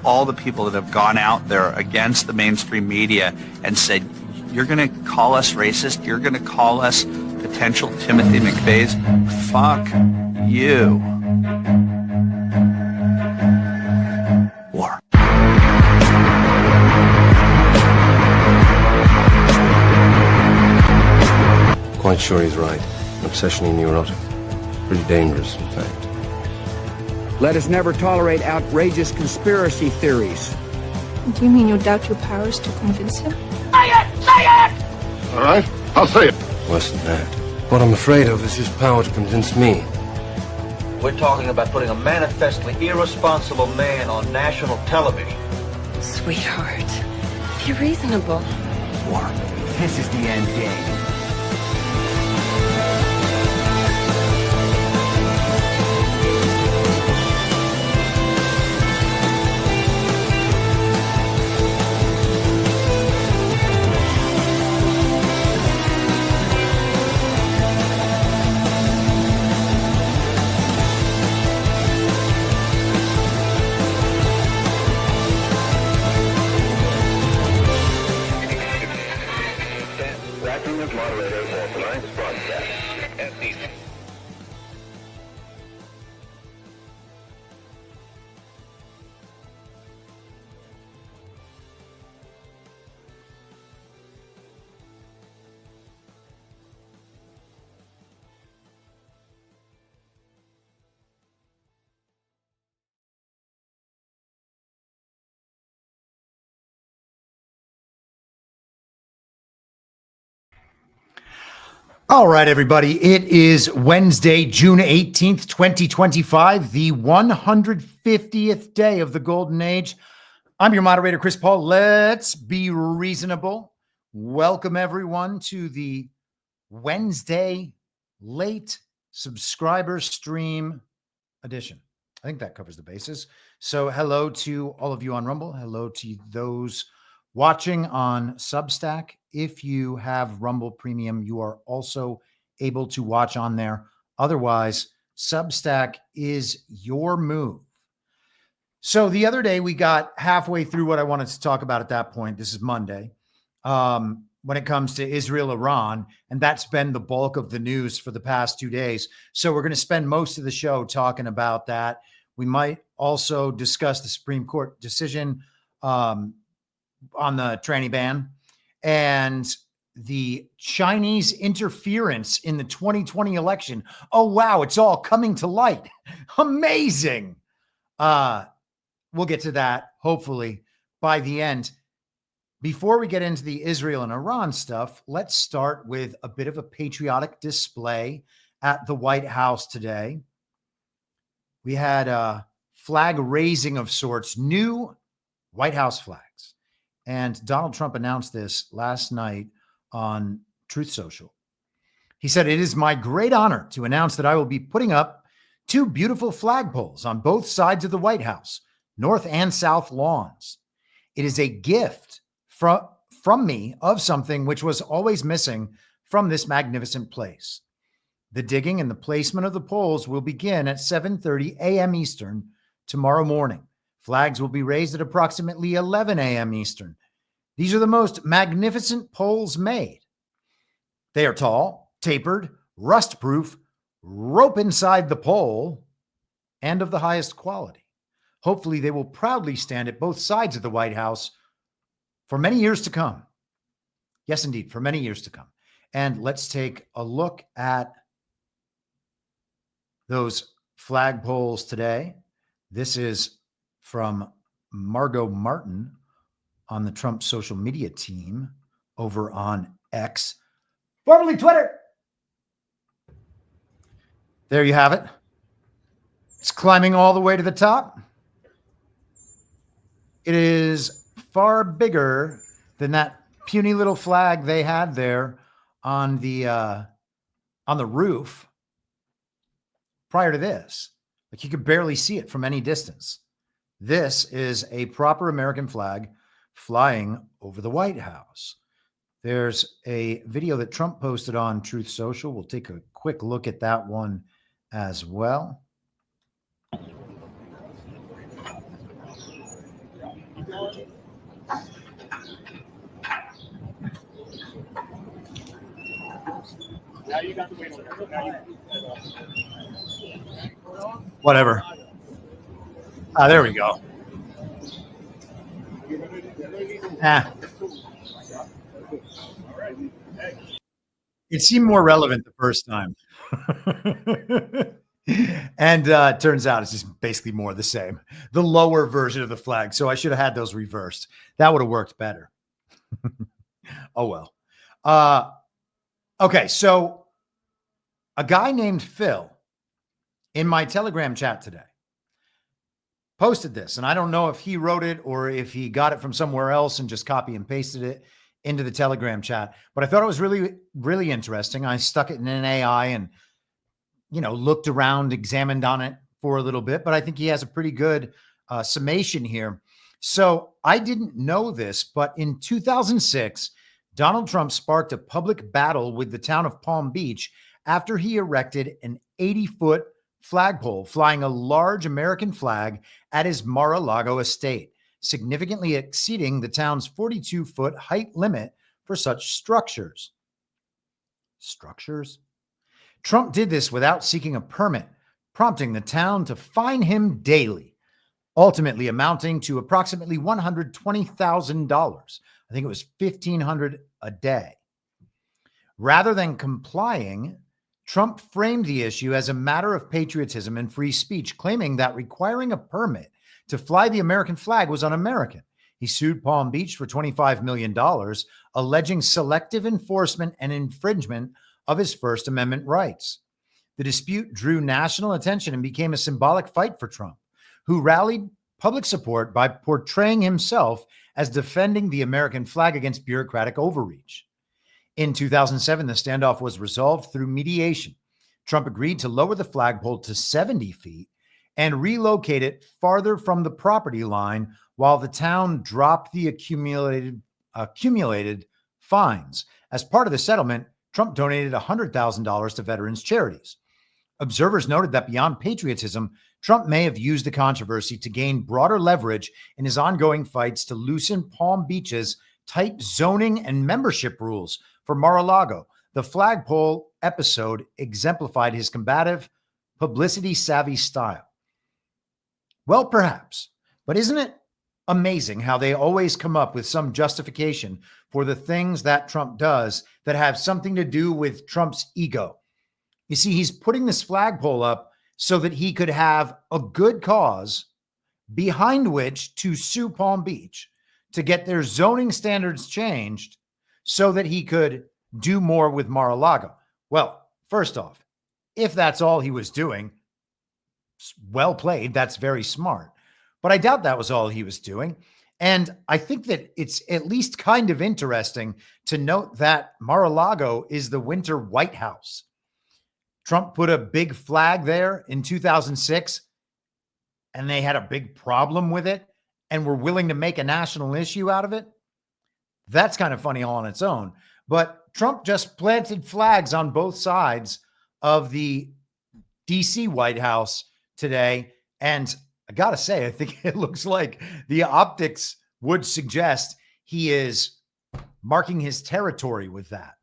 all the people that have gone out there against the mainstream media and said, you're going to call us racist? You're going to call us potential Timothy McVeighs? Fuck you. War. Quite sure he's right. An obsession neurotic. Pretty dangerous, in fact. Let us never tolerate outrageous conspiracy theories. Do you mean you doubt your powers to convince him? Say it! Say it! All right, I'll say it. Worse than that. What I'm afraid of is his power to convince me. We're talking about putting a manifestly irresponsible man on national television. Sweetheart, be reasonable. War. This is the end game. All right, everybody. It is Wednesday, June 18th, 2025, the 150th day of the Golden Age. I'm your moderator, Chris Paul. Let's be reasonable. Welcome, everyone, to the Wednesday late subscriber stream edition. I think that covers the bases. So hello to all of you on Rumble. Hello to those watching on Substack. If you have Rumble Premium, you are also able to watch on there. Otherwise, Substack is your move. So the other day, we got halfway through what I wanted to talk about at that point. This is Monday. When it comes to Israel, Iran, and that's been the bulk of the news for the past 2 days. So we're going to spend most of the show talking about that. We might also discuss the Supreme Court decision on the tranny ban and the Chinese interference in the 2020 election. Oh, wow. It's all coming to light. Amazing. We'll get to that, hopefully, by the end. Before we get into the Israel and Iran stuff, let's start with a bit of a patriotic display at the White House today. We had a flag raising of sorts, new White House flags. And Donald Trump announced this last night on Truth Social. He said, "It is my great honor to announce that I will be putting up 2 beautiful flagpoles on both sides of the White House, north and south lawns. It is a gift from me of something which was always missing from this magnificent place. The digging and the placement of the poles will begin at 7:30 a.m. Eastern tomorrow morning. Flags will be raised at approximately 11 a.m. Eastern. These are the most magnificent poles made. They are tall, tapered, rust-proof, rope inside the pole, and of the highest quality. Hopefully, they will proudly stand at both sides of the White House for many years to come." Yes, indeed, for many years to come. And let's take a look at those flagpoles today. This is from Margot Martin on the Trump social media team over on X, formerly Twitter. There you have it. It's climbing all the way to the top. It is far bigger than that puny little flag they had there on the roof prior to this. Like, you could barely see it from any distance. This is a proper American flag flying over the White House. There's a video that Trump posted on Truth Social. We'll take a quick look at that one as well. Whatever. There we go. It seemed more relevant the first time. And turns out it's just basically more the same. The lower version of the flag. So I should have had those reversed. That would have worked better. Oh, well. Okay, so a guy named Phil in my Telegram chat today posted this, and I don't know if he wrote it or if he got it from somewhere else and just copy and pasted it into the Telegram chat, but I thought it was really, really interesting. I stuck it in an AI and, looked around, examined on it for a little bit, but I think he has a pretty good summation here. So I didn't know this, but in 2006, Donald Trump sparked a public battle with the town of Palm Beach after he erected an 80-foot flagpole flying a large American flag at his Mar-a-Lago estate, significantly exceeding the town's 42-foot height limit for such structures. Trump did this without seeking a permit, prompting the town to fine him daily, ultimately amounting to approximately $120,000. I think it was $1,500 a day. Rather than complying, Trump framed the issue as a matter of patriotism and free speech, claiming that requiring a permit to fly the American flag was un-American. He sued Palm Beach for $25 million, alleging selective enforcement and infringement of his First Amendment rights. The dispute drew national attention and became a symbolic fight for Trump, who rallied public support by portraying himself as defending the American flag against bureaucratic overreach. In 2007, the standoff was resolved through mediation. Trump agreed to lower the flagpole to 70 feet and relocate it farther from the property line while the town dropped the accumulated fines. As part of the settlement, Trump donated $100,000 to veterans charities. Observers noted that beyond patriotism, Trump may have used the controversy to gain broader leverage in his ongoing fights to loosen Palm Beach's tight zoning and membership rules for Mar-a-Lago. The flagpole episode exemplified his combative, publicity-savvy style. Well, perhaps, but isn't it amazing how they always come up with some justification for the things that Trump does that have something to do with Trump's ego? You see, he's putting this flagpole up so that he could have a good cause behind which to sue Palm Beach to get their zoning standards changed so that he could do more with Mar-a-Lago. Well, first off, if that's all he was doing, well played. That's very smart. But I doubt that was all he was doing. And I think that it's at least kind of interesting to note that Mar-a-Lago is the winter White House. Trump put a big flag there in 2006, and they had a big problem with it and were willing to make a national issue out of it. That's kind of funny all on its own. But Trump just planted flags on both sides of the DC White House today. And I got to say, I think it looks like the optics would suggest he is marking his territory with that.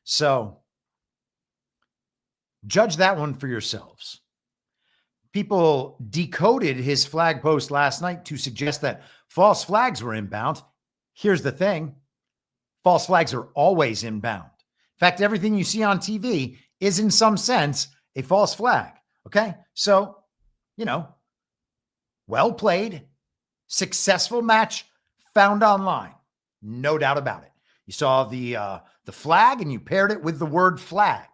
So judge that one for yourselves. People decoded his flag post last night to suggest that false flags were inbound. Here's the thing. False flags are always inbound. In fact, everything you see on TV is in some sense a false flag. Okay. So, well played, successful match found online. No doubt about it. You saw the flag and you paired it with the word flag.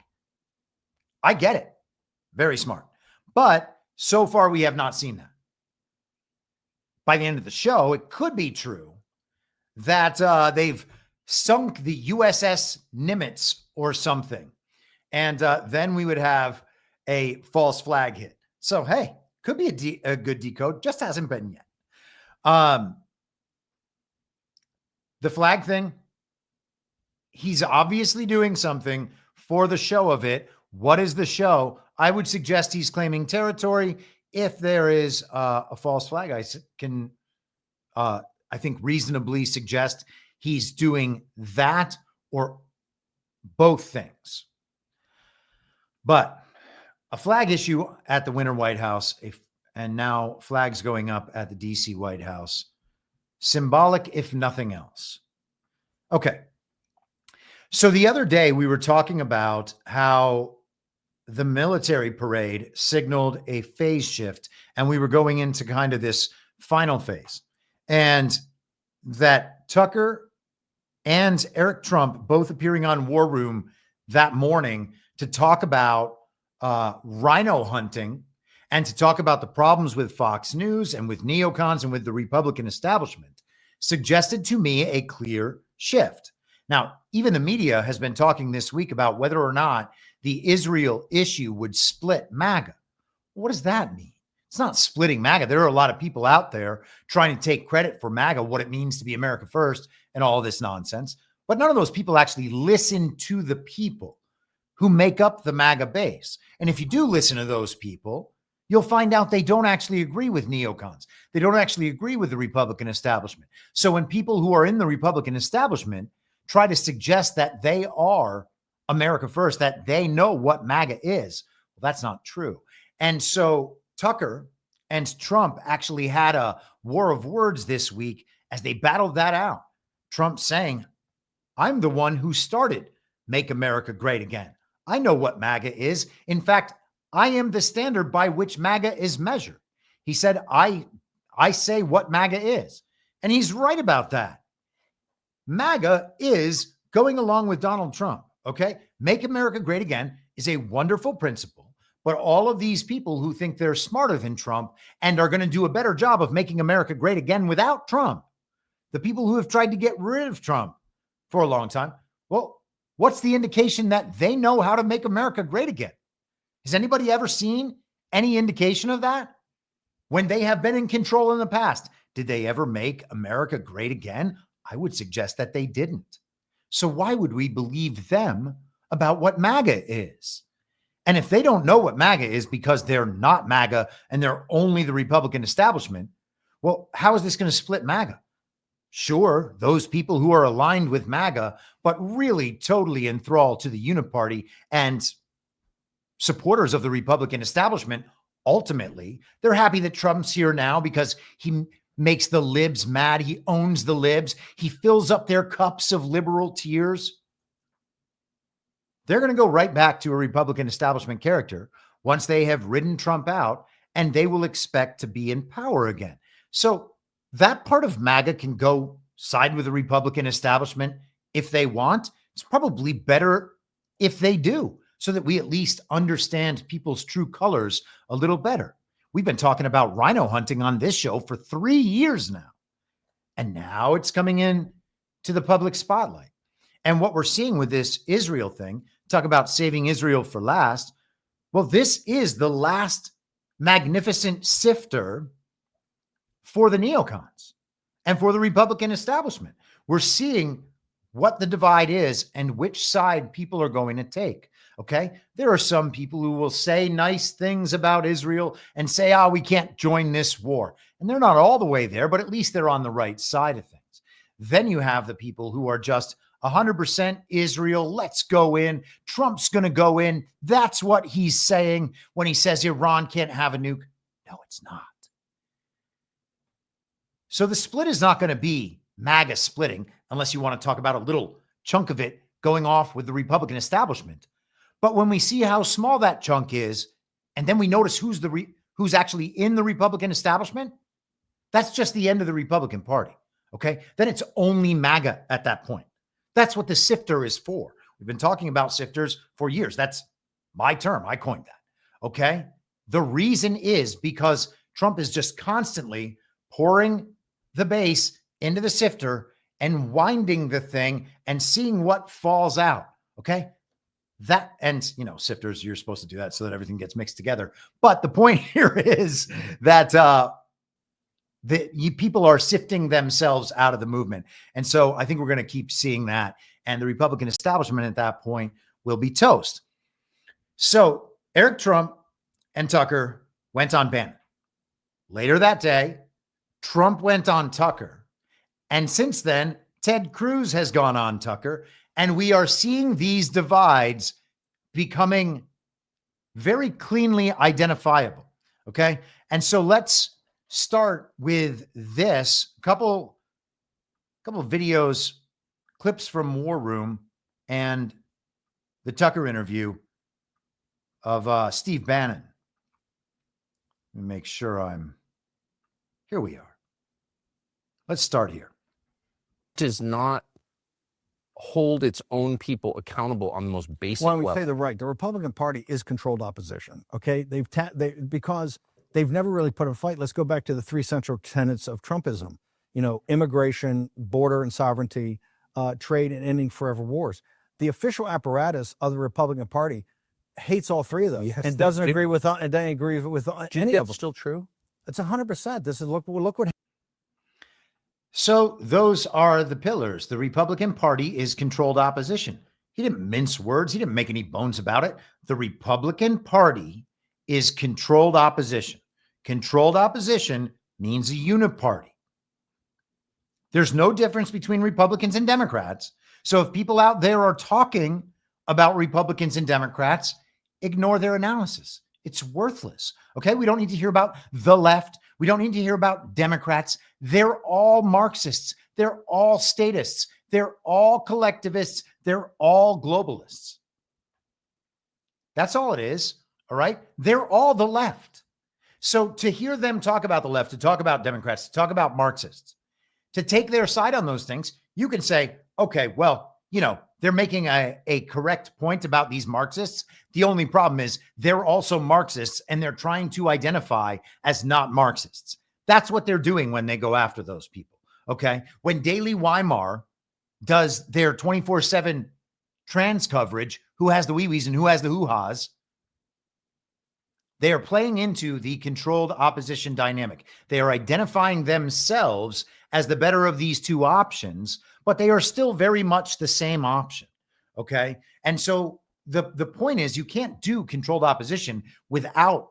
I get it. Very smart. But so far, we have not seen that. By the end of the show, it could be true that they've sunk the USS Nimitz or something. And then we would have a false flag hit. So, hey, could be a good decode. Just hasn't been yet. The flag thing, he's obviously doing something for the show of it. What is the show? I would suggest he's claiming territory. If there is a false flag, I can I think, reasonably suggest he's doing that or both things. But a flag issue at the Winter White House, and now flags going up at the DC White House. Symbolic, if nothing else. Okay. So the other day we were talking about how the military parade signaled a phase shift, and we were going into kind of this final phase, and that Tucker and Eric Trump both appearing on War Room that morning to talk about rhino hunting and to talk about the problems with Fox News and with neocons and with the Republican establishment suggested to me a clear shift. Now, even the media has been talking this week about whether or not the Israel issue would split MAGA. What does that mean? It's not splitting MAGA. There are a lot of people out there trying to take credit for MAGA, what it means to be America first and all this nonsense. But none of those people actually listen to the people who make up the MAGA base. And if you do listen to those people, you'll find out they don't actually agree with neocons. They don't actually agree with the Republican establishment. So when people who are in the Republican establishment try to suggest that they are America first, that they know what MAGA is, well, that's not true. And so Tucker and Trump actually had a war of words this week as they battled that out. Trump saying, I'm the one who started Make America Great Again. I know what MAGA is. In fact, I am the standard by which MAGA is measured. He said, I say what MAGA is. And he's right about that. MAGA is going along with Donald Trump, okay? Make America Great Again is a wonderful principle. But all of these people who think they're smarter than Trump and are going to do a better job of making America great again without Trump, the people who have tried to get rid of Trump for a long time, well, what's the indication that they know how to make America great again? Has anybody ever seen any indication of that? When they have been in control in the past, did they ever make America great again? I would suggest that they didn't. So why would we believe them about what MAGA is? And if they don't know what MAGA is because they're not MAGA and they're only the Republican establishment, well, how is this going to split MAGA? Sure, those people who are aligned with MAGA, but really totally enthralled to the uniparty and supporters of the Republican establishment, ultimately, they're happy that Trump's here now because he makes the libs mad. He owns the libs. He fills up their cups of liberal tears. They're going to go right back to a Republican establishment character once they have ridden Trump out, and they will expect to be in power again. So that part of MAGA can go side with the Republican establishment if they want. It's probably better if they do, so that we at least understand people's true colors a little better. We've been talking about rhino hunting on this show for 3 years now, and now it's coming in to the public spotlight. And what we're seeing with this Israel thing, talk about saving Israel for last. Well, this is the last magnificent sifter for the neocons and for the Republican establishment. We're seeing what the divide is and which side people are going to take. Okay. There are some people who will say nice things about Israel and say, we can't join this war. And they're not all the way there, but at least they're on the right side of things. Then you have the people who are just 100% Israel. Let's go in. Trump's going to go in. That's what he's saying when he says Iran can't have a nuke. No, it's not. So the split is not going to be MAGA splitting unless you want to talk about a little chunk of it going off with the Republican establishment. But when we see how small that chunk is, and then we notice who's actually in the Republican establishment, that's just the end of the Republican Party. Okay. Then it's only MAGA at that point. That's what the sifter is for. We've been talking about sifters for years. That's my term. I coined that. Okay. The reason is because Trump is just constantly pouring the base into the sifter and winding the thing and seeing what falls out. Okay. That, and sifters, you're supposed to do that so that everything gets mixed together. But the point here is that people are sifting themselves out of the movement. And so I think we're going to keep seeing that. And the Republican establishment at that point will be toast. So Eric Trump and Tucker went on Bannon. Later that day, Trump went on Tucker And since then, Ted Cruz has gone on Tucker, and we are seeing these divides becoming very cleanly identifiable. Okay. And so let's start with this couple of videos, clips from War Room and the Tucker interview of Steve Bannon. Let me make sure here we are. Let's start here. Does not hold its own people accountable on the most basic Well, we level. say the right. The Republican Party is controlled opposition. Okay, because they've never really put a fight. Let's go back to the three central tenets of Trumpism. You know, immigration, border and sovereignty, trade, and ending forever wars. The official apparatus of the Republican Party hates all three of those and doesn't agree with and doesn't agree with any of them. Still true? It's 100%. This is look what. So those are the pillars. The Republican Party is controlled opposition. He didn't mince words. He didn't make any bones about it. The Republican Party is controlled opposition. Controlled opposition means a uniparty. There's no difference between Republicans and Democrats. So if people out there are talking about Republicans and Democrats, ignore their analysis. It's worthless. Okay. We don't need to hear about the left. We don't need to hear about Democrats. They're all Marxists. They're all statists. They're all collectivists. They're all globalists. That's all it is. All right. They're all the left. So to hear them talk about the left, to talk about Democrats, to talk about Marxists, to take their side on those things, you can say, okay, well, you know, they're making a correct point about these Marxists. The only problem is they're also Marxists and they're trying to identify as not Marxists. That's what they're doing when they go after those people. Okay. When Daily Weimar does their 24/7 trans coverage, who has the wee-wees and who has the hoo-has, they are playing into the controlled opposition dynamic. They are identifying themselves as the better of these two options, but they are still very much the same option. Okay. And so the point is, you can't do controlled opposition without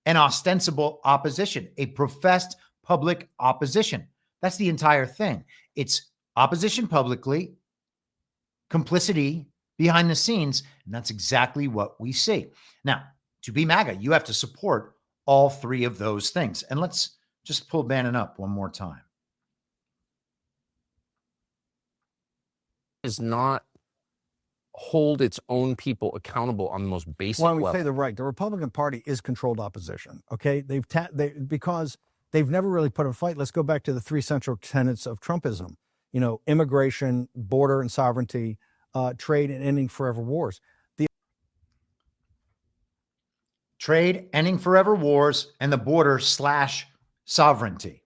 an ostensible opposition, a professed public opposition. That's the entire thing. It's opposition publicly, complicity behind the scenes. And that's exactly what we see. Now, to be MAGA, you have to support all three of those things. And let's just pull Bannon up one more time. Does not hold its own people accountable on the most basic Well, we level. say the right. The Republican Party is controlled opposition. Okay, because they've never really put a fight. Let's go back to the three central tenets of Trumpism. You know, immigration, border and sovereignty, trade, and ending forever wars. Trade, ending forever wars, and the border / sovereignty.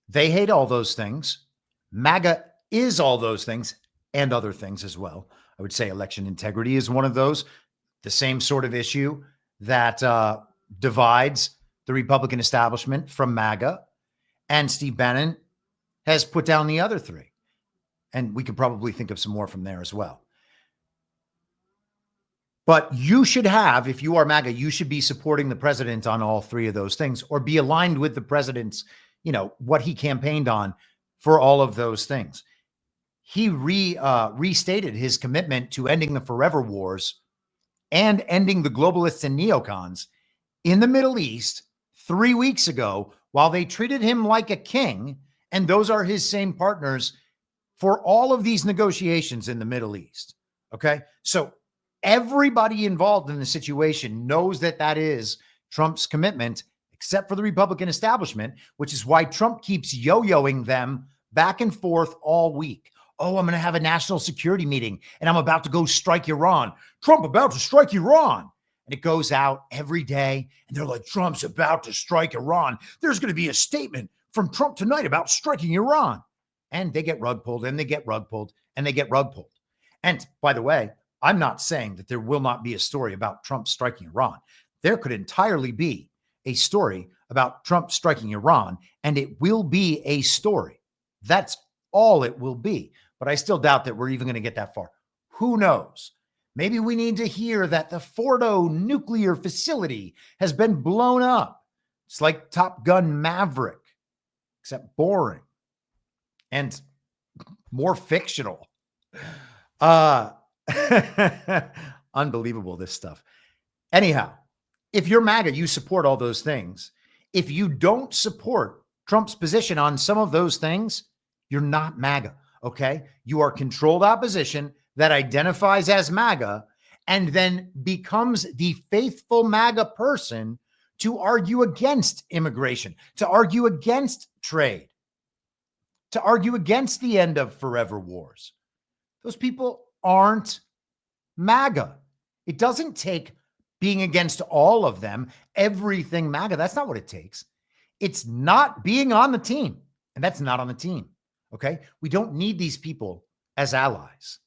They hate all those things. MAGA is all those things and other things as well. I would say election integrity is one of those. The same sort of issue that divides the Republican establishment from MAGA. And Steve Bannon has put down the other three. And we could probably think of some more from there as well. But you should have, if you are MAGA, you should be supporting the president on all three of those things, or be aligned with the president's, you know, what he campaigned on for all of those things. He restated his commitment to ending the forever wars and ending the globalists and neocons in the Middle East 3 weeks ago, while they treated him like a king. And those are his same partners for all of these negotiations in the Middle East. Okay. So everybody involved in the situation knows that that is Trump's commitment, except for the Republican establishment, which is why Trump keeps yo-yoing them back and forth all week. Oh, I'm going to have a national security meeting and I'm about to go strike Iran. Trump about to strike Iran. And it goes out every day. And they're like, Trump's about to strike Iran. There's going to be a statement from Trump tonight about striking Iran. And they get rug pulled and they get rug pulled and they get rug pulled. And by the way, I'm not saying that there will not be a story about Trump striking Iran. There could entirely be a story about Trump striking Iran, and it will be a story. That's all it will be. But I still doubt that we're even going to get that far. Who knows? Maybe we need to hear that the Fordo nuclear facility has been blown up. It's like Top Gun Maverick, except boring. and more fictional. Unbelievable, this stuff. Anyhow, if you're MAGA, you support all those things. If you don't support Trump's position on some of those things, you're not MAGA, okay? You are controlled opposition that identifies as MAGA and then becomes the faithful MAGA person to argue against immigration, to argue against trade, to argue against the end of forever wars. Those people aren't MAGA. It doesn't take being against all of them, everything MAGA. That's not what it takes. It's not being on the team, and that's not on the team, okay? We don't need these people as allies.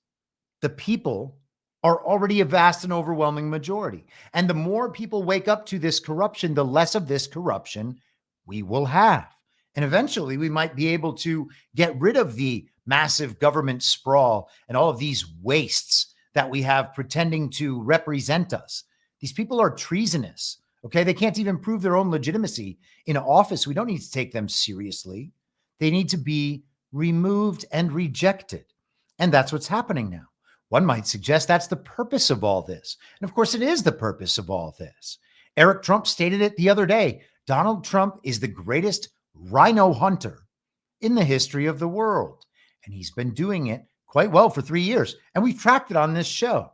The people are already a vast and overwhelming majority. And the more people wake up to this corruption, the less of this corruption we will have. And eventually we might be able to get rid of the massive government sprawl and all of these wastes that we have pretending to represent us. These people are treasonous, okay? They can't even prove their own legitimacy in office. We don't need to take them seriously. They need to be removed and rejected. And that's what's happening now. One might suggest that's the purpose of all this. And of course, it is the purpose of all this. Eric Trump stated it the other day. Donald Trump is the greatest rhino hunter in the history of the world. And he's been doing it quite well for 3 years. And we've tracked it on this show.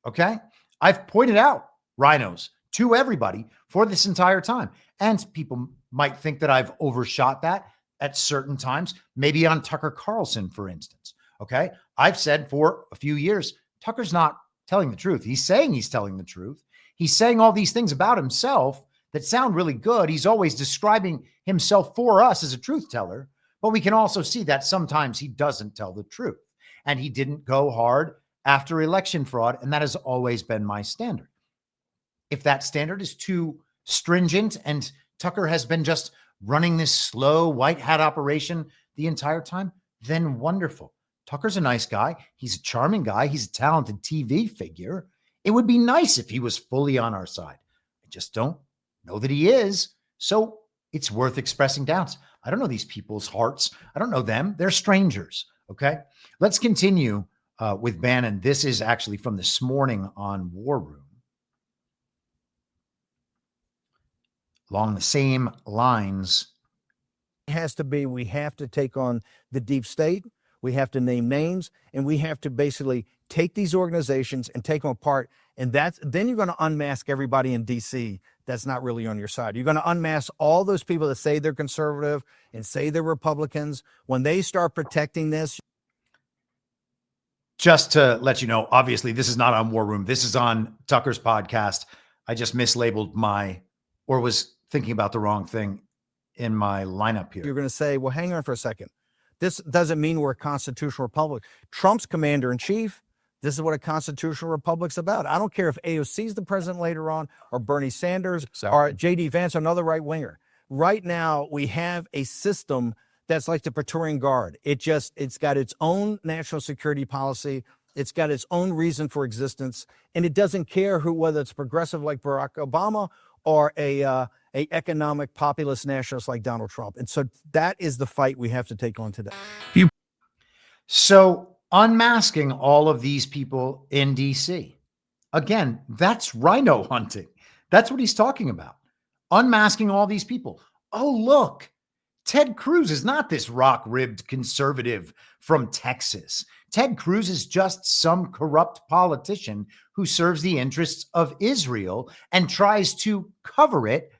Okay? I've pointed out rhinos to everybody for this entire time. And people might think that I've overshot that at certain times, maybe on Tucker Carlson, for instance. Okay. I've said for a few years, Tucker's not telling the truth. He's saying he's telling the truth. He's saying all these things about himself that sound really good. He's always describing himself for us as a truth teller, but we can also see that sometimes he doesn't tell the truth. And he didn't go hard after election fraud. And that has always been my standard. If that standard is too stringent and Tucker has been just running this slow white hat operation the entire time, then wonderful. Tucker's a nice guy. He's a charming guy. He's a talented TV figure. It would be nice if he was fully on our side. I just don't know that he is. So it's worth expressing doubts. I don't know these people's hearts. I don't know them. They're strangers. Okay. Let's continue with Bannon. This is actually from this morning on War Room. Along the same lines. It has to be, we have to take on the deep state. We have to name names, and we have to basically take these organizations and take them apart. And then you're going to unmask everybody in DC that's not really on your side. You're going to unmask all those people that say they're conservative and say they're Republicans. When they start protecting this. Just to let you know, obviously, this is not on War Room. This is on Tucker's podcast. I just mislabeled or was thinking about the wrong thing in my lineup here. You're going to say, well, hang on for a second. This doesn't mean we're a constitutional republic. Trump's commander in chief. This is what a constitutional republic's about. I don't care if AOC is the president later on, or Bernie Sanders, or J.D. Vance, another right winger. Right now, we have a system that's like the Praetorian Guard. It's got its own national security policy. It's got its own reason for existence, and it doesn't care whether it's progressive like Barack Obama or a economic populist nationalist like Donald Trump. And so that is the fight we have to take on today. So unmasking all of these people in DC, again, that's rhino hunting. That's what he's talking about. Unmasking all these people. Oh, look, Ted Cruz is not this rock-ribbed conservative from Texas. Ted Cruz is just some corrupt politician who serves the interests of Israel and tries to cover it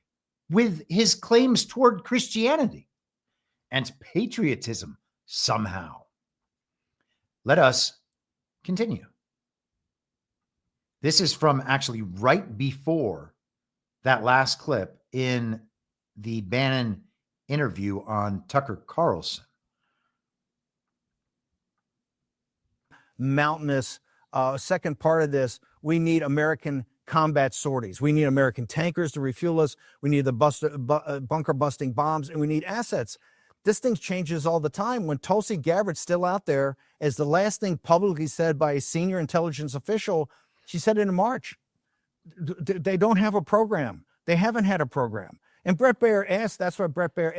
with his claims toward Christianity and patriotism somehow. Let us continue. This is from actually right before that last clip in the Bannon interview on Tucker Carlson. Mountainous. Second part of this, we need American combat sorties. We need American tankers to refuel us. We need the bunker busting bombs, and we need assets. This thing changes all the time. When Tulsi Gabbard's still out there as the last thing publicly said by a senior intelligence official, she said it in March. They don't have a program. They haven't had a program. And Bret Baier asked, that's what Bret Baier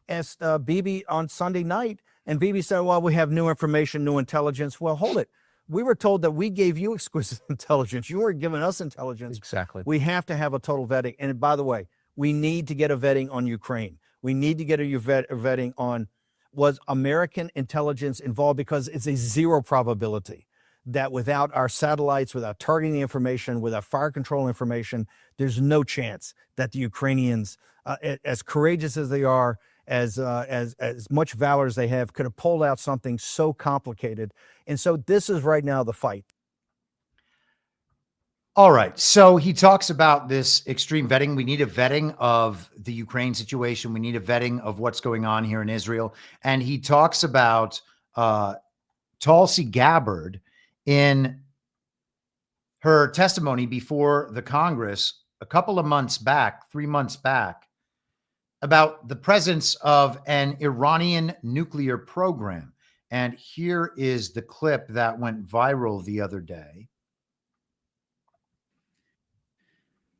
asked Bibi on Sunday night. And Bibi said, well, we have new information, new intelligence. Well, hold it. We were told that we gave you exquisite intelligence. You weren't giving us intelligence. Exactly. We have to have a total vetting. And by the way, we need to get a vetting on Ukraine. We need to get a vetting on, was American intelligence involved, because it's a zero probability that without our satellites, without targeting information, without fire control information, there's no chance that the Ukrainians, as courageous as they are, as much valor as they have, could have pulled out something so complicated. And so this is right now the fight. All right. So he talks about this extreme vetting. We need a vetting of the Ukraine situation. We need a vetting of what's going on here in Israel. And he talks about Tulsi Gabbard in her testimony before the Congress a couple of months back, 3 months back, about the presence of an Iranian nuclear program. And here is the clip that went viral the other day.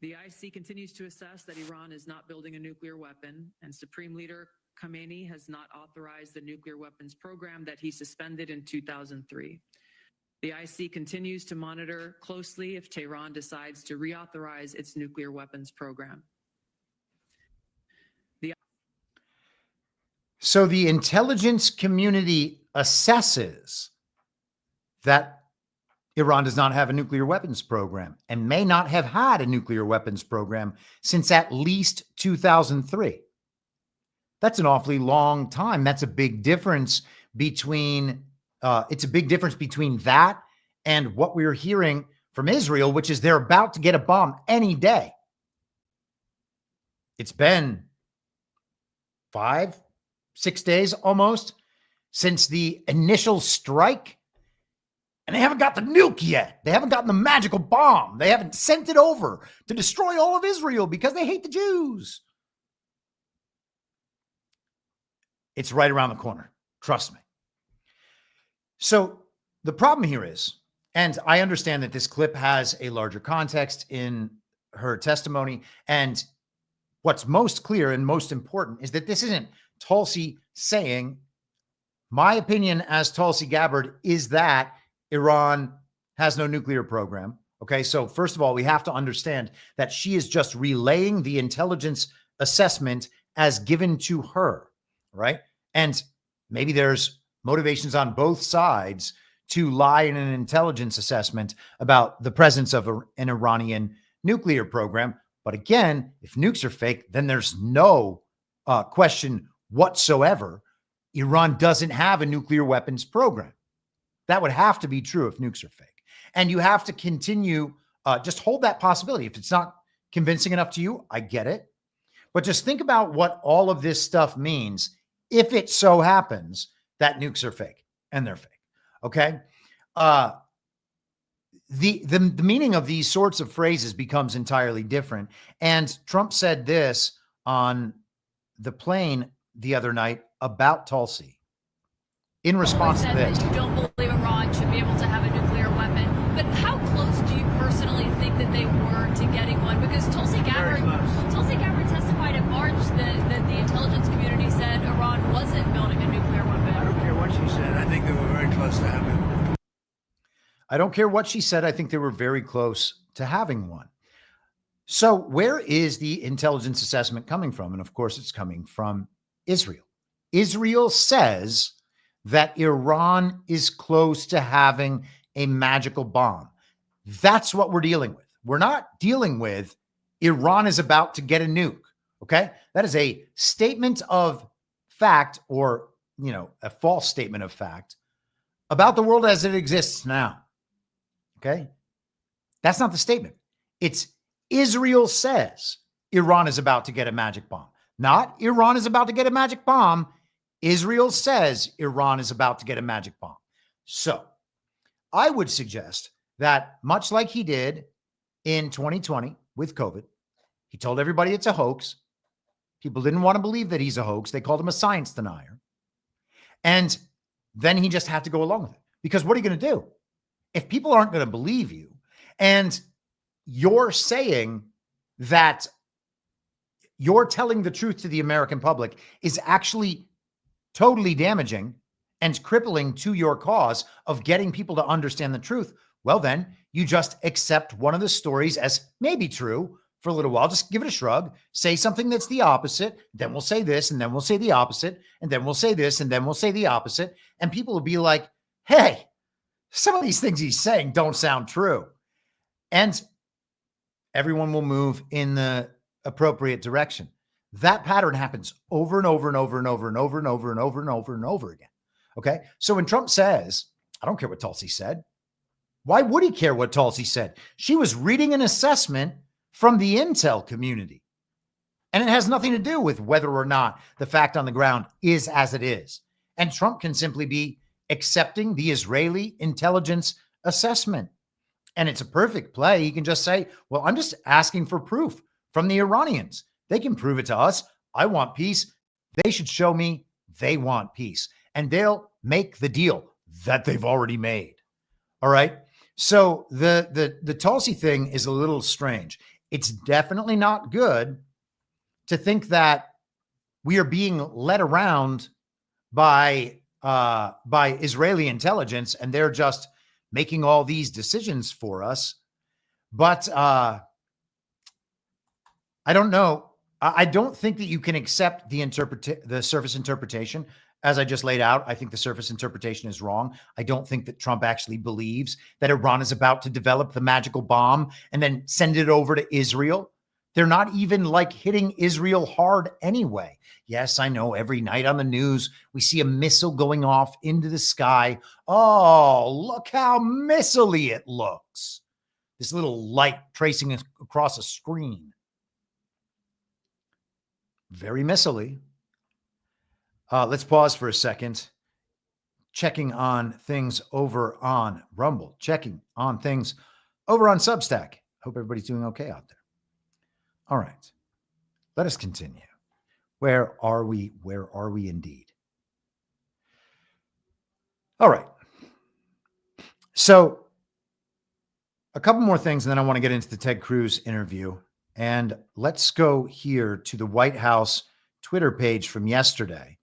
The IC continues to assess that Iran is not building a nuclear weapon, and Supreme Leader Khamenei has not authorized the nuclear weapons program that he suspended in 2003. The IC continues to monitor closely if Tehran decides to reauthorize its nuclear weapons program. So the intelligence community assesses that Iran does not have a nuclear weapons program and may not have had a nuclear weapons program since at least 2003. That's an awfully long time. That's a big difference between that and what we're hearing from Israel, which is they're about to get a bomb any day. It's been 5-6 days almost since the initial strike, and they haven't got the nuke yet. They haven't gotten the magical bomb. They haven't sent it over to destroy all of Israel because they hate the Jews. It's right around the corner. Trust me. So the problem here is, and I understand that this clip has a larger context in her testimony, and what's most clear and most important is that this isn't Tulsi saying, my opinion as Tulsi Gabbard is that Iran has no nuclear program. Okay, so first of all, we have to understand that she is just relaying the intelligence assessment as given to her, right? And maybe there's motivations on both sides to lie in an intelligence assessment about the presence of an Iranian nuclear program. But again, if nukes are fake, then there's no question whatsoever Iran doesn't have a nuclear weapons program. That would have to be true if nukes are fake. And you have to continue, just hold that possibility. If it's not convincing enough to you, I get it. But just think about what all of this stuff means if it so happens that nukes are fake, and they're fake. Okay? The meaning of these sorts of phrases becomes entirely different. And Trump said this on the plane the other night about Tulsi in response to this. You don't believe Iran should be able to have a nuclear weapon, but how close do you personally think that they were to getting one? Because Tulsi Gabbard testified in March that the intelligence community said Iran wasn't building a nuclear weapon. I don't care what she said. I think they were very close to having one. I don't care what she said. I think they were very close to having one. So where is the intelligence assessment coming from? And of course, it's coming from Israel. Israel says that Iran is close to having a magical bomb. That's what we're dealing with. We're not dealing with Iran is about to get a nuke. Okay. That is a statement of fact, or, a false statement of fact about the world as it exists now. Okay. That's not the statement. It's Israel says Iran is about to get a magic bomb. Not Iran is about to get a magic bomb. Israel says Iran is about to get a magic bomb. So I would suggest that, much like he did in 2020 with COVID, he told everybody it's a hoax. People didn't want to believe that he's a hoax. They called him a science denier. And then he just had to go along with it. Because what are you going to do? If people aren't going to believe you, and you're saying that you're telling the truth to the American public is actually totally damaging and crippling to your cause of getting people to understand the truth, well, then you just accept one of the stories as maybe true for a little while. Just give it a shrug, say something that's the opposite. Then we'll say this, and then we'll say the opposite. And then we'll say this, and then we'll say the opposite. And people will be like, hey, some of these things he's saying don't sound true. And everyone will move in the appropriate direction. That pattern happens over and over and over and over and over and over and over and over and over again. Okay. So when Trump says, I don't care what Tulsi said, why would he care what Tulsi said? She was reading an assessment from the intel community. And it has nothing to do with whether or not the fact on the ground is as it is. And Trump can simply be accepting the Israeli intelligence assessment. And it's a perfect play. He can just say, well, I'm just asking for proof from the Iranians. They can prove it to us. I want peace. They should show me they want peace. And they'll make the deal that they've already made. All right. So the Tulsi thing is a little strange. It's definitely not good to think that we are being led around by Israeli intelligence and they're just making all these decisions for us. But I don't know. I don't think that you can accept the surface interpretation as I just laid out. I think the surface interpretation is wrong. I don't think that Trump actually believes that Iran is about to develop the magical bomb and then send it over to Israel. They're not even like hitting Israel hard anyway. Yes, I know every night on the news, we see a missile going off into the sky. Oh, look how missile-y it looks. This little light tracing across a screen. Very missile-y. Let's pause for a second. Checking on things over on Rumble. Checking on things over on Substack. Hope everybody's doing okay out there. All right. Let us continue. Where are we? Where are we indeed? All right. So a couple more things, and then I want to get into the Ted Cruz interview. And let's go here to the White House Twitter page from yesterday.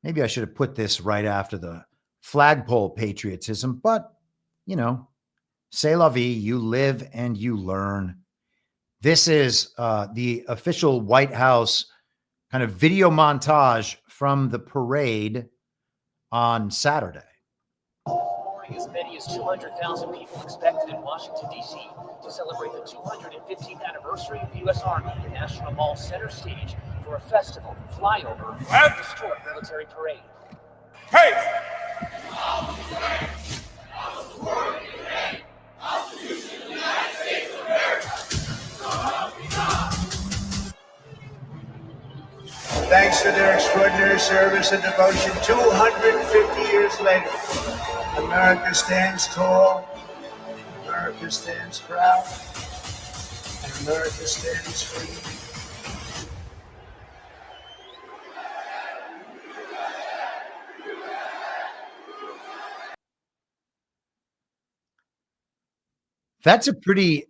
Maybe I should have put this right after the flagpole patriotism, but, you know, c'est la vie, you live and you learn. This is the official White House kind of video montage from the parade on Saturday. As many as 200,000 people expected in Washington, D.C. to celebrate the 215th anniversary of the U.S. Army at the National Mall Center stage for a festival flyover and historic military parade. Hey! Thanks for their extraordinary service and devotion 250 years later. America stands tall, America stands proud, and America stands free. That's a pretty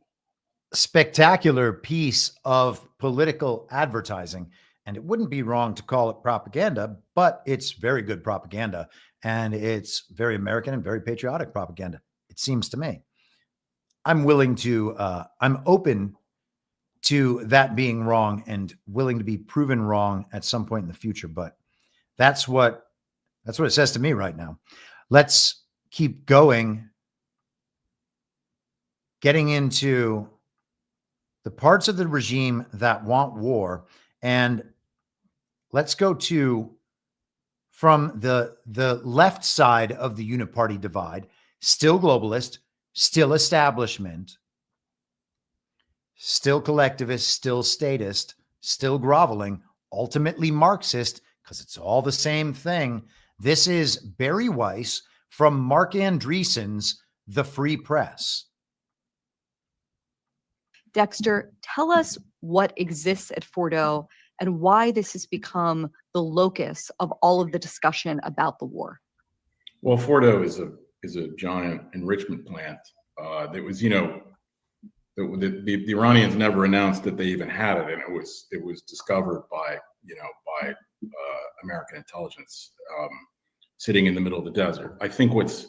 spectacular piece of political advertising. And it wouldn't be wrong to call it propaganda, but it's very good propaganda. And it's very American and very patriotic propaganda, it seems to me. I'm open to that being wrong and willing to be proven wrong at some point in the future. But that's what it says to me right now. Let's keep going. Getting into the parts of the regime that want war. And let's go to from the left side of the uniparty divide, still globalist, still establishment, still collectivist, still statist, still groveling, ultimately Marxist, because it's all the same thing. This is Barry Weiss from Mark Andreessen's The Free Press. Dexter, tell us what exists at Fordo and why this has become the locus of all of the discussion about the war. Well, Fordo is a giant enrichment plant that was, you know, the Iranians never announced that they even had it, and it was discovered by American intelligence sitting in the middle of the desert. I think what's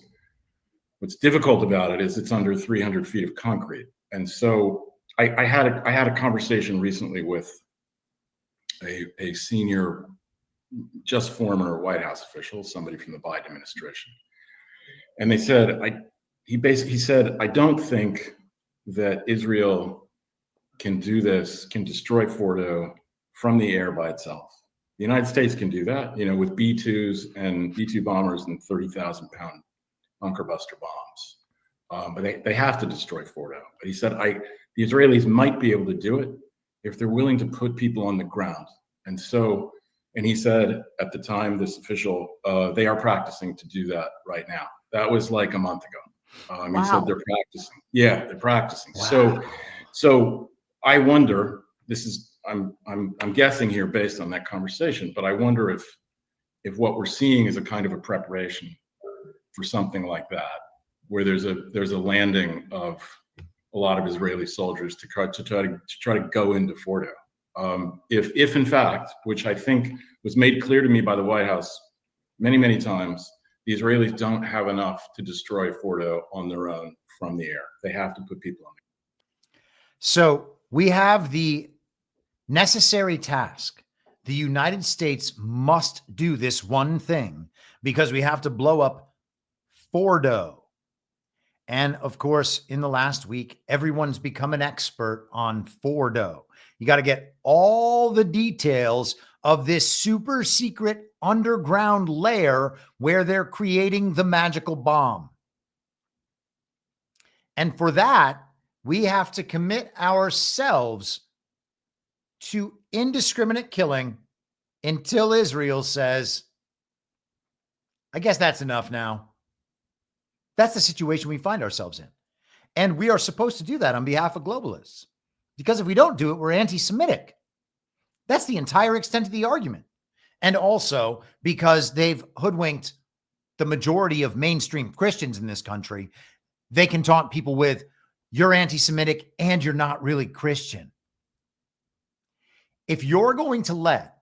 difficult about it is it's under 300 feet of concrete. And so I had a conversation recently with a senior, just former White House official, somebody from the Biden administration. And they said, he said, I don't think that Israel can do this, can destroy Fordo from the air by itself. The United States can do that, with B-2s and B-2 bombers and 30,000-pound bunker buster bombs. But they have to destroy Fordo. But he said, the Israelis might be able to do it if they're willing to put people on the ground. And he said at the time, this official, they are practicing to do that right now. That was like a month ago. He said they're practicing. Yeah, they're practicing. Wow. So I wonder, I'm guessing here based on that conversation, but I wonder if what we're seeing is a kind of a preparation for something like that, where there's a landing of a lot of Israeli soldiers to try to go into Fordo. If in fact, which I think was made clear to me by the White House many, many times, the Israelis don't have enough to destroy Fordo on their own from the air. They have to put people on it. So we have the necessary task. The United States must do this one thing because we have to blow up Fordo. And of course, in the last week, everyone's become an expert on Fordo. You got to get all the details of this super secret underground lair where they're creating the magical bomb. And for that, we have to commit ourselves to indiscriminate killing until Israel says, I guess that's enough now. That's the situation we find ourselves in. And we are supposed to do that on behalf of globalists. Because if we don't do it, we're anti-Semitic. That's the entire extent of the argument. And also because they've hoodwinked the majority of mainstream Christians in this country, they can taunt people with, you're anti-Semitic and you're not really Christian. If you're going to let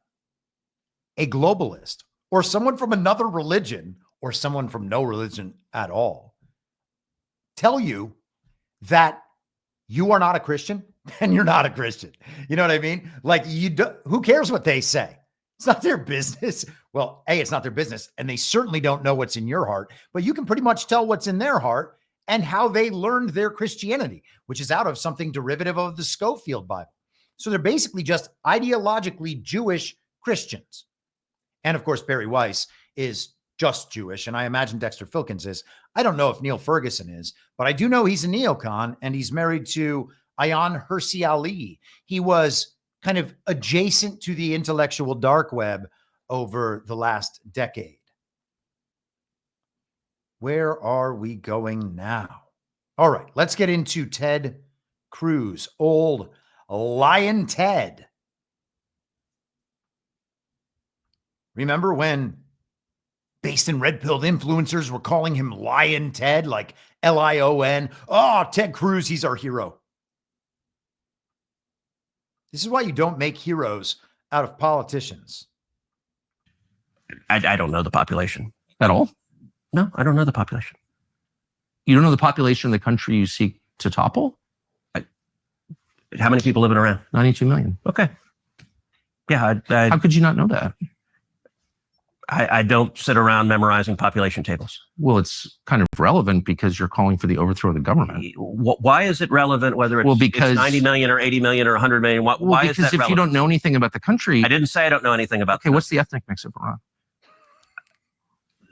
a globalist or someone from another religion or someone from no religion at all tell you that you are not a Christian, then you're not a Christian. You know what I mean? Like, who cares what they say? It's not their business. Well, A, it's not their business, and they certainly don't know what's in your heart, but you can pretty much tell what's in their heart and how they learned their Christianity, which is out of something derivative of the Schofield Bible. So they're basically just ideologically Jewish Christians. And of course, Barry Weiss is just Jewish, and I imagine Dexter Filkins is. I don't know if Neil Ferguson is, but I do know he's a neocon, and he's married to Ayaan Hirsi Ali. He was kind of adjacent to the intellectual dark web over the last decade. Where are we going now? All right, let's get into Ted Cruz, old Lion Ted. Remember when based in red-pilled influencers were calling him Lion Ted, like Lion? Oh, Ted Cruz, he's our hero. This is why you don't make heroes out of politicians. I don't know the population at all. No, I don't know the population. You don't know the population of the country you seek to topple? How many people living around? 92 million. Okay. Yeah. How could you not know that? I don't sit around memorizing population tables. Well, it's kind of relevant because you're calling for the overthrow of the government. Why is it relevant whether it's, it's 90 million or 80 million or 100 million? Why is that relevant? Because if you don't know anything about the country... I didn't say I don't know anything about Okay, what's the ethnic mix of Iran?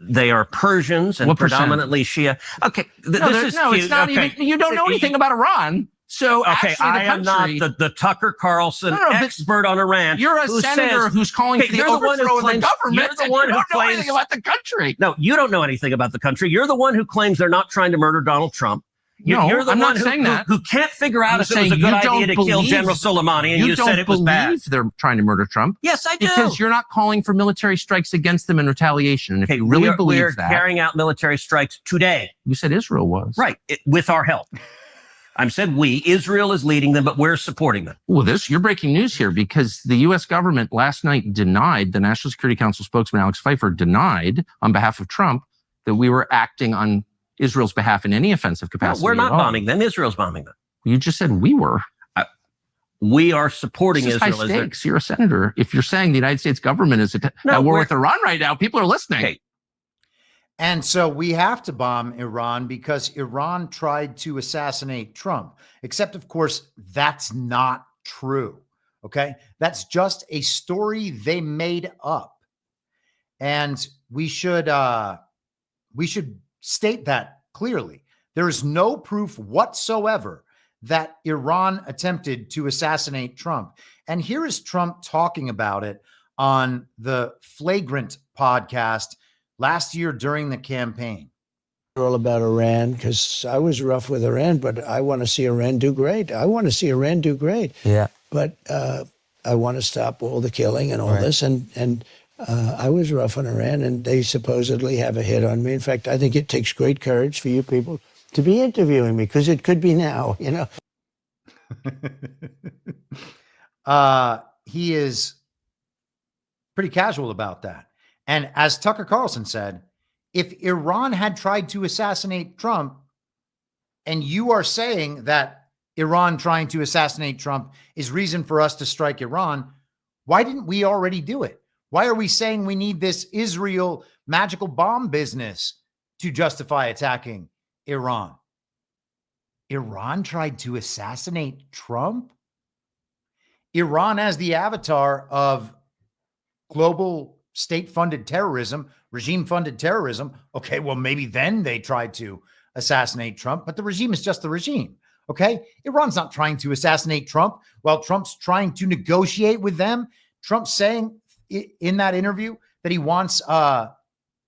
They are Persians and predominantly Shia. Okay, this is cute. It's not even... You don't know anything about Iran. So okay, I am not the Tucker Carlson expert on Iran. You're a senator who's calling for the overthrow of the government. You're the one who don't know anything about the country. No, you don't know anything about the country. You're the one who claims they're not trying to murder Donald Trump. You're the I'm one not saying that. Who can't figure out if it was a good idea to kill General Soleimani, and you said it was bad. You don't believe they're trying to murder Trump. Yes, I do. Because you're not calling for military strikes against them in retaliation. And if you really believe that... We're carrying out military strikes today. You said Israel was. Right, with our help. I said we. Israel is leading them, but we're supporting them. Well, you're breaking news here, because the U.S. government last night denied, the National Security Council spokesman Alex Pfeiffer denied on behalf of Trump that we were acting on Israel's behalf in any offensive capacity. No, we're not at all. bombing them. Israel's bombing them. You just said we were. We are supporting This is Israel. high stakes. You're a senator. If you're saying the United States government is at war with Iran right now, people are listening. Okay. And so we have to bomb Iran because Iran tried to assassinate Trump. Except, of course, that's not true. Okay. That's just a story they made up. And we should state that clearly. There is no proof whatsoever that Iran attempted to assassinate Trump. And here is Trump talking about it on the Flagrant podcast last year during the campaign. All about Iran, because I was rough with Iran, but I want to see Iran do great. I want to see Iran do great. Yeah. But I want to stop all the killing and all this. And I was rough on Iran, and they supposedly have a hit on me. In fact, I think it takes great courage for you people to be interviewing me, because it could be now, you know. He is pretty casual about that. And as Tucker Carlson said, if Iran had tried to assassinate Trump, and you are saying that Iran trying to assassinate Trump is reason for us to strike Iran, why didn't we already do it? Why are we saying we need this Israel magical bomb business to justify attacking Iran? Iran tried to assassinate Trump? Iran as the avatar of global state-funded terrorism, regime-funded terrorism. Okay, well, maybe then they tried to assassinate Trump, but the regime is just the regime. Okay? Iran's not trying to assassinate Trump. While Trump's trying to negotiate with them, Trump's saying in that interview that he wants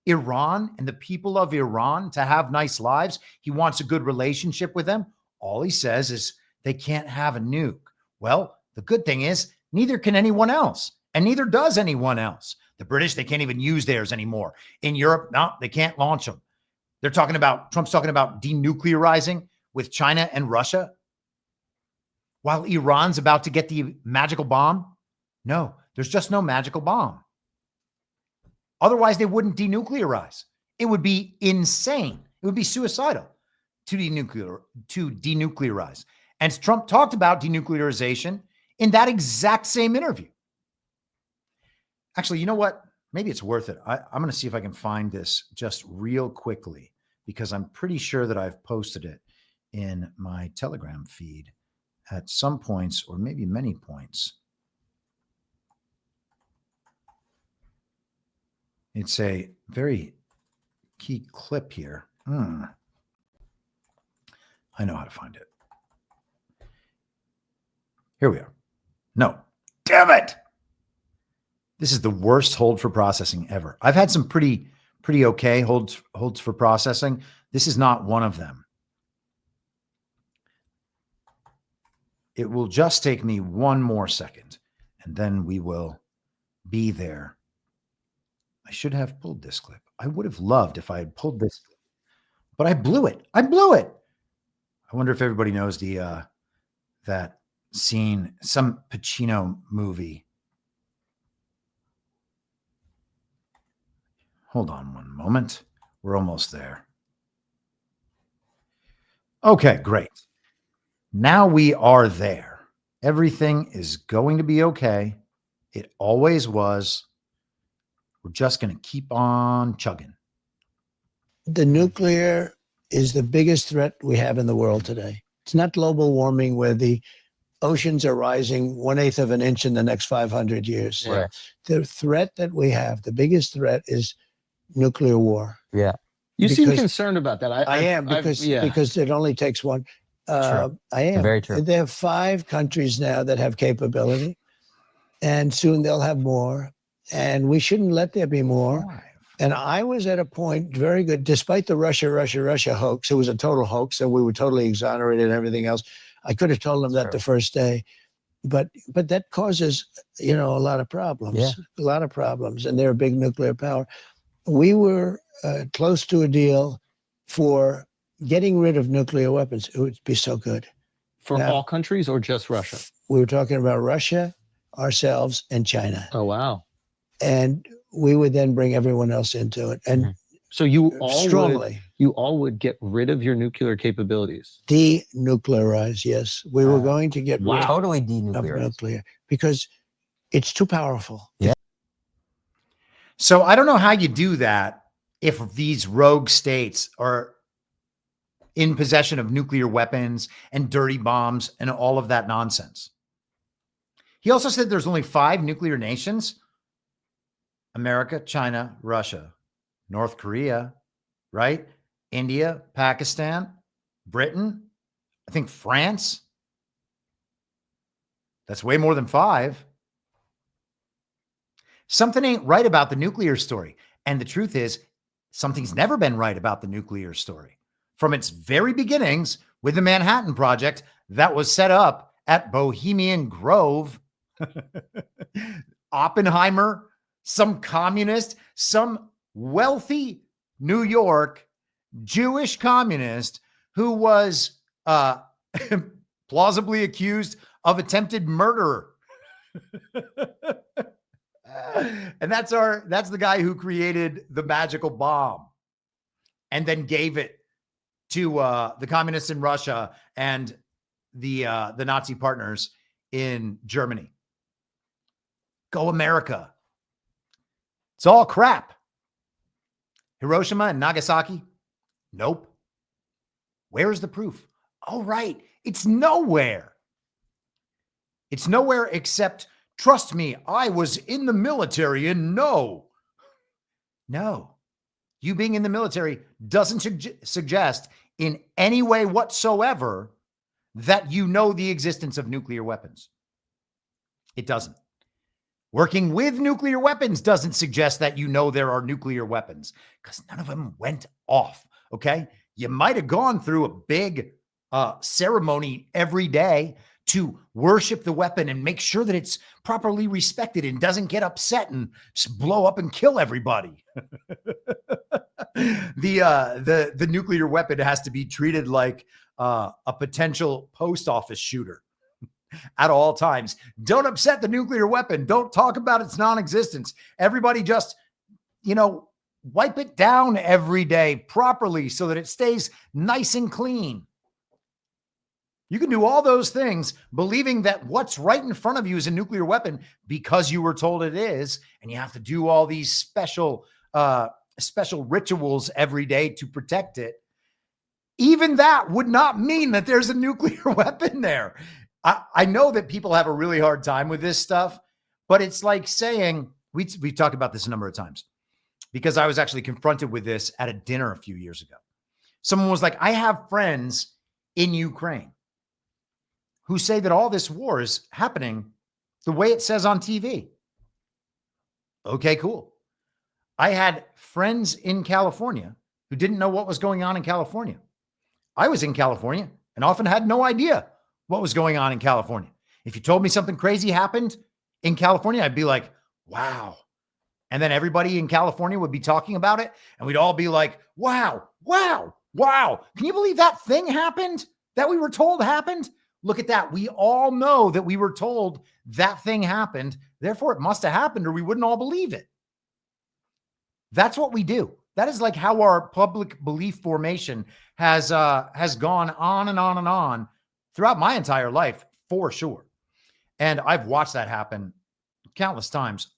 Iran and the people of Iran to have nice lives. He wants a good relationship with them. All he says is they can't have a nuke. Well, the good thing is neither can anyone else, and neither does anyone else. The British, they can't even use theirs anymore. In Europe, no, they can't launch them. Trump's talking about denuclearizing with China and Russia while Iran's about to get the magical bomb. No, there's just no magical bomb. Otherwise, they wouldn't denuclearize. It would be insane. It would be suicidal to denuclearize. And Trump talked about denuclearization in that exact same interview. Actually, you know what? Maybe it's worth it. I'm going to see if I can find this just real quickly, because I'm pretty sure that I've posted it in my Telegram feed at some points, or maybe many points. It's a very key clip here. I know how to find it. Here we are. No. Damn it! This is the worst hold for processing ever. I've had some pretty okay holds for processing. This is not one of them. It will just take me one more second, and then we will be there. I should have pulled this clip. I would have loved if I had pulled this clip, but I blew it. I wonder if everybody knows the that scene, some Pacino movie. Hold on one moment. We're almost there. Okay, great. Now we are there. Everything is going to be okay. It always was. We're just going to keep on chugging. The nuclear is the biggest threat we have in the world today. It's not global warming where the oceans are rising 1/8 of an inch in the next 500 years. Right. The threat that we have, the biggest threat, is nuclear war. Yeah. You seem concerned about that. I am, because it only takes one. I am. Very true. There are 5 countries now that have capability, and soon they'll have more. And we shouldn't let there be more. And I was at a point, very good, despite the Russia hoax. It was a total hoax, and we were totally exonerated and everything else. I could have told them that the first day. But that causes, a lot of problems. Yeah. A lot of problems. And they're a big nuclear power. We were close to a deal for getting rid of nuclear weapons. It would be so good. For Now- all countries or just Russia? We were talking about Russia, ourselves, and China. Oh, wow. And we would then bring everyone else into it. And So you all strongly would get rid of your nuclear capabilities. denuclearize. Yes, we were going to get rid Totally of denuclearized. nuclear because it's too powerful. So I don't know how you do that if these rogue states are in possession of nuclear weapons and dirty bombs and all of that nonsense. He also said there's only 5 nuclear nations: America, China, Russia, North Korea, right? India, Pakistan, Britain, I think France. That's way more than 5. Something ain't right about the nuclear story. And the truth is, something's never been right about the nuclear story. From its very beginnings with the Manhattan Project that was set up at Bohemian Grove, Oppenheimer, some communist, some wealthy New York Jewish communist who was plausibly accused of attempted murder. And that's the guy who created the magical bomb and then gave it to the communists in Russia and the Nazi partners in Germany. Go America. It's all crap. Hiroshima and Nagasaki? Nope. Where's the proof? Oh, right. It's nowhere. It's nowhere except, trust me, I was in the military and no. You being in the military doesn't suggest in any way whatsoever that you know the existence of nuclear weapons. It doesn't. Working with nuclear weapons doesn't suggest that you know there are nuclear weapons, because none of them went off, okay? You might have gone through a big ceremony every day to worship the weapon and make sure that it's properly respected and doesn't get upset and just blow up and kill everybody. The nuclear weapon has to be treated like a potential post office shooter at all times. Don't upset the nuclear weapon. Don't talk about its non-existence. Everybody just, wipe it down every day properly so that it stays nice and clean. You can do all those things believing that what's right in front of you is a nuclear weapon because you were told it is, and you have to do all these special rituals every day to protect it. Even that would not mean that there's a nuclear weapon there. I know that people have a really hard time with this stuff, but it's like saying, we've talked about this a number of times, because I was actually confronted with this at a dinner a few years ago. Someone was like, I have friends in Ukraine who say that all this war is happening the way it says on TV. Okay, cool. I had friends in California who didn't know what was going on in California. I was in California and often had no idea what was going on in California. If you told me something crazy happened in California, I'd be like, wow. And then everybody in California would be talking about it, and we'd all be like, wow, wow, wow. Can you believe that thing happened that we were told happened? Look at that. We all know that we were told that thing happened. Therefore, it must have happened or we wouldn't all believe it. That's what we do. That is like how our public belief formation has gone on and on and on throughout my entire life, for sure. And I've watched that happen countless times.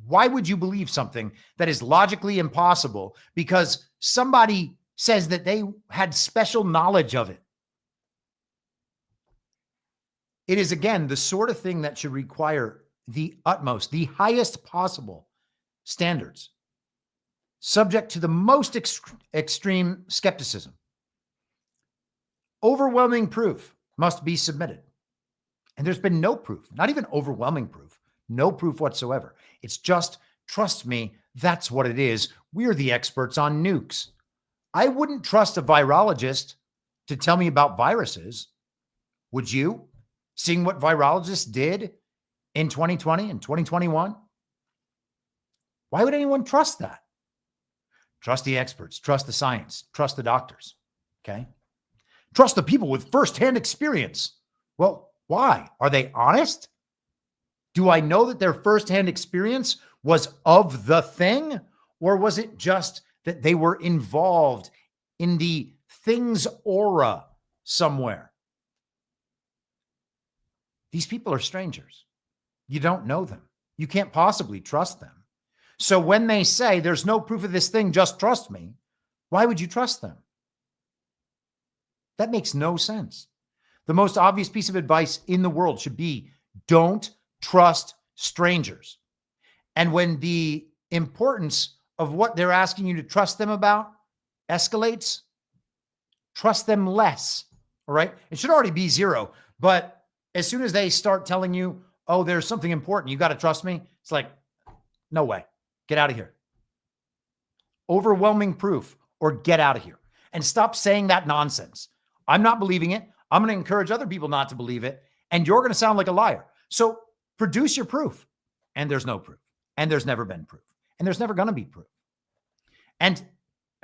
Why would you believe something that is logically impossible because somebody says that they had special knowledge of it? It is, again, the sort of thing that should require the utmost, the highest possible standards, subject to the most extreme skepticism. Overwhelming proof must be submitted. And there's been no proof, not even overwhelming proof, no proof whatsoever. It's just, trust me, that's what it is. We're the experts on nukes. I wouldn't trust a virologist to tell me about viruses. Would you? Seeing what virologists did in 2020 and 2021? Why would anyone trust that? Trust the experts, trust the science, trust the doctors, okay? Trust the people with firsthand experience. Well, why? Are they honest? Do I know that their firsthand experience was of the thing? Or was it just that they were involved in the thing's aura somewhere? These people are strangers. You don't know them. You can't possibly trust them. So when they say there's no proof of this thing, just trust me, why would you trust them? That makes no sense. The most obvious piece of advice in the world should be don't trust strangers. And when the importance of what they're asking you to trust them about escalates, trust them less. All right. It should already be 0. But as soon as they start telling you, oh, there's something important, you got to trust me, it's like, no way. Get out of here. Overwhelming proof, or get out of here. And stop saying that nonsense. I'm not believing it. I'm going to encourage other people not to believe it. And you're going to sound like a liar. So produce your proof. And there's no proof. And there's never been proof. And there's never going to be proof. And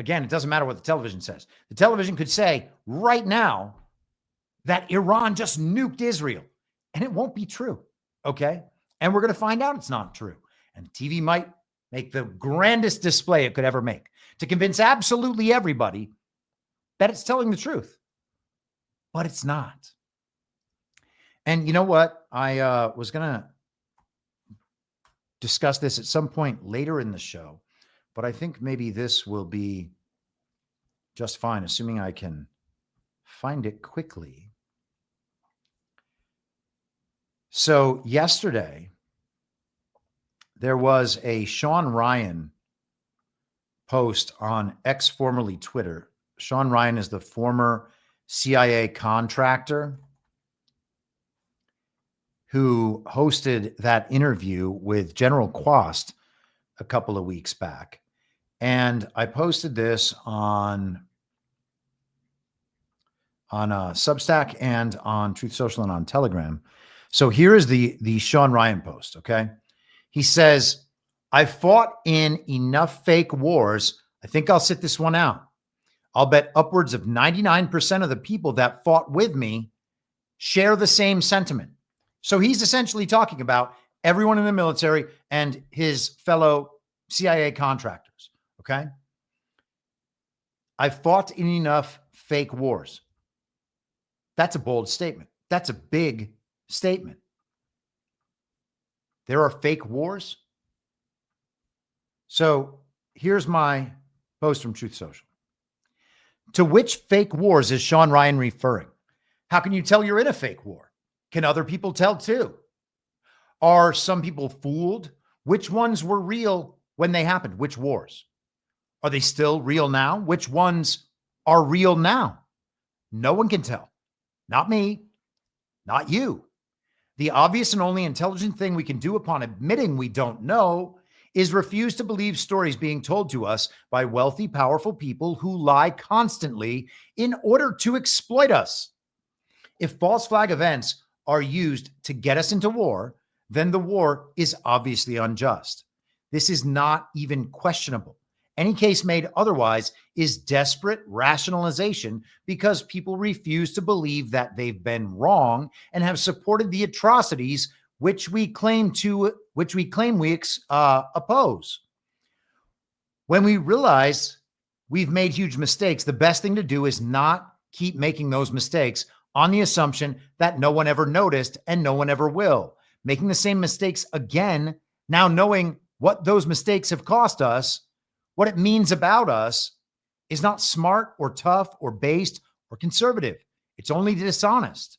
again, it doesn't matter what the television says. The television could say right now that Iran just nuked Israel. And it won't be true. Okay? And we're going to find out it's not true. And TV might make the grandest display it could ever make to convince absolutely everybody that it's telling the truth. But it's not. And you know what? I was going to discuss this at some point later in the show, but I think maybe this will be just fine, assuming I can find it quickly. So yesterday, there was a Sean Ryan post on X, formerly Twitter. Sean Ryan is the former CIA contractor who hosted that interview with General Quast a couple of weeks back. And I posted this on Substack and on Truth Social and on Telegram. So here is the Sean Ryan post, okay? He says, I fought in enough fake wars. I think I'll sit this one out. I'll bet upwards of 99% of the people that fought with me share the same sentiment. So he's essentially talking about everyone in the military and his fellow CIA contractors, okay? I fought in enough fake wars. That's a bold statement. That's a big statement. There are fake wars. So here's my post from Truth Social. To which fake wars is Sean Ryan referring? How can you tell you're in a fake war? Can other people tell too? Are some people fooled? Which ones were real when they happened? Which wars? Are they still real now? Which ones are real now? No one can tell. Not me. Not you. The obvious and only intelligent thing we can do upon admitting we don't know is refuse to believe stories being told to us by wealthy, powerful people who lie constantly in order to exploit us. If false flag events are used to get us into war, then the war is obviously unjust. This is not even questionable. Any case made otherwise is desperate rationalization because people refuse to believe that they've been wrong and have supported the atrocities which we claim we oppose. When we realize we've made huge mistakes, the best thing to do is not keep making those mistakes on the assumption that no one ever noticed and no one ever will. Making the same mistakes again, now knowing what those mistakes have cost us, what it means about us, is not smart or tough or based or conservative. It's only dishonest.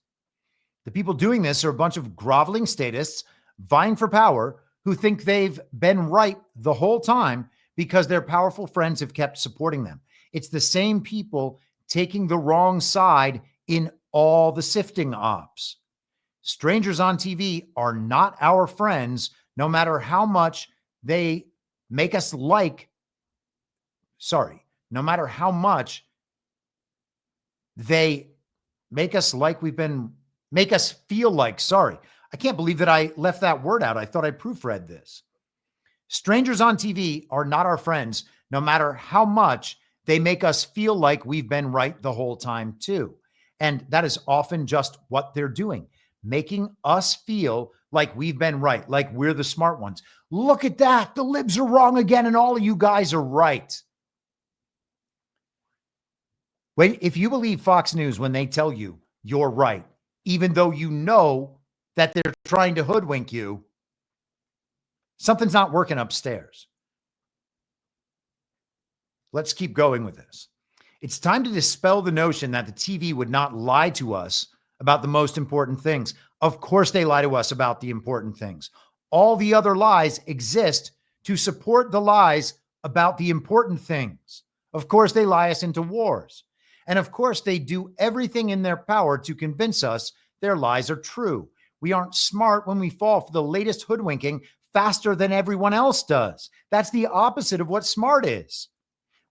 The people doing this are a bunch of groveling statists vying for power who think they've been right the whole time because their powerful friends have kept supporting them. It's the same people taking the wrong side in all the sifting ops. Strangers on TV are not our friends, no matter how much they make us no matter how much they make us feel like, I can't believe that I left that word out. I thought I proofread this. Strangers on TV are not our friends, no matter how much they make us feel like we've been right the whole time too. And that is often just what they're doing, making us feel like we've been right, like we're the smart ones. Look at that. The libs are wrong again, and all of you guys are right. If you believe Fox News when they tell you you're right, even though you know that they're trying to hoodwink you, something's not working upstairs. Let's keep going with this. It's time to dispel the notion that the TV would not lie to us about the most important things. Of course, they lie to us about the important things. All the other lies exist to support the lies about the important things. Of course, they lie us into wars. And of course, they do everything in their power to convince us their lies are true. We aren't smart when we fall for the latest hoodwinking faster than everyone else does. That's the opposite of what smart is.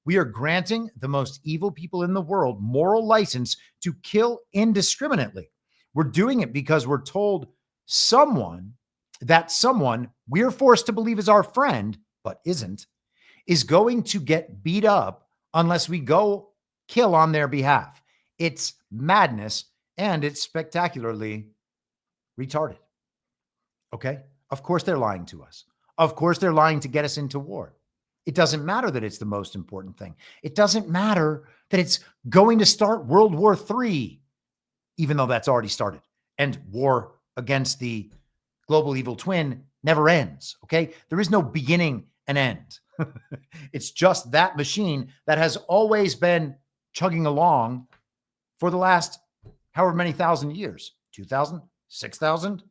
We are granting the most evil people in the world moral license to kill indiscriminately. We're doing it because we're told someone we're forced to believe is our friend, but isn't, is going to get beat up unless we go kill on their behalf. It's madness, and it's spectacularly retarded. Okay? Of course they're lying to us. Of course they're lying to get us into war. It doesn't matter that it's the most important thing. It doesn't matter that it's going to start World War III, even though that's already started. And war against the global evil twin never ends, okay? There is no beginning and end. It's just that machine that has always been chugging along for the last however many thousand years. 2,000? 6,000?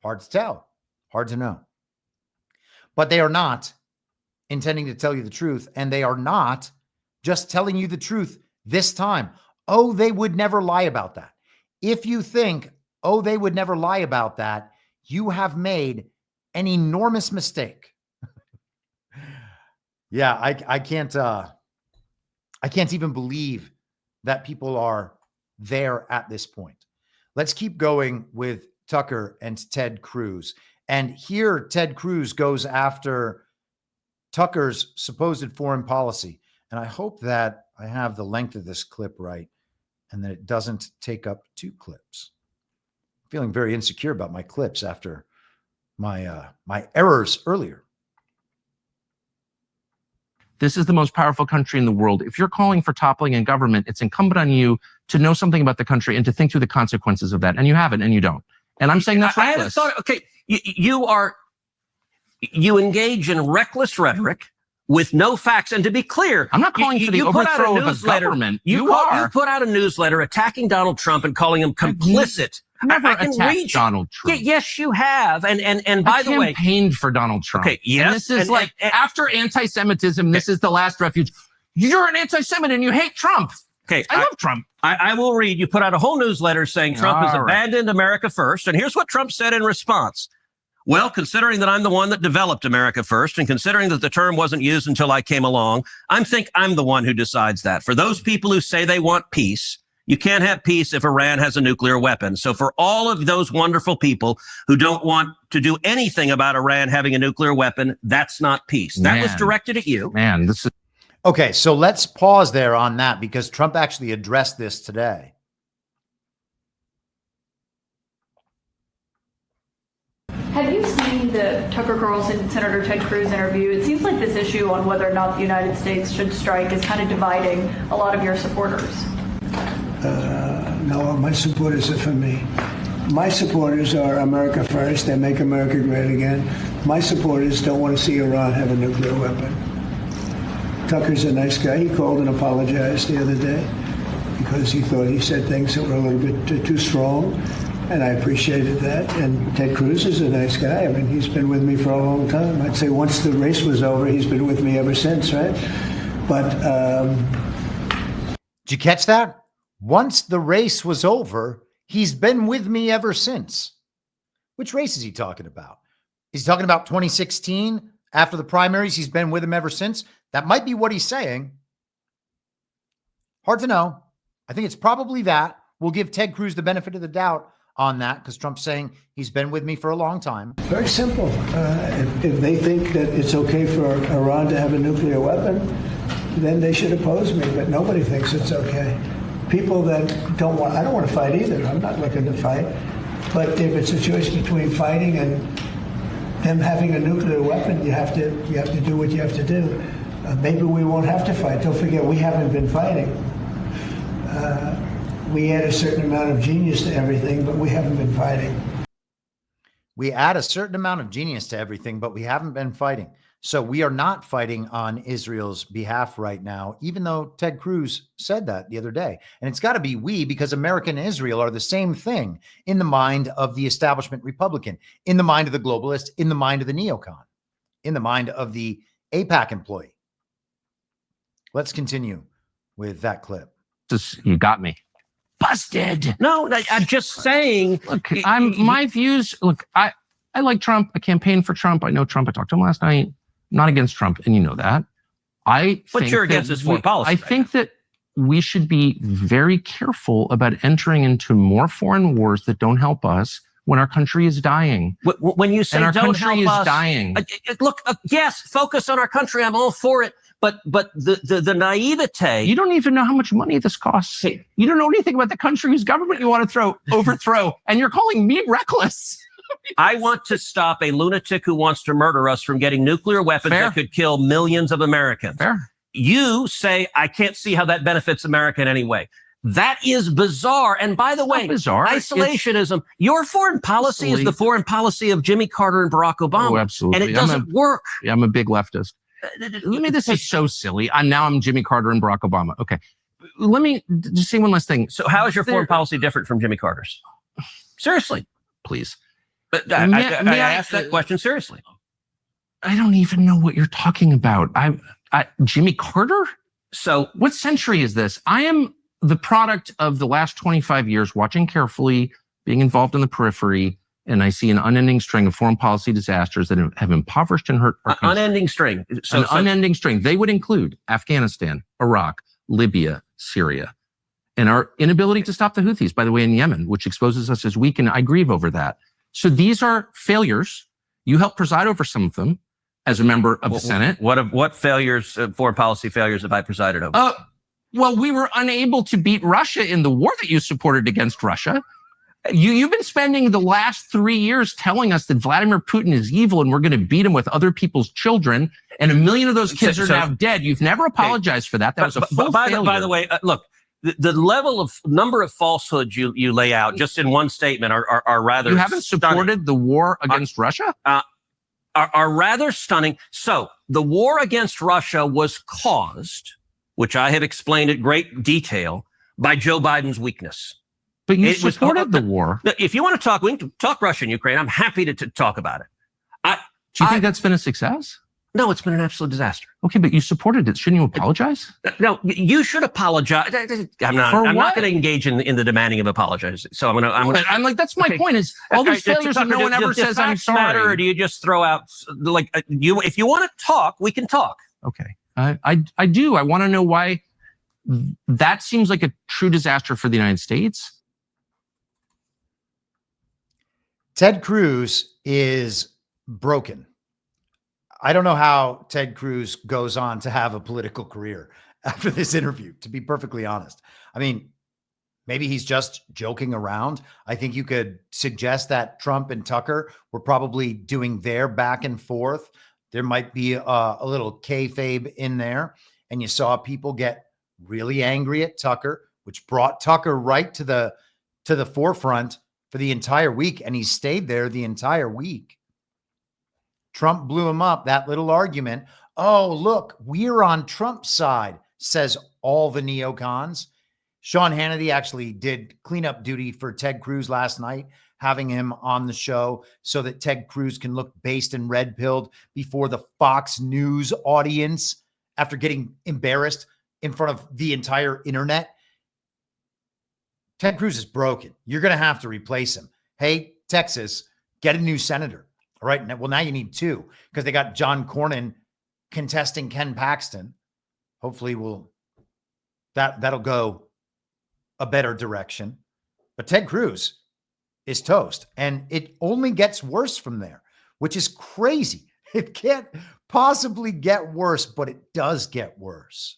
Hard to tell. Hard to know. But they are not intending to tell you the truth, and they are not just telling you the truth this time. Oh, they would never lie about that. If you think, oh, they would never lie about that, you have made an enormous mistake. Yeah, I can't even believe that people are there at this point. Let's keep going with Tucker and Ted Cruz. And here Ted Cruz goes after Tucker's supposed foreign policy. And I hope that I have the length of this clip right and that it doesn't take up 2 clips. I'm feeling very insecure about my clips after my errors earlier. This is the most powerful country in the world. If you're calling for toppling in government, it's incumbent on you to know something about the country and to think through the consequences of that. And you haven't, and you don't. And I'm saying that's reckless. I haven't thought, okay, you engage in reckless rhetoric with no facts. And to be clear, I'm not calling for the overthrow of a government. You put out a newsletter attacking Donald Trump and calling him complicit. Never attacked Donald Trump. Yes, you have. And by the way, I campaigned for Donald Trump. Okay, yes. And this is after anti-Semitism, this is the last refuge. You're an anti-Semite and you hate Trump. Okay, I love Trump. I will read. You put out a whole newsletter saying Trump has abandoned America first. And here's what Trump said in response. Well, considering that I'm the one that developed America first and considering that the term wasn't used until I came along, I think I'm the one who decides that. For those people who say they want peace, you can't have peace if Iran has a nuclear weapon. So for all of those wonderful people who don't want to do anything about Iran having a nuclear weapon, that's not peace. That was directed at you. Man, this is... Okay, so let's pause there on that because Trump actually addressed this today. Have you seen the Tucker Carlson and Senator Ted Cruz interview? It seems like this issue on whether or not the United States should strike is kind of dividing a lot of your supporters. No, my supporters are for me. My supporters are America first and make America great again. My supporters don't want to see Iran have a nuclear weapon. Tucker's a nice guy. He called and apologized the other day because he thought he said things that were a little bit too strong, and I appreciated that. And Ted Cruz is a nice guy. I mean, he's been with me for a long time. I'd say once the race was over, he's been with me ever since, right? But did you catch that? Once the race was over, he's been with me ever since. Which race is he talking about? He's talking about 2016 after the primaries. He's been with him ever since. That might be what he's saying. Hard to know. I think it's probably that. We'll give Ted Cruz the benefit of the doubt on that because Trump's saying he's been with me for a long time. Very simple. If they think that it's okay for Iran to have a nuclear weapon, then they should oppose me. But nobody thinks it's okay. people that don't want, I don't want to fight either. I'm not looking to fight. But if it's a choice between fighting and them having a nuclear weapon, you have to do what you have to do. Maybe we won't have to fight. Don't forget, we haven't been fighting. We add a certain amount of genius to everything, but we haven't been fighting. We add a certain amount of genius to everything, but we haven't been fighting. So we are not fighting on Israel's behalf right now, even though Ted Cruz said that the other day. And it's got to be we, because America and Israel are the same thing in the mind of the establishment Republican, in the mind of the globalist, in the mind of the neocon, in the mind of the AIPAC employee. Let's continue with that clip. You got me. Busted. No, I'm just saying. Look, my views. Look, I like Trump. I campaigned for Trump. I know Trump. I talked to him last night. I'm not against Trump, and you know that. But you're against his foreign policy. I think that we should be very careful about entering into more foreign wars that don't help us when our country is dying. When you say and our don't country help is us, dying. Look, yes, focus on our country. I'm all for it. But the naivete. You don't even know how much money this costs. You don't know anything about the country whose government you want to overthrow, and you're calling me reckless. I want to stop a lunatic who wants to murder us from getting nuclear weapons that could kill millions of Americans. Fair. You say, I can't see how that benefits America in any way. That is bizarre. And by the way, bizarre. Isolationism, your foreign policy is the foreign policy of Jimmy Carter and Barack Obama. Oh, absolutely. And it doesn't work. Yeah, I'm a big leftist. This is so silly. I'm Jimmy Carter and Barack Obama. Okay. Let me just say one last thing. So how is your foreign policy different from Jimmy Carter's? Seriously. Please. But I asked that question seriously. I don't even know what you're talking about. Jimmy Carter? So what century is this? I am the product of the last 25 years, watching carefully, being involved in the periphery, and I see an unending string of foreign policy disasters that have impoverished and hurt our country. Unending string. Unending string. They would include Afghanistan, Iraq, Libya, Syria, and our inability to stop the Houthis, by the way, in Yemen, which exposes us as weak, and I grieve over that. So these are failures. You helped preside over some of them as a member of the Senate. What failures, foreign policy failures, have I presided over? Well, we were unable to beat Russia in the war that you supported against Russia. You've been spending the last 3 years telling us that Vladimir Putin is evil and we're going to beat him with other people's children, and 1 million of those kids are now dead. You've never apologized for that. That was a full failure. By the way, look, the level of number of falsehoods you lay out just in one statement are rather. You haven't supported the war against Russia? Are rather stunning. So the war against Russia was caused, which I have explained at great detail, by Joe Biden's weakness. But you supported the war. If you want to talk, we can talk Russia and Ukraine. I'm happy to talk about it. Do you think that's been a success? No, it's been an absolute disaster. Okay, but you supported it. Shouldn't you apologize? No, you should apologize. I'm not going to engage in the demanding of apologies. So I'm like, that's my point. Is all these failures and no one ever says I'm sorry? Matter, or do you just throw out if you want to talk, we can talk. Okay, I do. I want to know why that seems like a true disaster for the United States. Ted Cruz is broken. I don't know how Ted Cruz goes on to have a political career after this interview, to be perfectly honest. I mean, maybe he's just joking around. I think you could suggest that Trump and Tucker were probably doing their back and forth. There might be a little kayfabe in there. And you saw people get really angry at Tucker, which brought Tucker right to the forefront for the entire week, and he stayed there the entire week. Trump blew him up, that little argument. Oh, look, we're on Trump's side, says all the neocons. Sean Hannity actually did cleanup duty for Ted Cruz last night, having him on the show so that Ted Cruz can look based and red-pilled before the Fox News audience after getting embarrassed in front of the entire internet. Ted Cruz is broken. You're going to have to replace him. Hey, Texas, get a new senator. All right. Well, now you need two because they got John Cornyn contesting Ken Paxton. Hopefully that'll go a better direction. But Ted Cruz is toast, and it only gets worse from there, which is crazy. It can't possibly get worse, but it does get worse.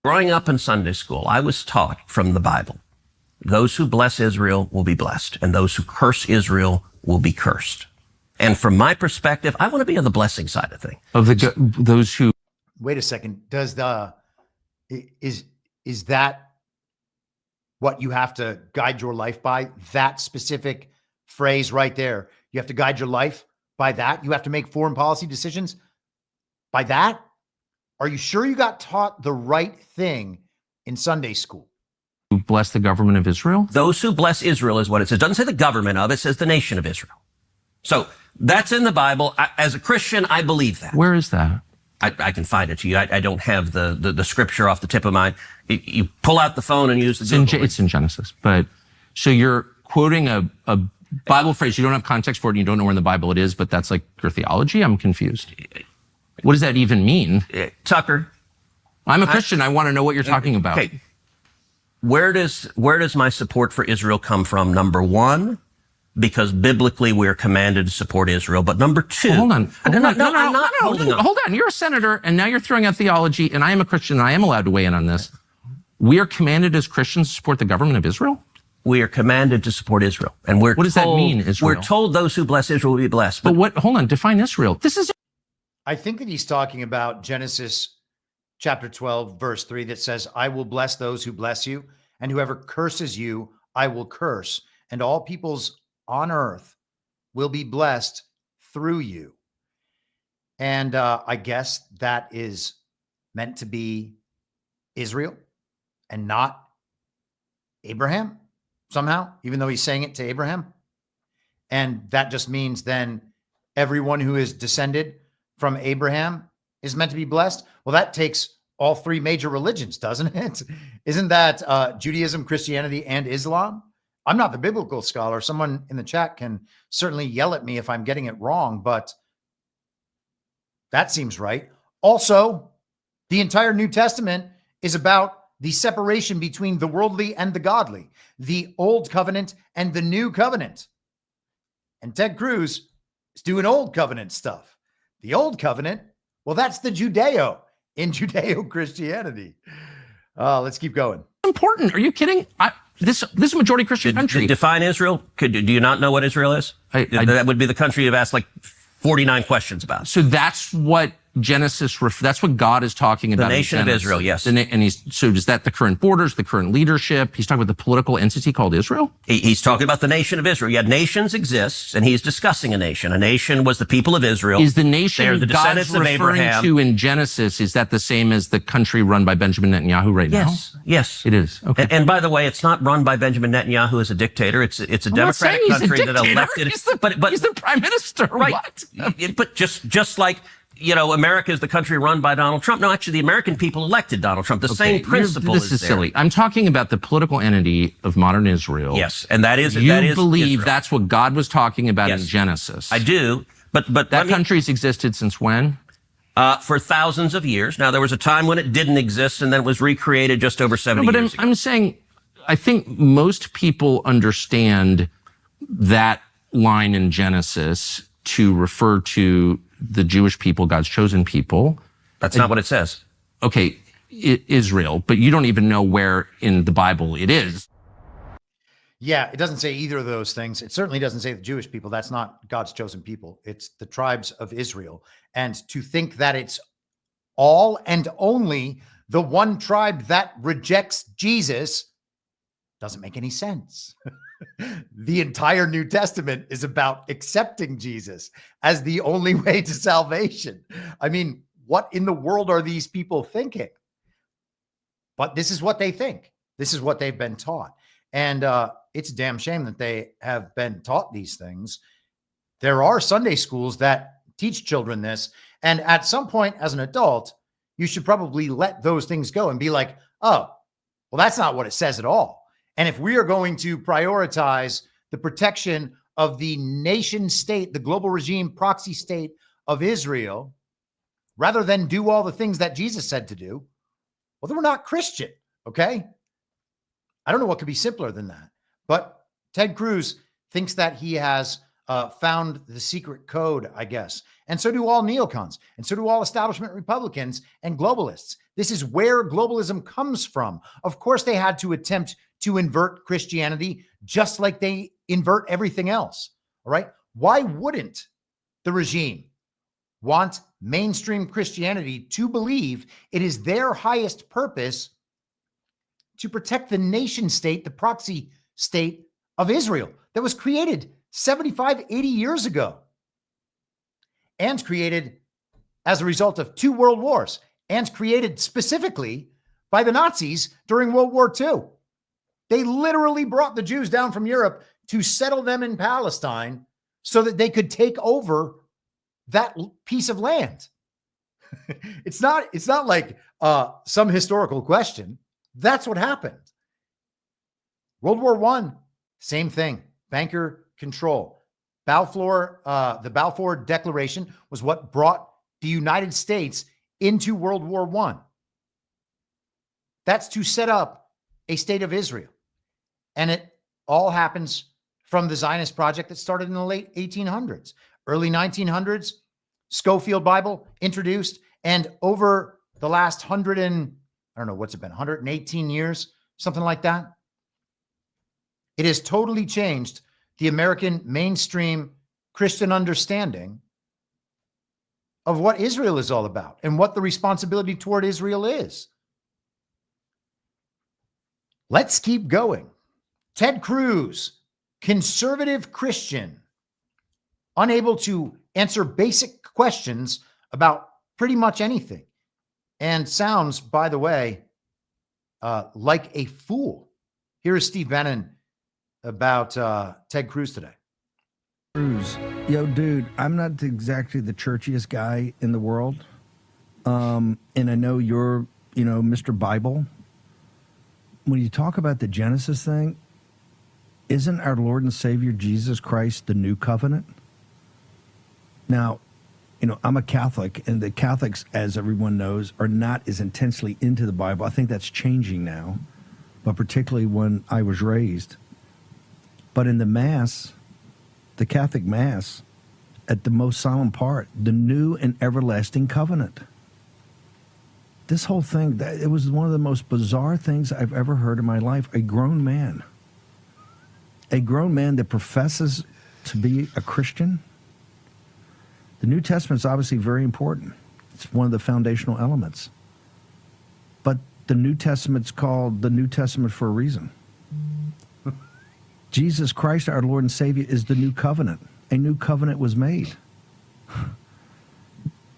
Growing up in Sunday school, I was taught from the Bible, those who bless Israel will be blessed, and those who curse Israel will be cursed. And from my perspective, I want to be on the blessing side of things. Of those who... Wait a second. Does is that what you have to guide your life by? That specific phrase right there. You have to guide your life by that? You have to make foreign policy decisions by that? Are you sure you got taught the right thing in Sunday school? Who bless the government of Israel? Those who bless Israel is what it says. It doesn't say the government of, it says the nation of Israel. So that's in the Bible. As a Christian, I believe that. Where is that? I can find it to you. I don't have the scripture off the tip of my... You pull out the phone and use the Google. It's in Genesis. But so you're quoting a Bible phrase. You don't have context for it and you don't know where in the Bible it is, but that's like your theology? I'm confused. What does that even mean? Tucker. I'm a Christian. I want to know what you're talking about. Okay. Where does my support for Israel come from? Number one, because biblically we're commanded to support Israel. But number two, hold on. I'm not holding on. Hold on. You're a senator, and now you're throwing out theology, and I am a Christian, and I am allowed to weigh in on this. We are commanded as Christians to support the government of Israel? We are commanded to support Israel. And what does that mean, Israel? We're told those who bless Israel will be blessed. But what, hold on, define Israel. This is... I think that he's talking about Genesis chapter 12, verse 3, that says, I will bless those who bless you, and whoever curses you, I will curse. And all peoples on earth will be blessed through you. And I guess that is meant to be Israel and not Abraham somehow, even though he's saying it to Abraham. And that just means then everyone who is descended from Abraham is meant to be blessed. Well, that takes all three major religions, doesn't it? Isn't that Judaism, Christianity, and Islam? I'm not the biblical scholar. Someone in the chat can certainly yell at me if I'm getting it wrong, but that seems right. Also, the entire New Testament is about the separation between the worldly and the godly, the old covenant and the new covenant. And Ted Cruz is doing old covenant stuff. The old covenant, well, that's the Judeo in Judeo-Christianity. Let's keep going. Important. Are you kidding? This is a majority Christian country. Define Israel. Do you not know what Israel is? That would be the country you've asked like 49 questions about. So that's what Genesis, that's what God is talking about. The nation of Israel, yes. And so is that the current borders, the current leadership? He's talking about the political entity called Israel? He's talking about the nation of Israel. Yeah, nations exist, and he's discussing a nation. A nation was the people of Israel. Is the nation They're the God's descendants of referring Abraham. to in Genesis, is that the same as the country run by Benjamin Netanyahu right now? Yes. It is. Okay. And by the way, it's not run by Benjamin Netanyahu as a dictator. It's a democratic country that elected. He's the prime minister. Right. What? But just like, you know, America is the country run by Donald Trump. No, actually, the American people elected Donald Trump. The same principle This is there. silly. I'm talking about the political entity of modern Israel. Yes, and that is You believe Israel. that's what God was talking about in Yes. Genesis. I do, but that country's existed since when? For thousands of years. Now, there was a time when it didn't exist, and then it was recreated just over 70 years ago. I'm saying, I think most people understand that line in Genesis to refer to the Jewish people, God's chosen people. That's not what it says. Okay, Israel, but you don't even know where in the Bible it is. Yeah, it doesn't say either of those things. It certainly doesn't say the Jewish people. That's not God's chosen people. It's the tribes of Israel. And to think that it's all and only the one tribe that rejects Jesus doesn't make any sense. The entire New Testament is about accepting Jesus as the only way to salvation. I mean, what in the world are these people thinking? But this is what they think. This is what they've been taught. And it's a damn shame that they have been taught these things. There are Sunday schools that teach children this. And at some point as an adult, you should probably let those things go and be like, oh, well, that's not what it says at all. And if we are going to prioritize the protection of the nation state, the global regime proxy state of Israel, rather than do all the things that Jesus said to do, well, then we're not Christian, okay? I don't know what could be simpler than that. But Ted Cruz thinks that he has found the secret code, I guess. And so do all neocons. And so do all establishment Republicans and globalists. This is where globalism comes from. Of course, they had to attempt to invert Christianity just like they invert everything else. All right. Why wouldn't the regime want mainstream Christianity to believe it is their highest purpose to protect the nation state, the proxy state of Israel that was created 75, 80 years ago and created as a result of 2 world wars and created specifically by the Nazis during World War II. They literally brought the Jews down from Europe to settle them in Palestine so that they could take over that piece of land. It's not like some historical question. That's what happened. World War I, same thing. Banker control. The Balfour Declaration was what brought the United States into World War I. That's to set up a state of Israel. And it all happens from the Zionist project that started in the late 1800s. Early 1900s, Schofield Bible introduced, and over the last 118 years, something like that, it has totally changed the American mainstream Christian understanding of what Israel is all about and what the responsibility toward Israel is. Let's keep going. Ted Cruz, conservative Christian, unable to answer basic questions about pretty much anything, and sounds, by the way, like a fool. Here is Steve Bannon about Ted Cruz today. Cruz, yo, dude, I'm not exactly the churchiest guy in the world, and I know you're, Mr. Bible. When you talk about the Genesis thing, isn't our Lord and Savior Jesus Christ the new covenant? Now, I'm a Catholic, and the Catholics, as everyone knows, are not as intensely into the Bible. I think that's changing now, but particularly when I was raised. But in the Mass, the Catholic Mass, at the most solemn part, the new and everlasting covenant. This whole thing, it was one of the most bizarre things I've ever heard in my life. A grown man that professes to be a Christian. The New Testament is obviously very important. It's one of the foundational elements. But the New Testament's called the New Testament for a reason. Jesus Christ, our Lord and Savior, is the new covenant. A new covenant was made.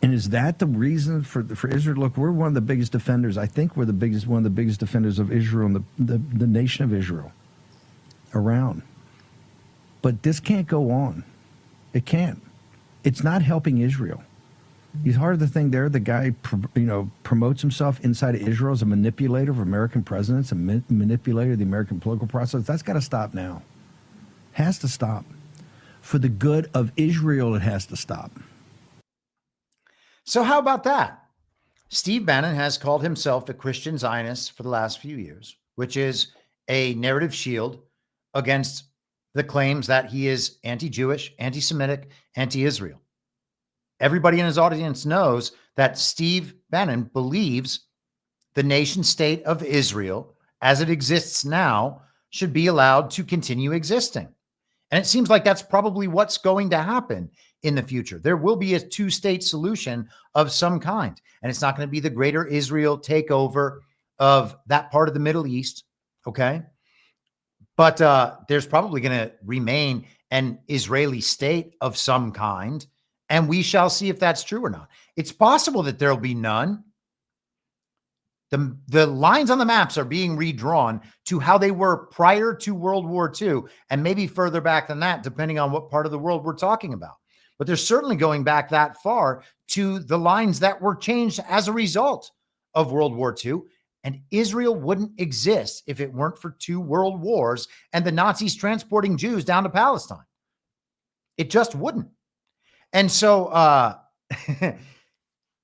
And is that the reason for Israel? Look, we're one of the biggest defenders. I think we're one of the biggest defenders of Israel and the nation of Israel around. But this can't go on. It can't. It's not helping Israel. He's part of the thing there. The guy, promotes himself inside of Israel as a manipulator of American presidents, a manipulator of the American political process. That's got to stop now. Has to stop. For the good of Israel, it has to stop. So how about that? Steve Bannon has called himself a Christian Zionist for the last few years, which is a narrative shield against the claims that he is anti-Jewish, anti-Semitic, anti-Israel. Everybody in his audience knows that Steve Bannon believes the nation state of Israel, as it exists now, should be allowed to continue existing. And it seems like that's probably what's going to happen in the future. There will be a two-state solution of some kind, and it's not going to be the greater Israel takeover of that part of the Middle East, okay? But there's probably going to remain an Israeli state of some kind, and we shall see if that's true or not. It's possible that there'll be none. The lines on the maps are being redrawn to how they were prior to World War II, and maybe further back than that, depending on what part of the world we're talking about. But they're certainly going back that far to the lines that were changed as a result of World War II. And Israel wouldn't exist if it weren't for 2 world wars and the Nazis transporting Jews down to Palestine. It just wouldn't. And so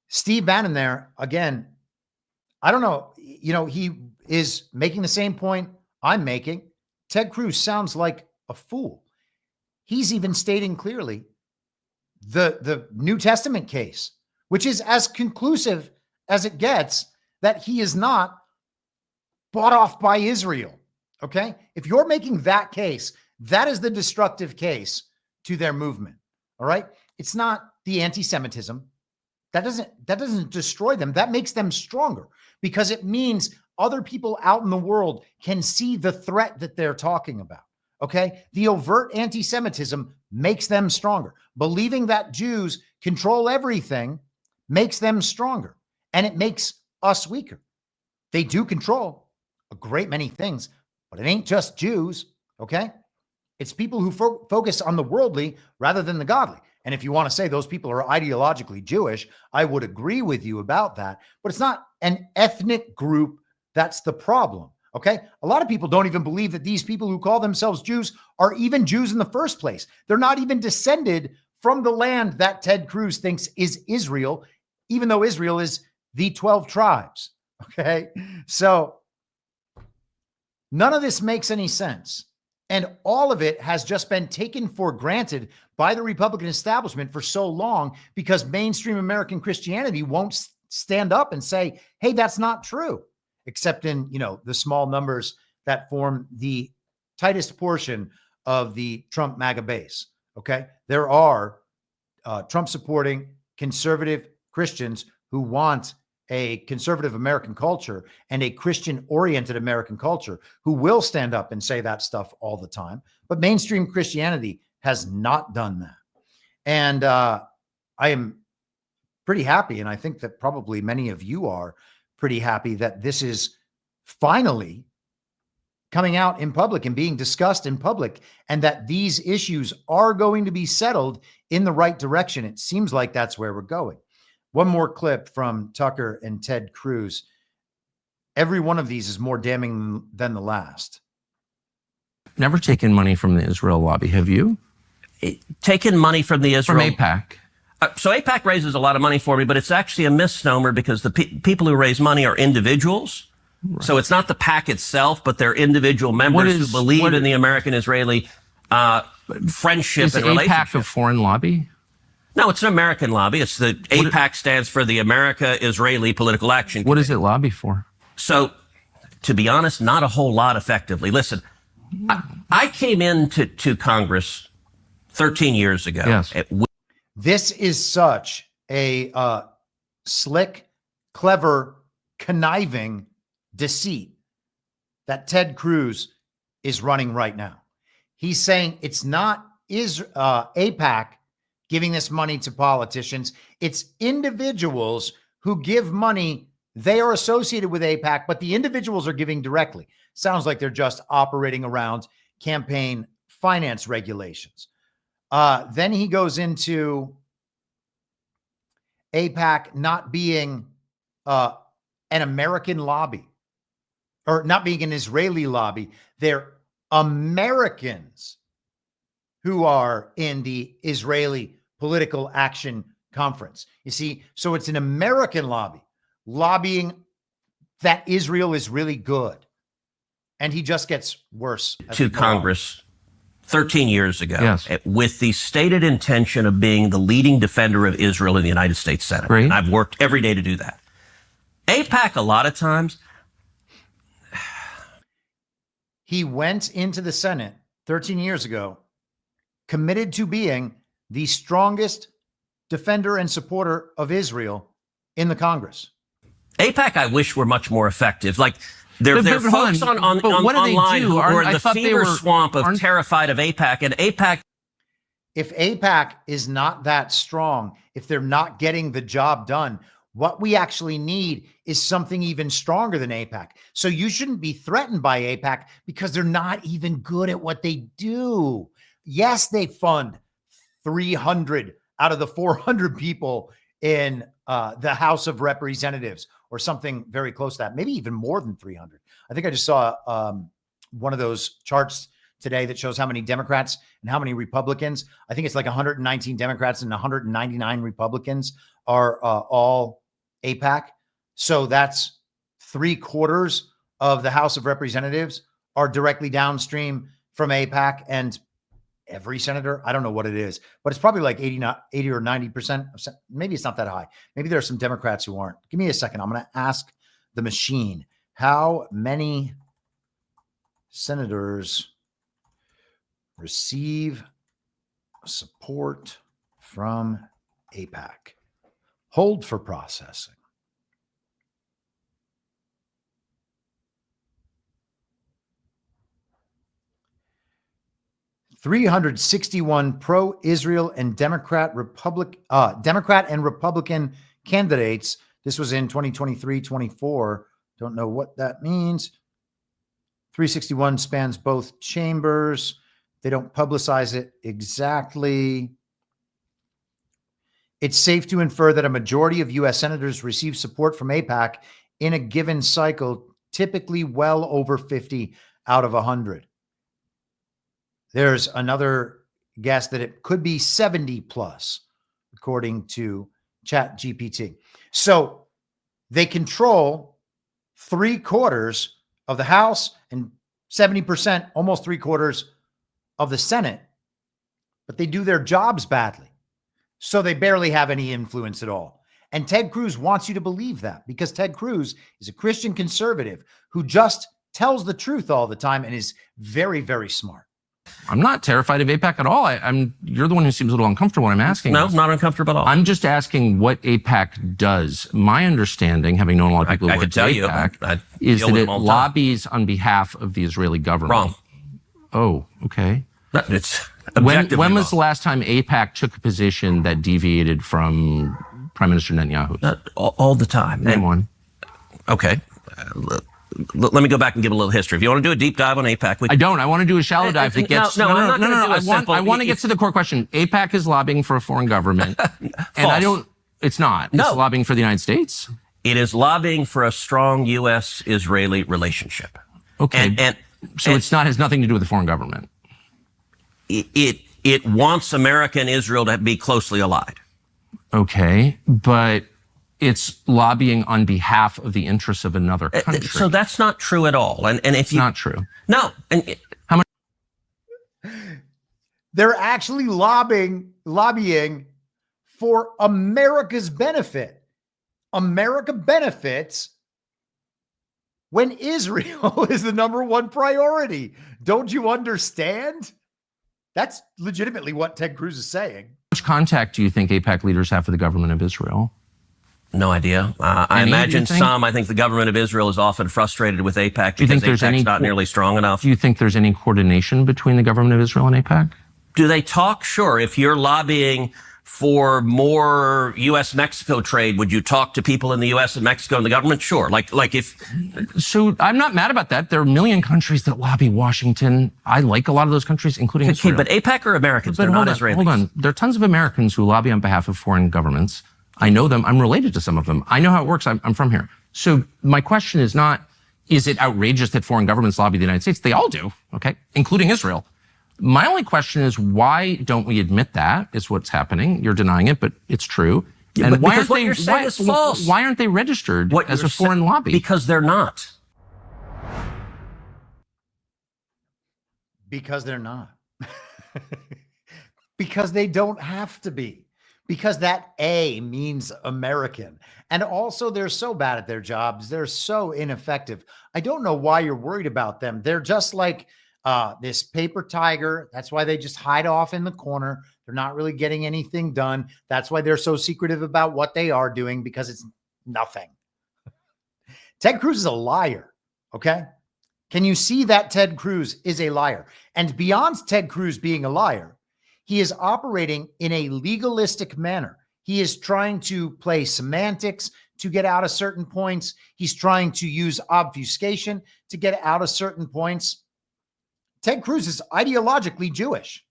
Steve Bannon there, again, I don't know, he is making the same point I'm making. Ted Cruz sounds like a fool. he's even stating clearly the New Testament case, which is as conclusive as it gets, that he is not bought off by Israel. Okay? If you're making that case, that is the destructive case to their movement. All right? It's not the anti-Semitism. That doesn't destroy them. That makes them stronger, because it means other people out in the world can see the threat that they're talking about. Okay? The overt anti-Semitism makes them stronger. Believing that Jews control everything makes them stronger, and it makes us weaker. They do control a great many things, but it ain't just Jews. Okay? It's people who focus on the worldly rather than the godly. And if you want to say those people are ideologically Jewish, I would agree with you about that. But it's not an ethnic group that's the problem. Okay? A lot of people don't even believe that these people who call themselves Jews are even Jews in the first place. They're not even descended from the land that Ted Cruz thinks is Israel, even though Israel is the 12 tribes. Okay? So none of this makes any sense. And all of it has just been taken for granted by the Republican establishment for so long, because mainstream American Christianity won't stand up and say, hey, that's not true, except in, the small numbers that form the tightest portion of the Trump MAGA base. Okay. There are Trump supporting conservative Christians who want a conservative American culture and a Christian oriented American culture, who will stand up and say that stuff all the time. But mainstream Christianity has not done that. And I am pretty happy, and I think that probably many of you are pretty happy, that this is finally coming out in public and being discussed in public, and that these issues are going to be settled in the right direction. It seems like that's where we're going. One more clip from Tucker and Ted Cruz. Every one of these is more damning than the last. Never taken money from the Israel lobby, have you? Taken money from the Israel... From AIPAC. So AIPAC raises a lot of money for me, but it's actually a misnomer, because the people who raise money are individuals. Right. So it's not the PAC itself, but they're individual members who believe in the American-Israeli friendship and relationship. Is AIPAC a foreign lobby? No, it's an American lobby. It's the AIPAC stands for the America-Israeli Political Action Committee. What does it lobby for? So, to be honest, not a whole lot effectively. Listen, I came into Congress 13 years ago. Yes. This is such a slick, clever, conniving deceit that Ted Cruz is running right now. He's saying it's not AIPAC giving this money to politicians. It's individuals who give money. They are associated with AIPAC, but the individuals are giving directly. Sounds like they're just operating around campaign finance regulations. Then he goes into AIPAC not being an American lobby, or not being an Israeli lobby. They're Americans who are in the Israeli Political Action Conference. You see, so it's an American lobby lobbying that Israel is really good. And he just gets worse. To Congress 13 years ago, yes, with the stated intention of being the leading defender of Israel in the United States Senate. Great. And I've worked every day to do that. AIPAC, a lot of times. He went into the Senate 13 years ago, committed to being the strongest defender and supporter of Israel in the Congress. AIPAC, I wish, were much more effective. Like, there are folks online who are in the fever swamp of terrified of AIPAC, and AIPAC. If AIPAC is not that strong, if they're not getting the job done, what we actually need is something even stronger than AIPAC. So you shouldn't be threatened by AIPAC because they're not even good at what they do. Yes, they fund 300 out of the 400 people in the House of Representatives, or something very close to that, maybe even more than 300. I think I just saw one of those charts today that shows how many Democrats and how many Republicans. I think it's like 119 Democrats and 199 Republicans are all AIPAC. So that's 3/4 of the House of Representatives are directly downstream from AIPAC. And every senator. I don't know what it is, but it's probably like 80 or 90%. Maybe it's not that high. Maybe there are some Democrats who aren't. Give me a second. I'm going to ask the machine, how many senators receive support from AIPAC? Hold for processing. $361 pro-Israel and Democrat and Republican candidates. This was in 2023-24. Don't know what that means. 361 spans both chambers. They don't publicize it exactly. It's safe to infer that a majority of U.S. senators receive support from AIPAC in a given cycle, typically well over 50 out of 100. There's another guess that it could be 70 plus, according to ChatGPT. So they control 3/4 of the House and 70%, almost 3/4 of the Senate, but they do their jobs badly. So they barely have any influence at all. And Ted Cruz wants you to believe that, because Ted Cruz is a Christian conservative who just tells the truth all the time and is very, very smart. I'm not terrified of AIPAC at all. You're the one who seems a little uncomfortable when I'm asking. No, not uncomfortable at all. I'm just asking what AIPAC does. My understanding, having known a lot of people who work at AIPAC, is that it lobbies on behalf of the Israeli government. Wrong. Oh, okay. It's when was the last time AIPAC took a position that deviated from Prime Minister Netanyahu? All the time. Name one. Okay. Let me go back and give a little history. If you want to do a deep dive on AIPAC, I don't. I want to do a shallow dive that gets. No. I want to get to the core question. AIPAC is lobbying for a foreign government, and I don't. It's not. No. It's lobbying for the United States. It is lobbying for a strong U.S.-Israeli relationship. Okay. So it's not has nothing to do with the foreign government. It wants America and Israel to be closely allied. Okay, but it's lobbying on behalf of the interests of another country. So that's not true at all. And if it's not true. No. And how much? They're actually lobbying for America's benefit. America benefits when Israel is the number one priority. Don't you understand? That's legitimately what Ted Cruz is saying. How much contact do you think AIPAC leaders have for the government of Israel? No idea. I imagine some. I think the government of Israel is often frustrated with AIPAC because AIPAC's not nearly strong enough. Do you think there's any coordination between the government of Israel and AIPAC? Do they talk? Sure. If you're lobbying for more U.S.-Mexico trade, would you talk to people in the U.S. and Mexico and the government? Sure. Like if. So I'm not mad about that. There are a million countries that lobby Washington. I like a lot of those countries, including Israel. But AIPAC are Americans. They're not Israelis. Hold on. There are tons of Americans who lobby on behalf of foreign governments. I know them. I'm related to some of them. I know how it works. I'm from here. So my question is not, is it outrageous that foreign governments lobby the United States? They all do, okay, including Israel. My only question is, why don't we admit that is what's happening? You're denying it, but it's true. Yeah, and why aren't they registered as a foreign lobby? Because they're not. Because they're not. Because they don't have to be. Because that A means American. And also they're so bad at their jobs. They're so ineffective. I don't know why you're worried about them. They're just like this paper tiger. That's why they just hide off in the corner. They're not really getting anything done. That's why they're so secretive about what they are doing, because it's nothing. Ted Cruz is a liar. Okay. Can you see that Ted Cruz is a liar? And beyond Ted Cruz being a liar, he is operating in a legalistic manner. He is trying to play semantics to get out of certain points. He's trying to use obfuscation to get out of certain points. Ted Cruz is ideologically Jewish.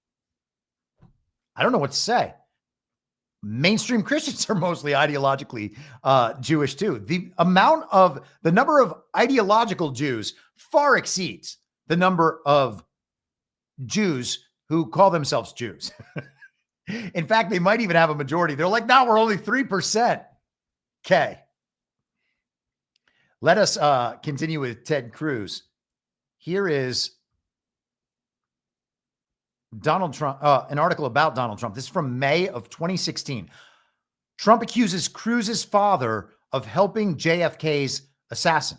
I don't know what to say. Mainstream Christians are mostly ideologically Jewish too. The number of ideological Jews far exceeds the number of Jews who call themselves Jews. In fact, they might even have a majority. They're like, no, we're only 3%. Okay. Let us continue with Ted Cruz. Here is Donald Trump, an article about Donald Trump. This is from May of 2016. Trump accuses Cruz's father of helping JFK's assassin.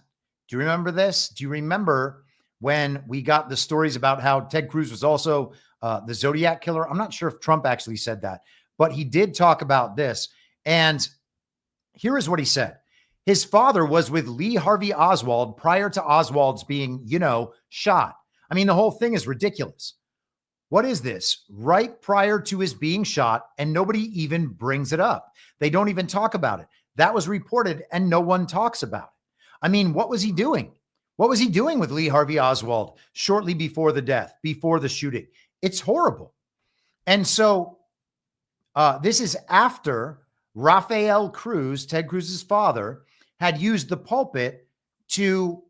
Do you remember this? Do you remember when we got the stories about how Ted Cruz was also the Zodiac killer? I'm not sure if Trump actually said that, but he did talk about this. And here is what he said. His father was with Lee Harvey Oswald prior to Oswald's being, shot. I mean, the whole thing is ridiculous. What is this? Right prior to his being shot, and nobody even brings it up. They don't even talk about it. That was reported, and no one talks about it. I mean, what was he doing? What was he doing with Lee Harvey Oswald shortly before the death, before the shooting? It's horrible. And so this is after Rafael Cruz, Ted Cruz's father, had used the pulpit to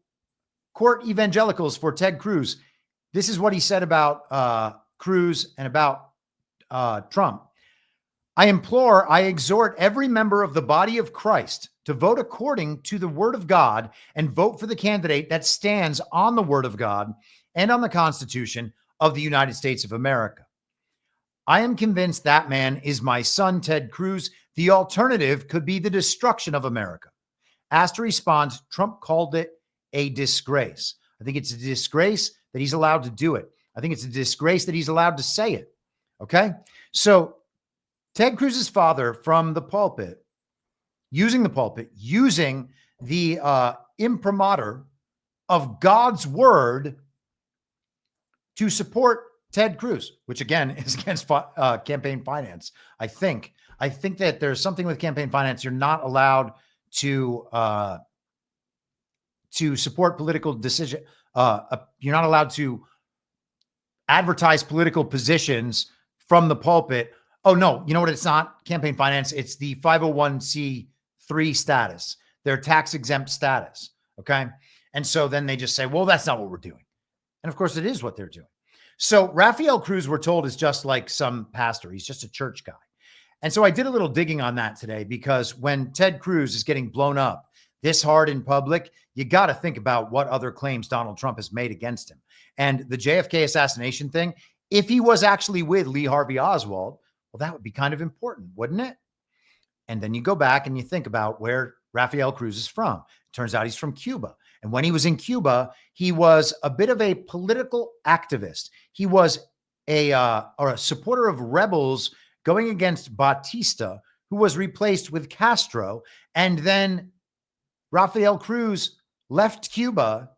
court evangelicals for Ted Cruz. This is what he said about Cruz and about Trump. I exhort every member of the body of Christ to vote according to the word of God and vote for the candidate that stands on the word of God and on the Constitution of the United States of America. I am convinced that man is my son, Ted Cruz. The alternative could be the destruction of America. Asked to respond, Trump called it a disgrace. I think it's a disgrace that he's allowed to do it. I think it's a disgrace that he's allowed to say it. Okay? So Ted Cruz's father from the pulpit, using the imprimatur of God's word to support Ted Cruz, which again is against campaign finance. I think that there's something with campaign finance. You're not allowed to support political decision. You're not allowed to advertise political positions from the pulpit. Oh no, you know what? It's not campaign finance. It's the 501c3 status, their tax exempt status. Okay. And so then they just say, well, that's not what we're doing. And of course it is what they're doing. So Rafael Cruz, we're told, is just like some pastor. He's just a church guy. And so I did a little digging on that today, because when Ted Cruz is getting blown up this hard in public, you got to think about what other claims Donald Trump has made against him. And the JFK assassination thing, if he was actually with Lee Harvey Oswald, well, that would be kind of important, wouldn't it? And then you go back and you think about where Rafael Cruz is from. It turns out he's from Cuba. And when he was in Cuba, he was a bit of a political activist. He was a supporter of rebels going against Batista, who was replaced with Castro. And then Rafael Cruz left Cuba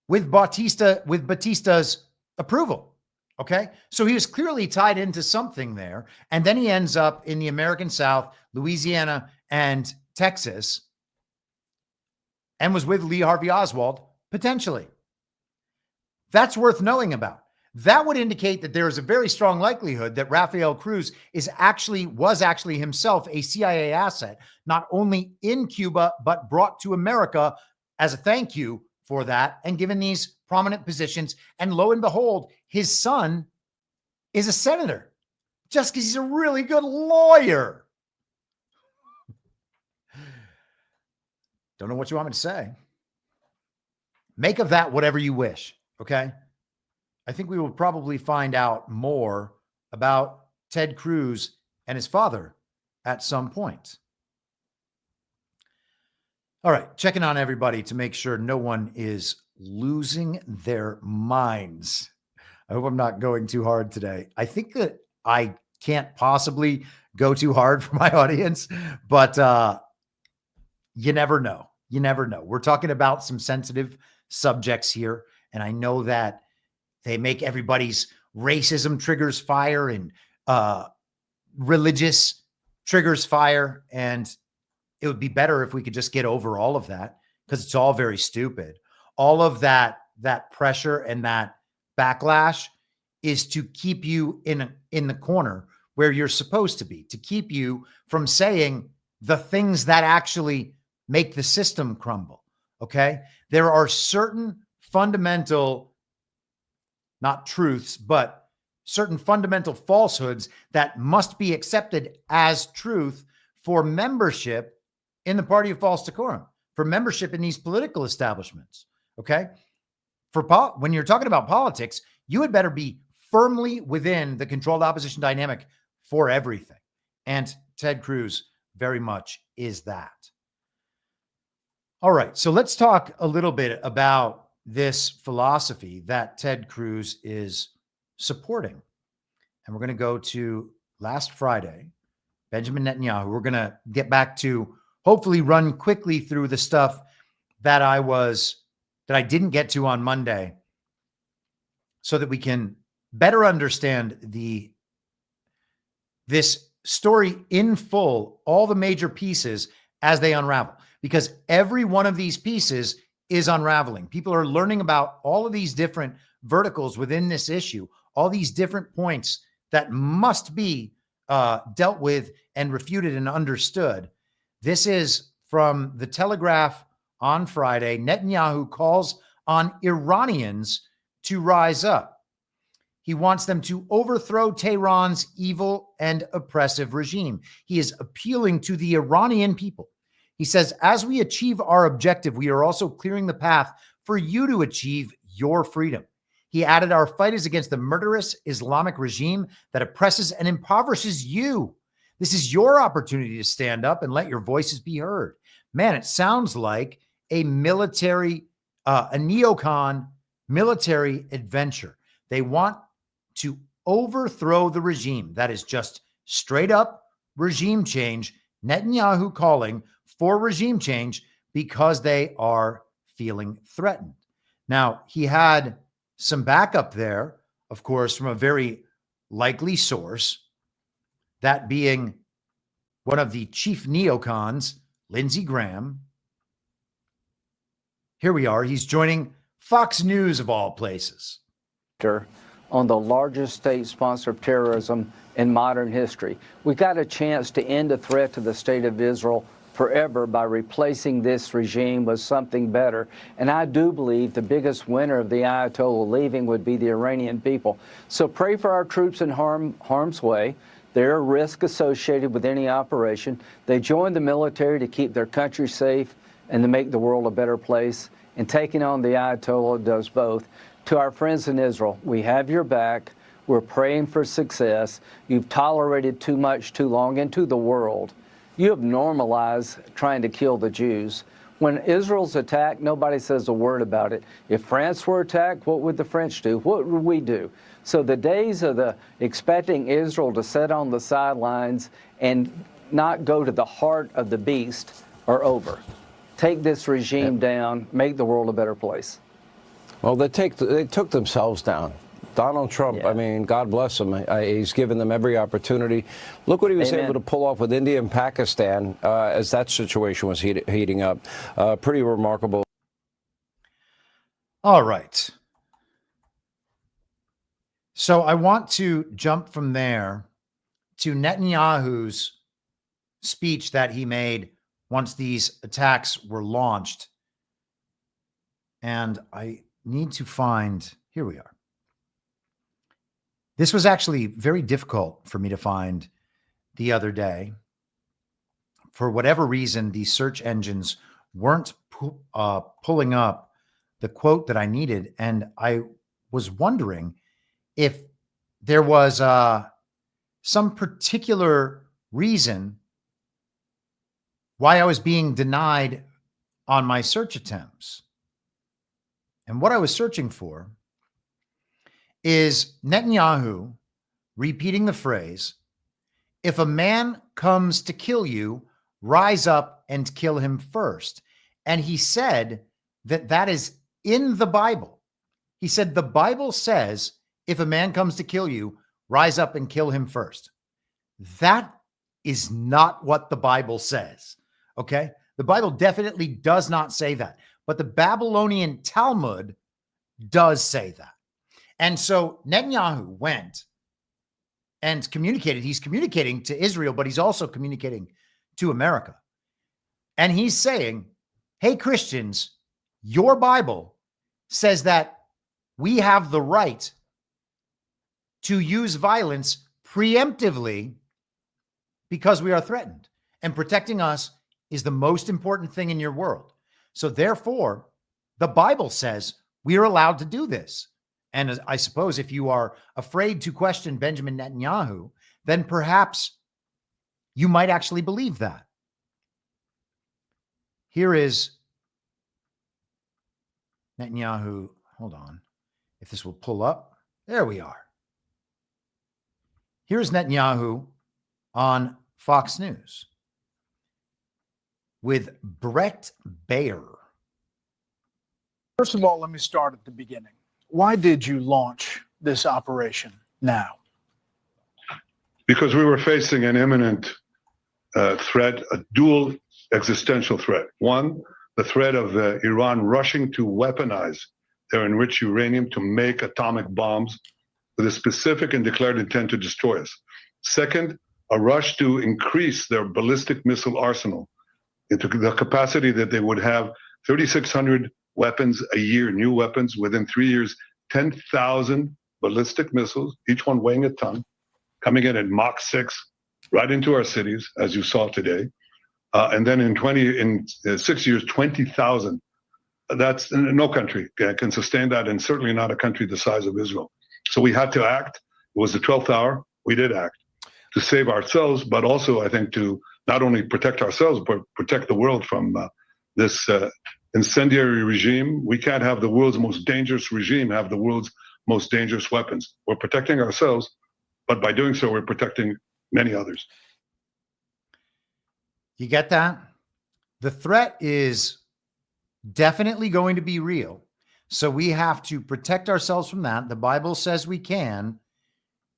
with Batista's approval. Okay. So he was clearly tied into something there. And then he ends up in the American South, Louisiana, and Texas, and was with Lee Harvey Oswald, potentially. That's worth knowing about. That would indicate that there is a very strong likelihood that Rafael Cruz was actually himself a CIA asset, not only in Cuba, but brought to America as a thank you for that and given these prominent positions. And lo and behold, his son is a senator just because he's a really good lawyer. Don't know what you want me to say. Make of that whatever you wish, okay? I think we will probably find out more about Ted Cruz and his father at some point. All right, checking on everybody to make sure no one is losing their minds. I hope I'm not going too hard today. I think that I can't possibly go too hard for my audience, but you never know. You never know. We're talking about some sensitive subjects here, and I know that they make everybody's racism triggers fire and religious triggers fire, and it would be better if we could just get over all of that, because it's all very stupid. All of that pressure and that backlash is to keep you in the corner where you're supposed to be, to keep you from saying the things that actually make the system crumble. Okay. There are certain fundamental, not truths, but certain fundamental falsehoods that must be accepted as truth for membership in the party of false decorum, for membership in these political establishments. Okay. When you're talking about politics, you had better be firmly within the controlled opposition dynamic for everything. And Ted Cruz very much is that. All right, so let's talk a little bit about this philosophy that Ted Cruz is supporting. And we're going to go to last Friday, Benjamin Netanyahu. We're going to get back to hopefully run quickly through the stuff that I didn't get to on Monday so that we can better understand this story in full, all the major pieces as they unravel, because every one of these pieces is unraveling. People are learning about all of these different verticals within this issue, all these different points that must be dealt with and refuted and understood. This is from the Telegraph on Friday. Netanyahu calls on Iranians to rise up. He wants them to overthrow Tehran's evil and oppressive regime. He is appealing to the Iranian people. He says, as we achieve our objective, we are also clearing the path for you to achieve your freedom. He added, our fight is against the murderous Islamic regime that oppresses and impoverishes you. This is your opportunity to stand up and let your voices be heard. Man, it sounds like a military, a neocon military adventure. They want to overthrow the regime. That is just straight up regime change. Netanyahu calling for regime change because they are feeling threatened. Now, he had some backup there, of course, from a very likely source, that being one of the chief neocons, Lindsay Graham. Here we are. He's joining Fox News of all places. On the largest state sponsor of terrorism in modern history. We got a chance to end the threat to the state of Israel forever by replacing this regime with something better. And I do believe the biggest winner of the Ayatollah leaving would be the Iranian people. So pray for our troops in harm's way. There are risks associated with any operation. They join the military to keep their country safe and to make the world a better place. And taking on the Ayatollah does both. To our friends in Israel, we have your back. We're praying for success. You've tolerated too much too long into the world. You have normalized trying to kill the Jews. When Israel's attacked, nobody says a word about it. If France were attacked, what would the French do? What would we do? So the days of expecting Israel to sit on the sidelines and not go to the heart of the beast are over. Take this regime down, make the world a better place. Well, they took themselves down. Donald Trump, I mean, God bless him. He's given them every opportunity. Look what he was able to pull off with India and Pakistan as that situation was heating up. Pretty remarkable. All right. So I want to jump from there to Netanyahu's speech that he made once these attacks were launched. And I need to find, here we are. This was actually very difficult for me to find the other day. For whatever reason, the search engines weren't pulling up the quote that I needed. And I was wondering if there was some particular reason why I was being denied on my search attempts. And what I was searching for is Netanyahu repeating the phrase, if a man comes to kill you, rise up and kill him first. And he said that that is in the Bible. He said, the Bible says, if a man comes to kill you, rise up and kill him first. That is not what the Bible says. Okay. The Bible definitely does not say that, but the Babylonian Talmud does say that. And so Netanyahu went and communicated. He's communicating to Israel, but he's also communicating to America. And he's saying, hey, Christians, your Bible says that we have the right to use violence preemptively because we are threatened. And protecting us is the most important thing in your world. So therefore, the Bible says we are allowed to do this. And I suppose if you are afraid to question Benjamin Netanyahu, then perhaps you might actually believe that. Here is Netanyahu. Hold on. If this will pull up. There we are. Here's Netanyahu on Fox News with Brett Baer. First of all, let me start at the beginning. Why did you launch this operation now? Because we were facing an imminent threat, a dual existential threat. One, the threat of Iran rushing to weaponize their enriched uranium to make atomic bombs with a specific and declared intent to destroy us. Second, a rush to increase their ballistic missile arsenal into the capacity that they would have 3,600 weapons a year, new weapons within 3 years, 10,000 ballistic missiles, each one weighing a ton, coming in at Mach 6, right into our cities, as you saw today. And then in 6 years, 20,000. That's no country can sustain that, and certainly not a country the size of Israel. So we had to act. It was the 12th hour. We did act to save ourselves, but also, I think, to not only protect ourselves, but protect the world from this incendiary regime. We can't have the world's most dangerous regime have the world's most dangerous weapons. We're protecting ourselves, but by doing so, we're protecting many others. You get that? The threat is definitely going to be real. So we have to protect ourselves from that. The Bible says we can.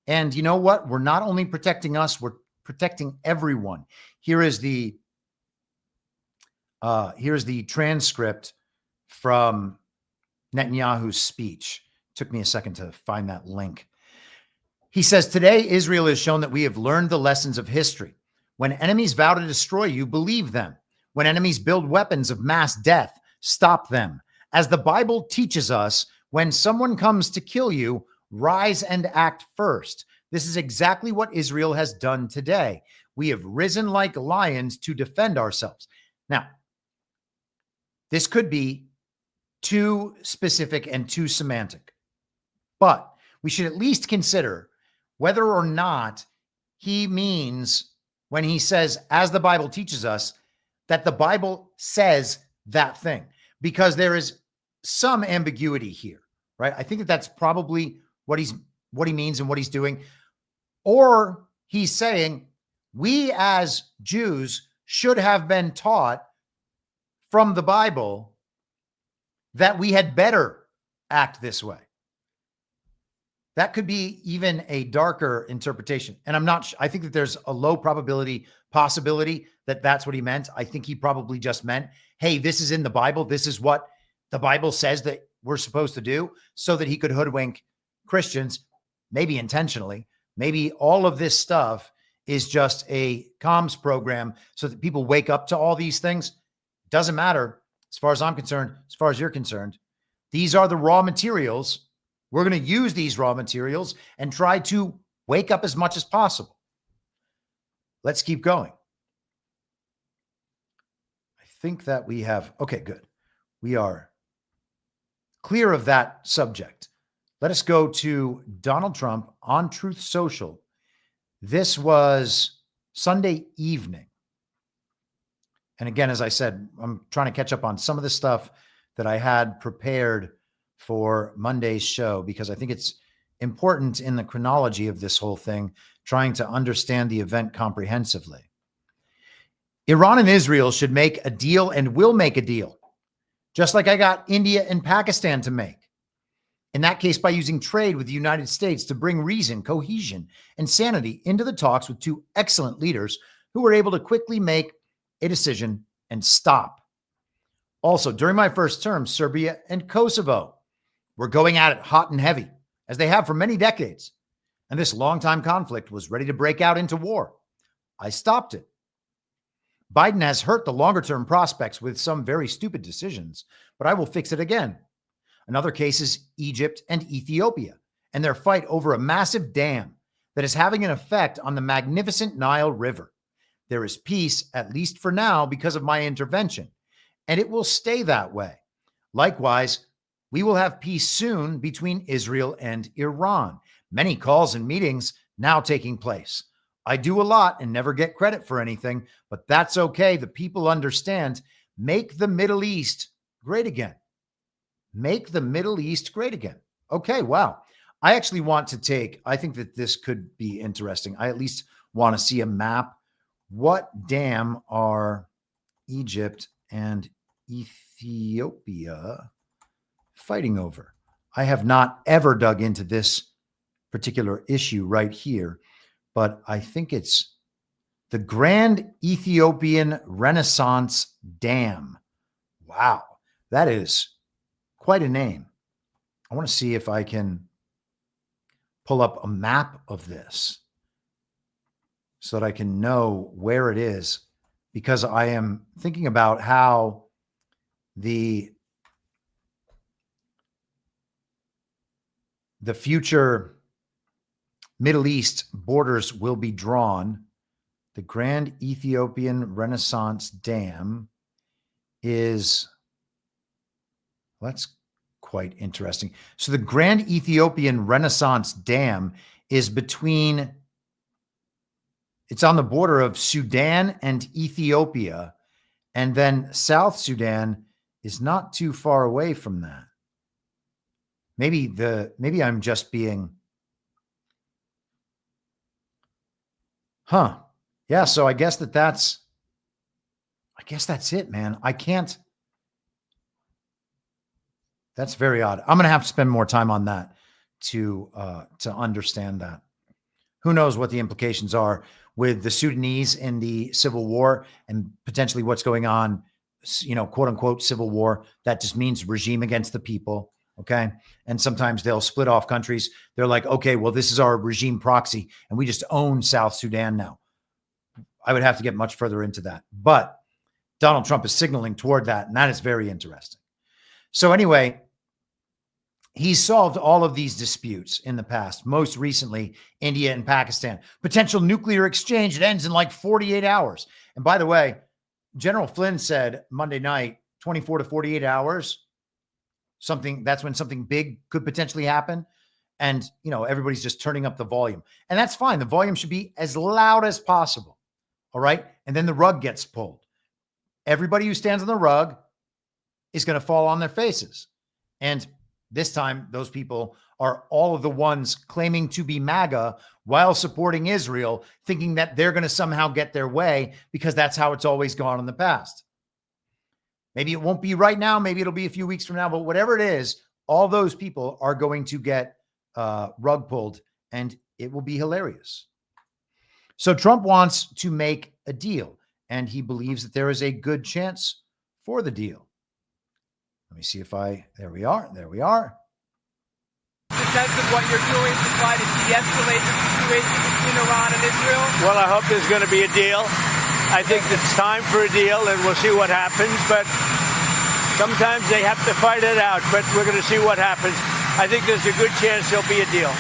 And you know what? We're not only protecting us, we're protecting everyone. Here's the transcript from Netanyahu's speech. Took me a second to find that link. He says, today, Israel has shown that we have learned the lessons of history. When enemies vow to destroy you, believe them. When enemies build weapons of mass death, stop them. As the Bible teaches us, when someone comes to kill you, rise and act first. This is exactly what Israel has done today. We have risen like lions to defend ourselves. Now, this could be too specific and too semantic, but we should at least consider whether or not he means when he says, as the Bible teaches us, that the Bible says that thing, because there is some ambiguity here, right? I think that that's probably what he means and what he's doing. Or he's saying we as Jews should have been taught from the Bible that we had better act this way. That could be even a darker interpretation. And I think that there's a low possibility that that's what he meant. I think he probably just meant, hey, this is in the Bible. This is what the Bible says that we're supposed to do, so that he could hoodwink Christians, maybe intentionally. Maybe all of this stuff is just a comms program so that people wake up to all these things. Doesn't matter as far as I'm concerned, as far as you're concerned. These are the raw materials. We're going to use these raw materials and try to wake up as much as possible. Let's keep going. I think that we have, okay, good. We are clear of that subject. Let us go to Donald Trump on Truth Social. This was Sunday evening. And again, as I said, I'm trying to catch up on some of the stuff that I had prepared for Monday's show, because I think it's important in the chronology of this whole thing, trying to understand the event comprehensively. Iran and Israel should make a deal and will make a deal, just like I got India and Pakistan to make. In that case, by using trade with the United States to bring reason, cohesion, and sanity into the talks with two excellent leaders who were able to quickly make a decision and stop. Also, during my first term, Serbia and Kosovo were going at it hot and heavy, as they have for many decades. And this longtime conflict was ready to break out into war. I stopped it. Biden has hurt the longer-term prospects with some very stupid decisions, but I will fix it again. Another case is Egypt and Ethiopia and their fight over a massive dam that is having an effect on the magnificent Nile River. There is peace, at least for now, because of my intervention, and it will stay that way. Likewise, We will have peace soon between Israel and Iran. Many calls and meetings now taking place. I do a lot and never get credit for anything, but that's okay. The people understand. Make the Middle East great again. Make the Middle East great again. Okay, wow. I actually want to I think that this could be interesting. I at least want to see a map. What dam are Egypt and Ethiopia fighting over? I have not ever dug into this particular issue right here, but I think it's the Grand Ethiopian Renaissance Dam. Wow, that is quite a name. I want to see if I can pull up a map of this so that I can know where it is, because I am thinking about how the future Middle East borders will be drawn. The Grand Ethiopian Renaissance Dam is, that's quite interesting. So the Grand Ethiopian Renaissance Dam is it's on the border of Sudan and Ethiopia, and then South Sudan is not too far away from that. Maybe I'm just being, yeah, so I guess that's it, man. I can't. That's very odd. I'm going to have to spend more time on that to understand that. Who knows what the implications are with the Sudanese in the civil war and potentially what's going on, quote unquote, civil war. That just means regime against the people. Okay. And sometimes they'll split off countries. They're like, okay, well, this is our regime proxy and we just own South Sudan now. I would have to get much further into that, but Donald Trump is signaling toward that. And that is very interesting. So anyway, he's solved all of these disputes in the past, most recently, India and Pakistan. Potential nuclear exchange, it ends in like 48 hours. And by the way, General Flynn said Monday night, 24 to 48 hours, that's when something big could potentially happen. And, everybody's just turning up the volume. And that's fine. The volume should be as loud as possible. All right. And then the rug gets pulled. Everybody who stands on the rug is going to fall on their faces. And this time, those people are all of the ones claiming to be MAGA while supporting Israel, thinking that they're going to somehow get their way because that's how it's always gone in the past. Maybe it won't be right now. Maybe it'll be a few weeks from now. But whatever it is, all those people are going to get rug pulled, and it will be hilarious. So Trump wants to make a deal, and he believes that there is a good chance for the deal. Let me see if there we are. The sense of what you're doing to try to de-escalate the situation between Iran and Israel? Well, I hope there's going to be a deal. I think it's time for a deal, and we'll see what happens. But sometimes they have to fight it out, but we're going to see what happens. I think there's a good chance there'll be a deal.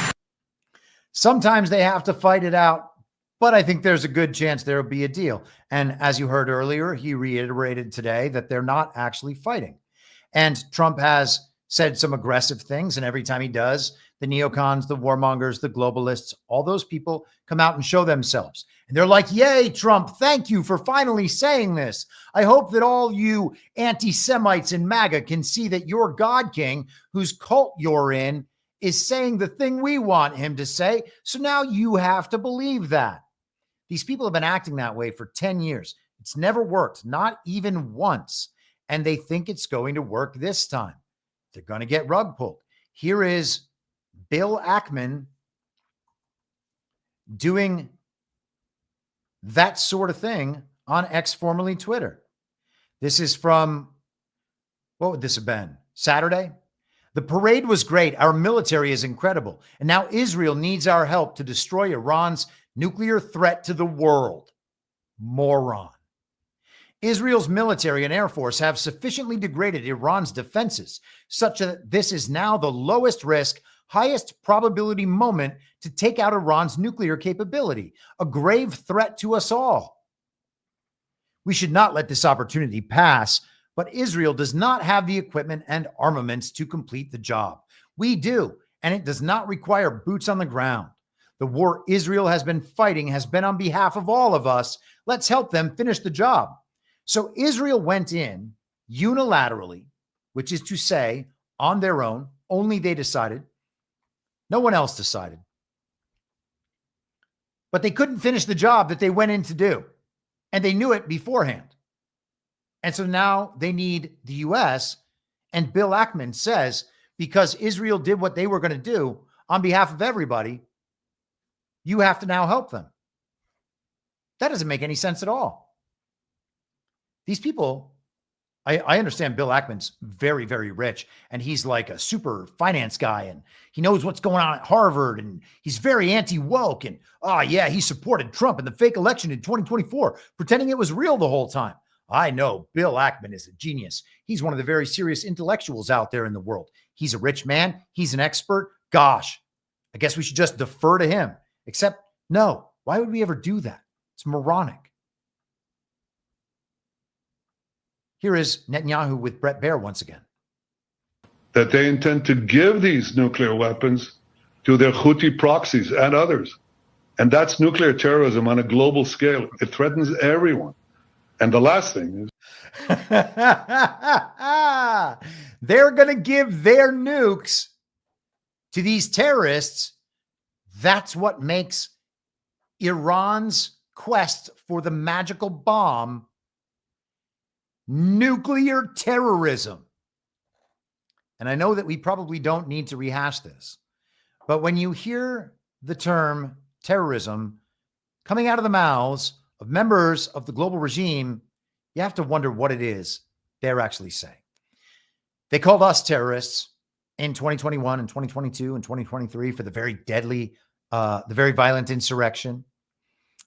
Sometimes they have to fight it out, but I think there's a good chance there'll be a deal. And as you heard earlier, he reiterated today that they're not actually fighting. And Trump has said some aggressive things. And every time he does, the neocons, the warmongers, the globalists, all those people come out and show themselves. And they're like, yay, Trump, thank you for finally saying this. I hope that all you anti-Semites in MAGA can see that your God King, whose cult you're in, is saying the thing we want him to say. So now you have to believe that. These people have been acting that way for 10 years. It's never worked, not even once. And they think it's going to work this time. They're going to get rug pulled. Here is Bill Ackman doing that sort of thing on X, formerly Twitter. This is from, what would this have been? Saturday? The parade was great. Our military is incredible. And now Israel needs our help to destroy Iran's nuclear threat to the world. Moron. Israel's military and air force have sufficiently degraded Iran's defenses such that this is now the lowest risk, highest probability moment to take out Iran's nuclear capability, a grave threat to us all. We should not let this opportunity pass. But Israel does not have the equipment and armaments to complete the job. We do, and it does not require boots on the ground. The war Israel has been fighting has been on behalf of all of us. Let's help them finish the job. So Israel went in unilaterally, which is to say, on their own, only they decided. No one else decided. But they couldn't finish the job that they went in to do. And they knew it beforehand. And so now they need the U.S. And Bill Ackman says, because Israel did what they were going to do on behalf of everybody, you have to now help them. That doesn't make any sense at all. These people, I understand Bill Ackman's very, very rich, and he's like a super finance guy, and he knows what's going on at Harvard, and he's very anti-woke, and he supported Trump in the fake election in 2024, pretending it was real the whole time. I know Bill Ackman is a genius. He's one of the very serious intellectuals out there in the world. He's a rich man. He's an expert. Gosh, I guess we should just defer to him. Except, no, why would we ever do that? It's moronic. Here is Netanyahu with Bret Baier once again. That they intend to give these nuclear weapons to their Houthi proxies and others. And that's nuclear terrorism on a global scale. It threatens everyone. And the last thing is... they're going to give their nukes to these terrorists. That's what makes Iran's quest for the magical bomb nuclear terrorism. And I know that we probably don't need to rehash this, but when you hear the term terrorism coming out of the mouths of members of the global regime, you have to wonder what it is they're actually saying. They called us terrorists in 2021 and 2022 and 2023 for the very deadly, the very violent insurrection,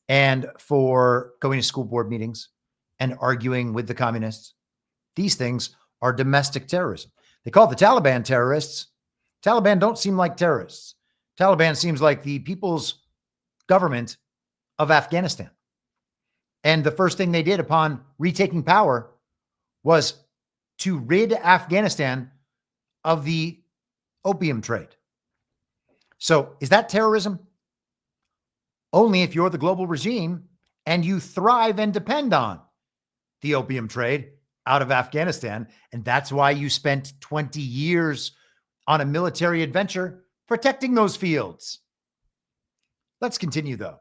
and for going to school board meetings and arguing with the communists. These things are domestic terrorism. They call the Taliban terrorists. Taliban don't seem like terrorists. Taliban seems like the people's government of Afghanistan. And the first thing they did upon retaking power was to rid Afghanistan of the opium trade. So is that terrorism? Only if you're the global regime and you thrive and depend on the opium trade out of Afghanistan. And that's why you spent 20 years on a military adventure protecting those fields. Let's continue, though.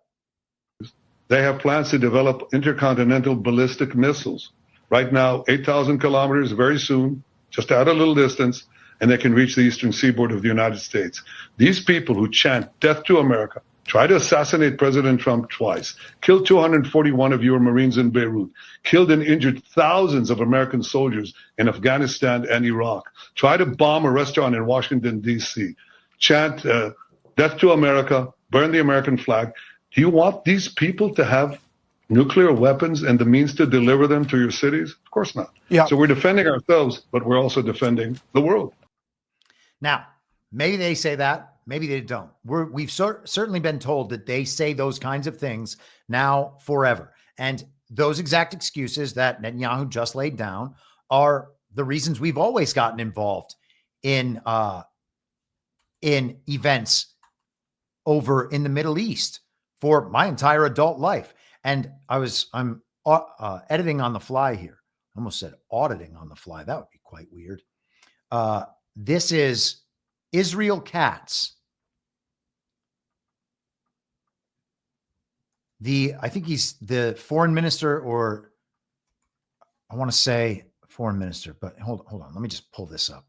They have plans to develop intercontinental ballistic missiles. Right now, 8,000 kilometers, very soon, just out a little distance, and they can reach the eastern seaboard of the United States. These people who chant death to America, try to assassinate President Trump twice, killed 241 of your Marines in Beirut, killed and injured thousands of American soldiers in Afghanistan and Iraq, try to bomb a restaurant in Washington, D.C., chant death to America, burn the American flag. Do you want these people to have nuclear weapons and the means to deliver them to your cities? Of course not. Yeah. So we're defending ourselves, but we're also defending the world. Now, maybe they say that. Maybe they don't. We've certainly been told that they say those kinds of things now forever. And those exact excuses that Netanyahu just laid down are the reasons we've always gotten involved in events over in the Middle East for my entire adult life. And I'm editing on the fly here. I almost said auditing on the fly. That would be quite weird. This is Israel Katz. I think he's the foreign minister, or I want to say foreign minister, but hold on. Let me just pull this up.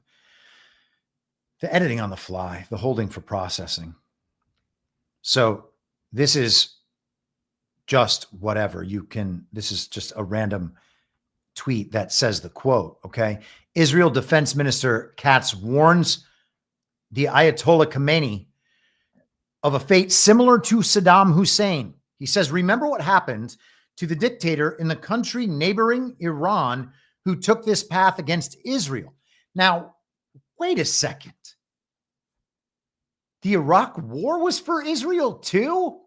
The editing on the fly, the holding for processing. So this is just whatever this is just a random tweet that says the quote. Okay. Israel Defense Minister Katz warns the Ayatollah Khamenei of a fate similar to Saddam Hussein. He says, remember what happened to the dictator in the country neighboring Iran who took this path against Israel. Now, wait a second. The Iraq war was for Israel too?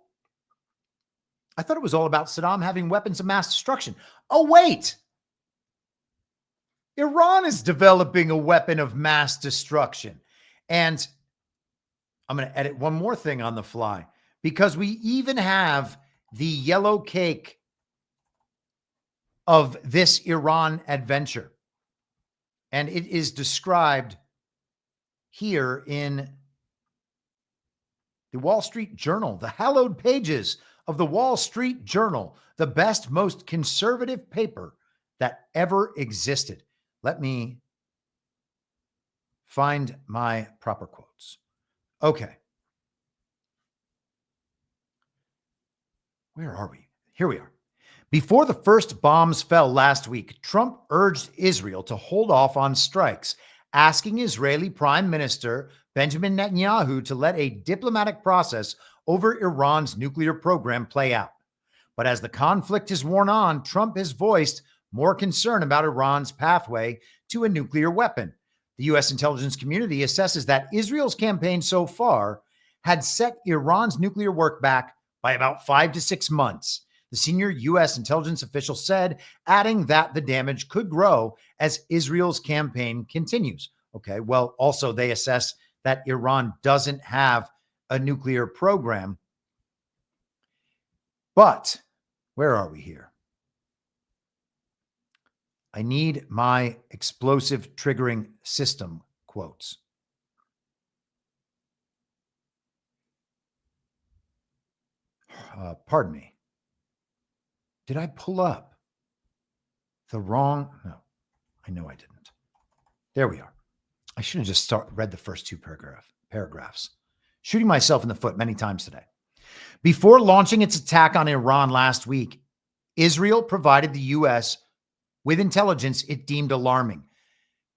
I thought it was all about Saddam having weapons of mass destruction. Oh, wait. Iran is developing a weapon of mass destruction. And I'm going to edit one more thing on the fly because we even have the yellow cake of this Iran adventure. And it is described here in the Wall Street Journal, the hallowed pages of the Wall Street Journal, the best, most conservative paper that ever existed. Let me find my proper quotes. Okay. Where are we? Here we are. Before the first bombs fell last week, Trump urged Israel to hold off on strikes, asking Israeli Prime Minister Benjamin Netanyahu to let a diplomatic process over Iran's nuclear program play out. But as the conflict has worn on, Trump has voiced more concern about Iran's pathway to a nuclear weapon. The U.S. intelligence community assesses that Israel's campaign so far had set Iran's nuclear work back by about 5 to 6 months. The senior U.S. intelligence official said, adding that the damage could grow as Israel's campaign continues. Okay, well, also they assess that Iran doesn't have a nuclear program. But where are we here? I need my explosive triggering system quotes. Pardon me. Did I pull up the wrong? No, I know I didn't. There we are. I should have just read the first two paragraphs. Shooting myself in the foot many times today. Before launching its attack on Iran last week, Israel provided the U.S. with intelligence it deemed alarming.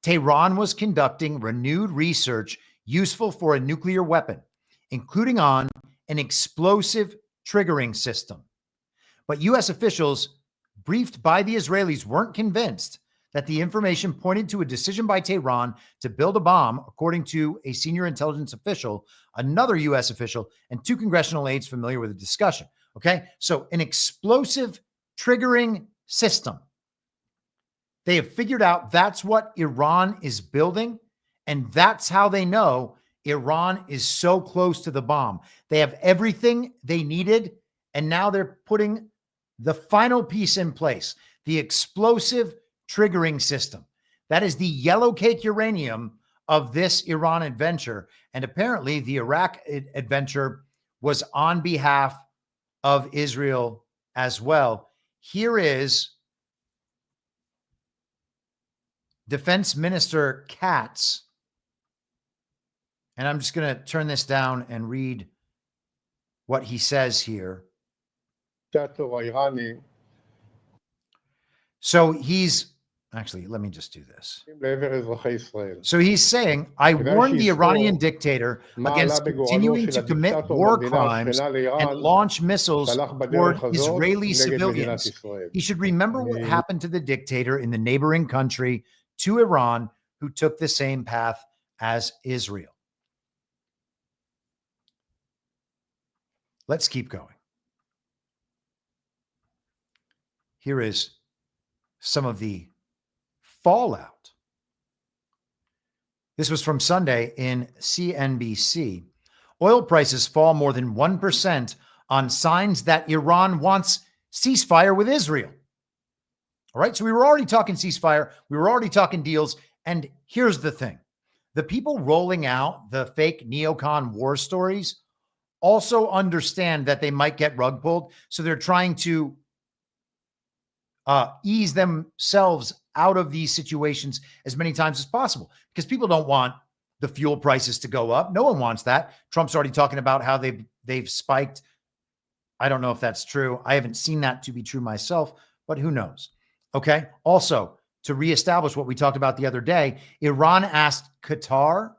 Tehran was conducting renewed research useful for a nuclear weapon, including on an explosive triggering system. But U.S. officials briefed by the Israelis weren't convinced that the information pointed to a decision by Tehran to build a bomb, according to a senior intelligence official, another U.S. official, and 2 congressional aides familiar with the discussion. Okay, so an explosive triggering system. They have figured out that's what Iran is building, and that's how they know Iran is so close to the bomb. They have everything they needed, and now they're putting the final piece in place, the explosive triggering system. That is the yellow cake uranium of this Iran adventure. And apparently the Iraq adventure was on behalf of Israel as well. Here is Defense Minister Katz. And I'm just going to turn this down and read what he says here. So he's actually, let me just do this. So he's saying, I warned the Iranian dictator against continuing to commit war crimes and launch missiles toward Israeli civilians. He should remember what happened to the dictator in the neighboring country to Iran, who took the same path as Israel. Let's keep going. Here is some of the fallout. This was from Sunday in CNBC. Oil prices fall more than 1% on signs that Iran wants ceasefire with Israel. All right, so we were already talking ceasefire. We were already talking deals. And here's the thing. The people rolling out the fake neocon war stories also understand that they might get rug pulled. So they're trying to ease themselves out of these situations as many times as possible, because people don't want the fuel prices to go up. No one wants that. Trump's already talking about how they've spiked. I don't know if that's true. I haven't seen that to be true myself, but who knows? Okay. Also, to reestablish what we talked about the other day, Iran asked Qatar,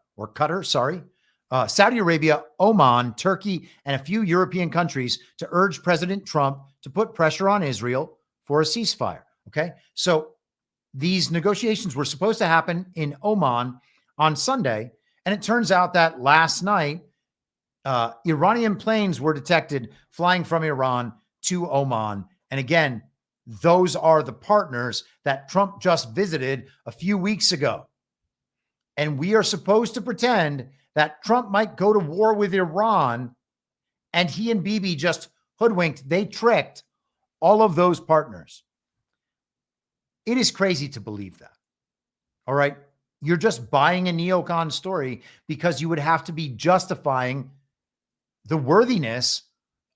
Saudi Arabia, Oman, Turkey, and a few European countries to urge President Trump to put pressure on Israel for a ceasefire. Okay. So these negotiations were supposed to happen in Oman on Sunday. And it turns out that last night, Iranian planes were detected flying from Iran to Oman. And again, those are the partners that Trump just visited a few weeks ago. And we are supposed to pretend that Trump might go to war with Iran, and he and Bibi just hoodwinked, they tricked all of those partners. It is crazy to believe that. All right. You're just buying a neocon story because you would have to be justifying the worthiness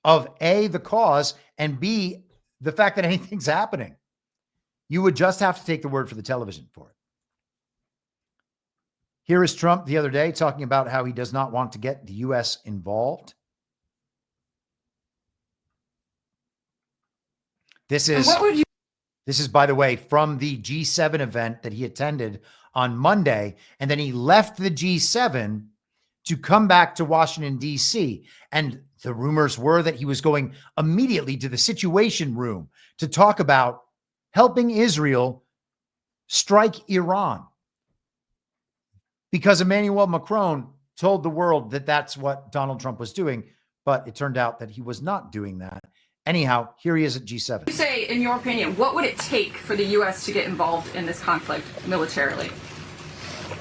of A, the cause, and B, the fact that anything's happening. You would just have to take the word for the television for it. Here is Trump the other day talking about how he does not want to get the U.S. involved. This is, by the way, from the G7 event that he attended on Monday. And then he left the G7 to come back to Washington, D.C. And the rumors were that he was going immediately to the Situation Room to talk about helping Israel strike Iran. Because Emmanuel Macron told the world that that's what Donald Trump was doing, but it turned out that he was not doing that. Anyhow, here he is at G7. You say, in your opinion, what would it take for the U.S. to get involved in this conflict militarily?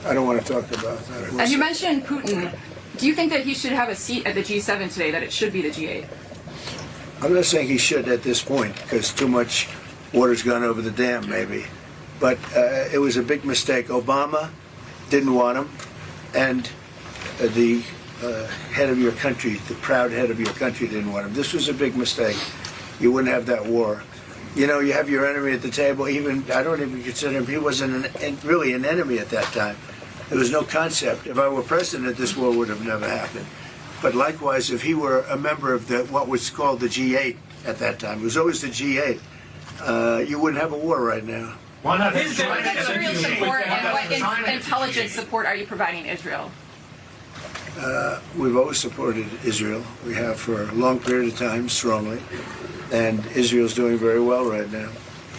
I don't want to talk about that. As you mentioned Putin, do you think that he should have a seat at the G7 today, that it should be the G8? I'm not saying he should at this point, because too much water's gone over the dam, maybe. But it was a big mistake. Obama didn't want him, and the head of your country, the proud head of your country, didn't want him. This was a big mistake. You wouldn't have that war. You know, you have your enemy at the table. Even I don't even consider him. He wasn't really an enemy at that time. There was no concept. If I were president, this war would have never happened. But likewise, if he were a member of what was called the G8 at that time, it was always the G8, you wouldn't have a war right now. What kind of Israel support and what intelligence support are you providing Israel? We've always supported Israel. We have for a long period of time, strongly. And Israel's doing very well right now.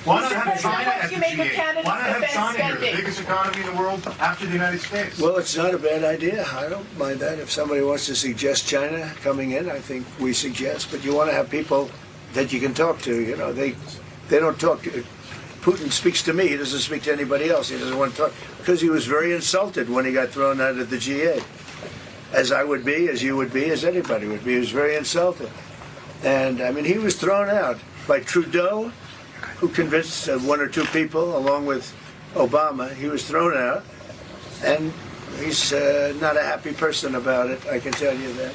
Why not have China at the G8? Why not have China here, the biggest economy in the world after the United States? Well, it's not a bad idea. I don't mind that. If somebody wants to suggest China coming in, I think we suggest. But you want to have people that you can talk to. You know, they don't talk. Putin speaks to me. He doesn't speak to anybody else. He doesn't want to talk because he was very insulted when he got thrown out of the G8. As I would be, as you would be, as anybody would be. He was very insulted. And, I mean, he was thrown out by Trudeau, who convinced one or two people, along with Obama. He was thrown out, and he's not a happy person about it, I can tell you that.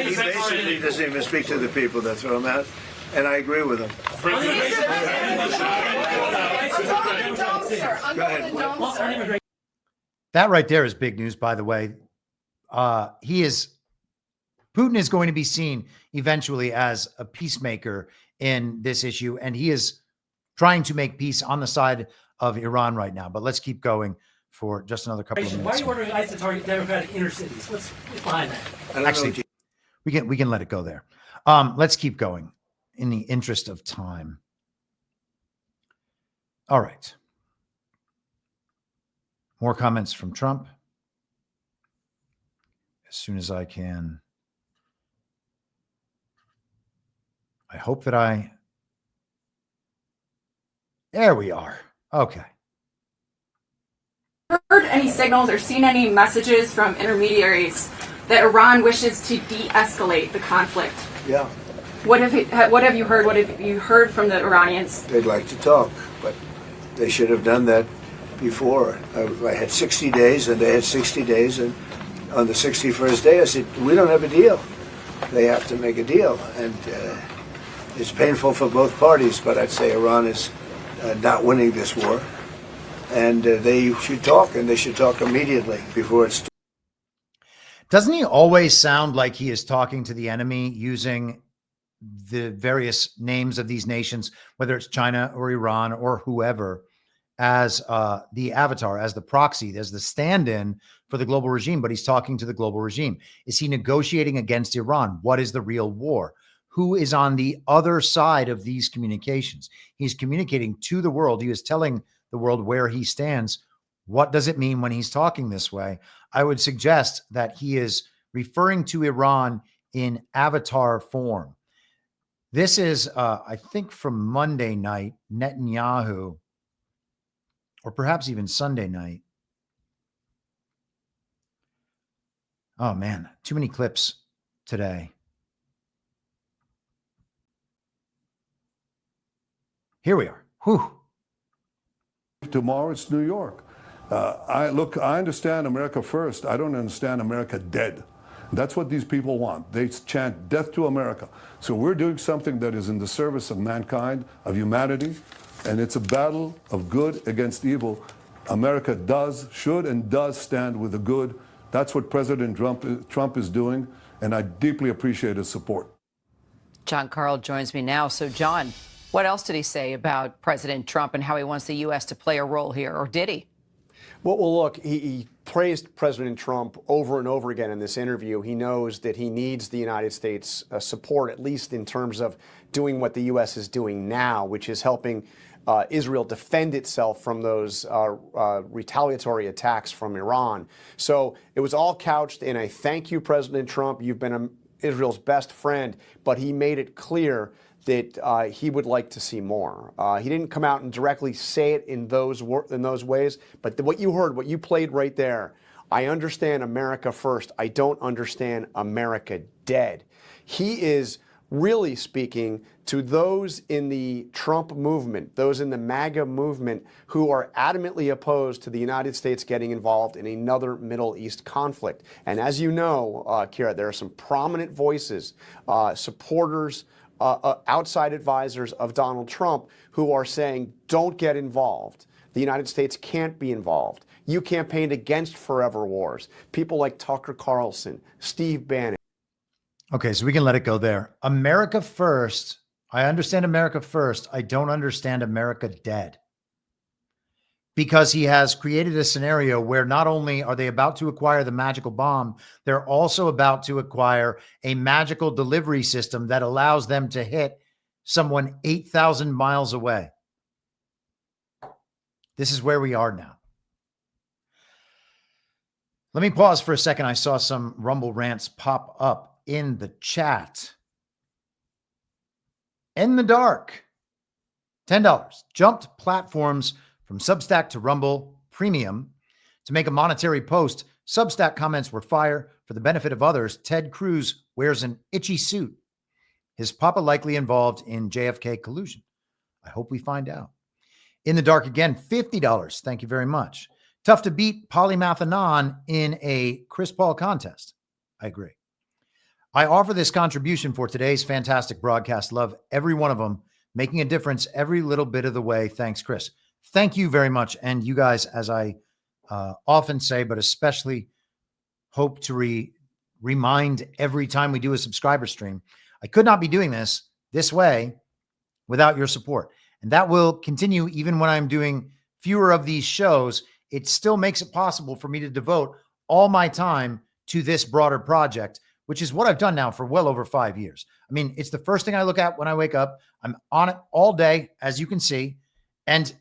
He basically doesn't even speak to the people that throw him out, and I agree with him. Go ahead. That right there is big news, by the way. Putin is going to be seen eventually as a peacemaker in this issue, and he is trying to make peace on the side of Iran right now. But let's keep going for just another couple of minutes. Why are you ordering ICE to target Democratic inner cities? What's behind that? Actually, we can let it go there. Let's keep going in the interest of time. All right. More comments from Trump. As soon as I can. I hope that there we are. Okay. Heard any signals or seen any messages from intermediaries that Iran wishes to de-escalate the conflict? Yeah. What have you heard? What have you heard from the Iranians? They'd like to talk, but they should have done that before. I had 60 days, and they had 60 days, and on the 61st day, I said, we don't have a deal. They have to make a deal, and it's painful for both parties, but I'd say Iran is not winning this war, and they should talk, and they should talk immediately before it's. Doesn't he always sound like he is talking to the enemy using the various names of these nations, whether it's China or Iran or whoever, as the avatar, as the proxy, as the stand-in for the global regime, but he's talking to the global regime. Is he negotiating against Iran? What is the real war? Who is on the other side of these communications? He's communicating to the world. He is telling the world where he stands. What does it mean when he's talking this way? I would suggest that he is referring to Iran in avatar form. This is, I think, from Monday night, Netanyahu, or perhaps even Sunday night. Oh, man, too many clips today. Here we are. Whew. Tomorrow it's New York. I understand America first. I don't understand America dead. That's what these people want. They chant death to America. So we're doing something that is in the service of mankind, of humanity, and it's a battle of good against evil. America should and does stand with the good. That's what President Trump is doing, and I deeply appreciate his support. John Carl joins me now. So, John, what else did he say about President Trump and how he wants the U.S. to play a role here, or did he? Well, look, he praised President Trump over and over again in this interview. He knows that he needs the United States support, at least in terms of doing what the U.S. is doing now, which is helping Israel defend itself from those retaliatory attacks from Iran. So it was all couched in a thank you, President Trump. You've been Israel's best friend, but he made it clear that he would like to see more. He didn't come out and directly say it in those ways, but what you heard, what you played right there, I understand America first. I don't understand America dead. He is really speaking to those in the Trump movement, those in the MAGA movement who are adamantly opposed to the United States getting involved in another Middle East conflict. And as you know, Kira, there are some prominent voices, supporters, outside advisors of Donald Trump who are saying, don't get involved. The United States can't be involved. You campaigned against forever wars. People like Tucker Carlson, Steve Bannon. Okay, so we can let it go there. America first. I understand America first. I don't understand America dead. Because he has created a scenario where not only are they about to acquire the magical bomb, they're also about to acquire a magical delivery system that allows them to hit someone 8,000 miles away. This is where we are now. Let me pause for a second. I saw some Rumble rants pop up in the chat. In the dark, $10. Jumped platforms from Substack to Rumble Premium to make a monetary post. Substack comments were fire. For the benefit of others, Ted Cruz wears an itchy suit. His papa likely involved in JFK collusion. I hope we find out. In the dark again, $50. Thank you very much. Tough to beat Polymath Anon in a Chris Paul contest. I agree. I offer this contribution for today's fantastic broadcast. Love every one of them, making a difference every little bit of the way. Thanks, Chris. Thank you very much. And you guys, as I often say, but especially hope to remind every time we do a subscriber stream, I could not be doing this way without your support. And that will continue even when I'm doing fewer of these shows. It still makes it possible for me to devote all my time to this broader project, which is what I've done now for well over 5 years. I mean, it's the first thing I look at when I wake up. I'm on it all day, as you can see. And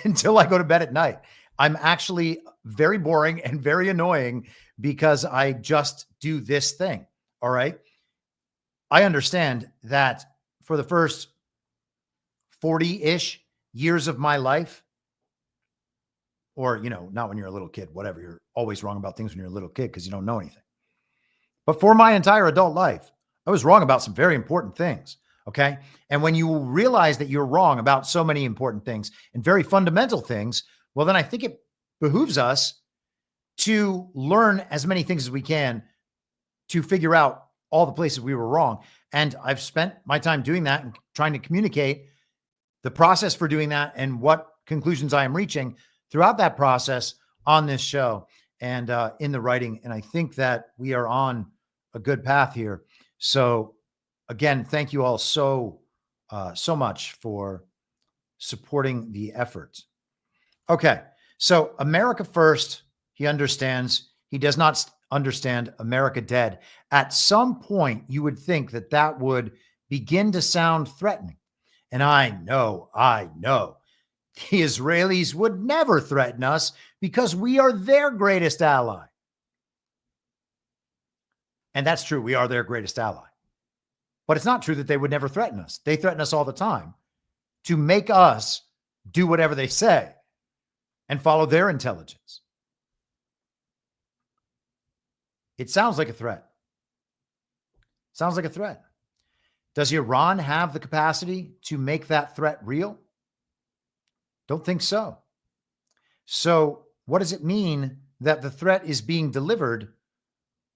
until I go to bed at night, I'm actually very boring and very annoying because I just do this thing. All right. I understand that for the first 40-ish years of my life, or, not when you're a little kid, whatever, you're always wrong about things when you're a little kid because you don't know anything. But for my entire adult life, I was wrong about some very important things. Okay. And when you realize that you're wrong about so many important things and very fundamental things, well, then I think it behooves us to learn as many things as we can to figure out all the places we were wrong. And I've spent my time doing that and trying to communicate the process for doing that and what conclusions I am reaching throughout that process on this show and in the writing. And I think that we are on a good path here. So again, thank you all so much for supporting the effort. Okay. So America first, he understands. He does not understand America dead. At some point, you would think that that would begin to sound threatening. And I know the Israelis would never threaten us because we are their greatest ally. And that's true. We are their greatest ally. But it's not true that they would never threaten us. They threaten us all the time to make us do whatever they say and follow their intelligence. It sounds like a threat. Sounds like a threat. Does Iran have the capacity to make that threat real? Don't think so. So what does it mean that the threat is being delivered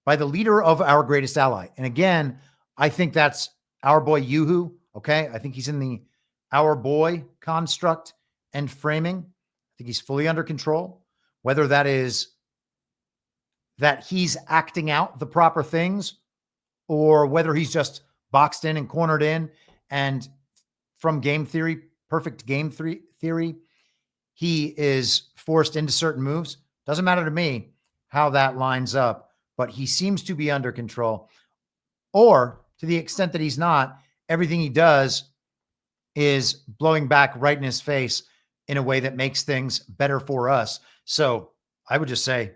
by the leader of our greatest ally? And again, I think that's our boy Yuhu. Okay. I think he's in the our boy construct and framing. I think he's fully under control. Whether that is that he's acting out the proper things or whether he's just boxed in and cornered in and from game theory, perfect game theory, he is forced into certain moves. Doesn't matter to me how that lines up, but he seems to be under control. Or to the extent that he's not, everything he does is blowing back right in his face in a way that makes things better for us. So I would just say,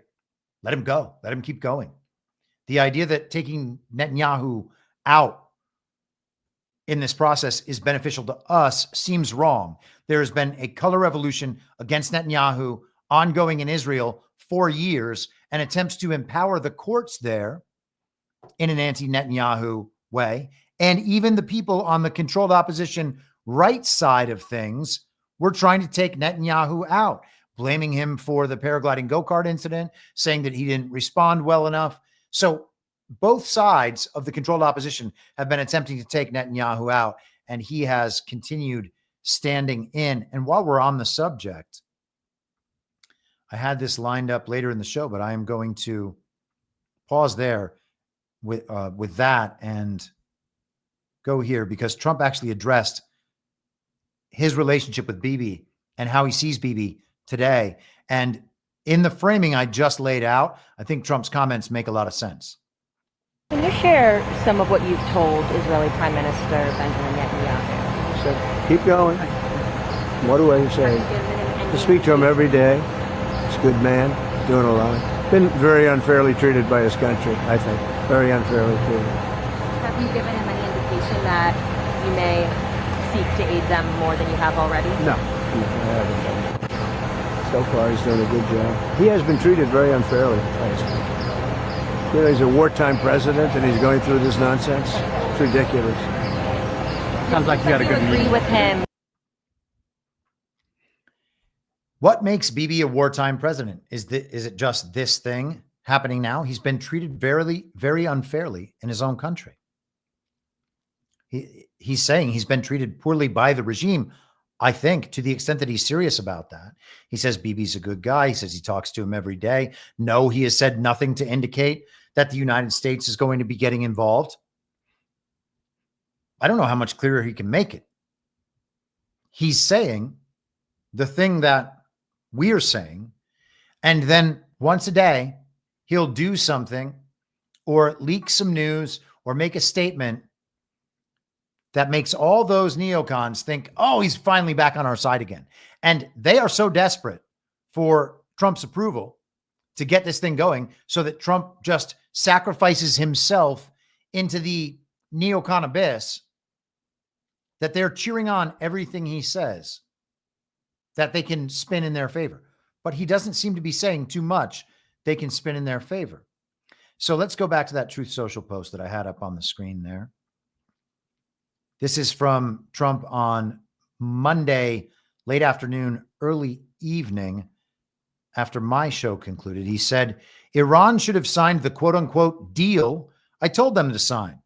let him go. Let him keep going. The idea that taking Netanyahu out in this process is beneficial to us seems wrong. There has been a color revolution against Netanyahu ongoing in Israel for years and attempts to empower the courts there in an anti-Netanyahu way. And even the people on the controlled opposition right side of things were trying to take Netanyahu out, blaming him for the paragliding go-kart incident, saying that he didn't respond well enough. So both sides of the controlled opposition have been attempting to take Netanyahu out, and he has continued standing in. And while we're on the subject, I had this lined up later in the show, but I am going to pause there with that and go here because Trump actually addressed his relationship with Bibi and how he sees Bibi today. And in the framing I just laid out, I think Trump's comments make a lot of sense. Can you share some of what you've told Israeli Prime Minister Benjamin Netanyahu? So keep going. What do I say? I speak to him every day. He's a good man, doing a lot. Been very unfairly treated by his country, I think. Very unfairly treated. Have you given him any indication that you may seek to aid them more than you have already? No, I haven't. So far, he's done a good job. He has been treated very unfairly by his country. You know, he's a wartime president and he's going through this nonsense. It's ridiculous. Sounds like you got a good agree with him. What makes Bibi a wartime president? Is it just this thing happening now? He's been treated very unfairly in his own country. He's saying he's been treated poorly by the regime, I think, to the extent that he's serious about that. He says Bibi's a good guy. He says he talks to him every day. No, he has said nothing to indicate that the United States is going to be getting involved. I don't know how much clearer he can make it. He's saying the thing that we're saying, and then once a day, he'll do something or leak some news or make a statement that makes all those neocons think, oh, he's finally back on our side again. And they are so desperate for Trump's approval to get this thing going so that Trump just sacrifices himself into the neocon abyss that they're cheering on everything he says that they can spin in their favor. But he doesn't seem to be saying too much they can spin in their favor. So let's go back to that Truth Social post that I had up on the screen there. This is from Trump on Monday, late afternoon, early evening, after my show concluded. He said, Iran should have signed the quote unquote deal I told them to sign.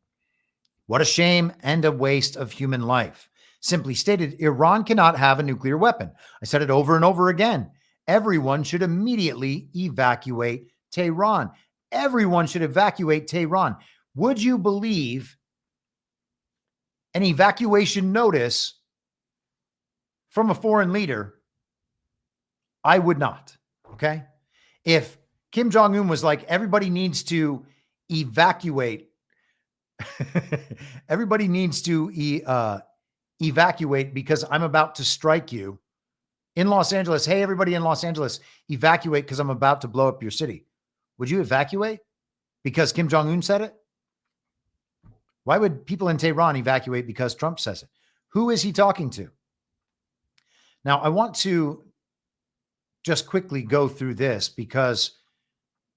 What a shame and a waste of human life. Simply stated, Iran cannot have a nuclear weapon. I said it over and over again. Everyone should immediately evacuate Tehran. Everyone should evacuate Tehran. Would you believe an evacuation notice from a foreign leader? I would not. Okay. If Kim Jong-un was like, everybody needs to evacuate, everybody needs to evacuate because I'm about to strike you in Los Angeles. Hey, everybody in Los Angeles, evacuate because I'm about to blow up your city. Would you evacuate because Kim Jong-un said it? Why would people in Tehran evacuate because Trump says it? Who is he talking to? Now, I want to just quickly go through this because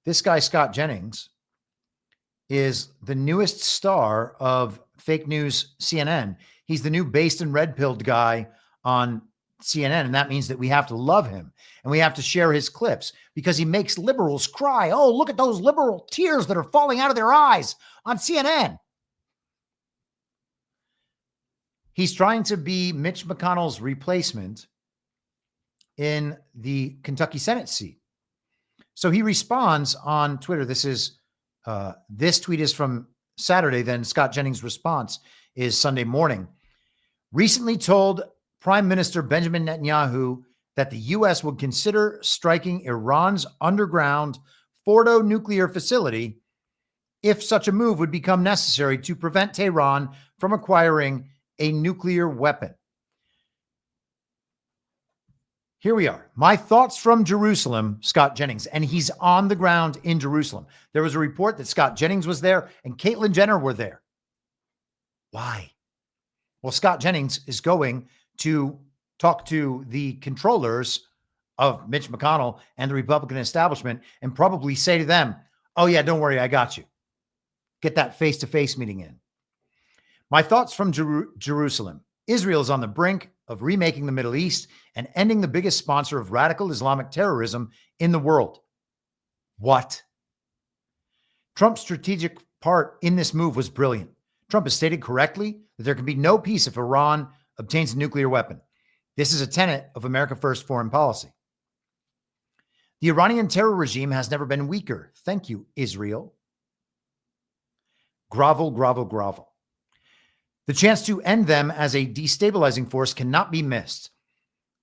this guy, Scott Jennings, is the newest star of fake news CNN. He's the new based and red-pilled guy on CNN, and that means that we have to love him and we have to share his clips because he makes liberals cry. Oh, look at those liberal tears that are falling out of their eyes on CNN. He's trying to be Mitch McConnell's replacement in the Kentucky Senate seat. So he responds on Twitter. This tweet is from Saturday. Then Scott Jennings' response is Sunday morning. Recently told Prime Minister Benjamin Netanyahu that the U.S. would consider striking Iran's underground Fordo nuclear facility if such a move would become necessary to prevent Tehran from acquiring a nuclear weapon. Here we are. My thoughts from Jerusalem, Scott Jennings, and he's on the ground in Jerusalem. There was a report that Scott Jennings was there and Caitlyn Jenner were there. Why? Well, Scott Jennings is going to talk to the controllers of Mitch McConnell and the Republican establishment and probably say to them, oh yeah, don't worry, I got you. Get that face-to-face meeting in. My thoughts from Jerusalem. Israel is on the brink of remaking the Middle East and ending the biggest sponsor of radical Islamic terrorism in the world. What? Trump's strategic part in this move was brilliant. Trump has stated correctly that there can be no peace if Iran obtains a nuclear weapon. This is a tenet of America First foreign policy. The Iranian terror regime has never been weaker. Thank you, Israel. Grovel, grovel, grovel. The chance to end them as a destabilizing force cannot be missed.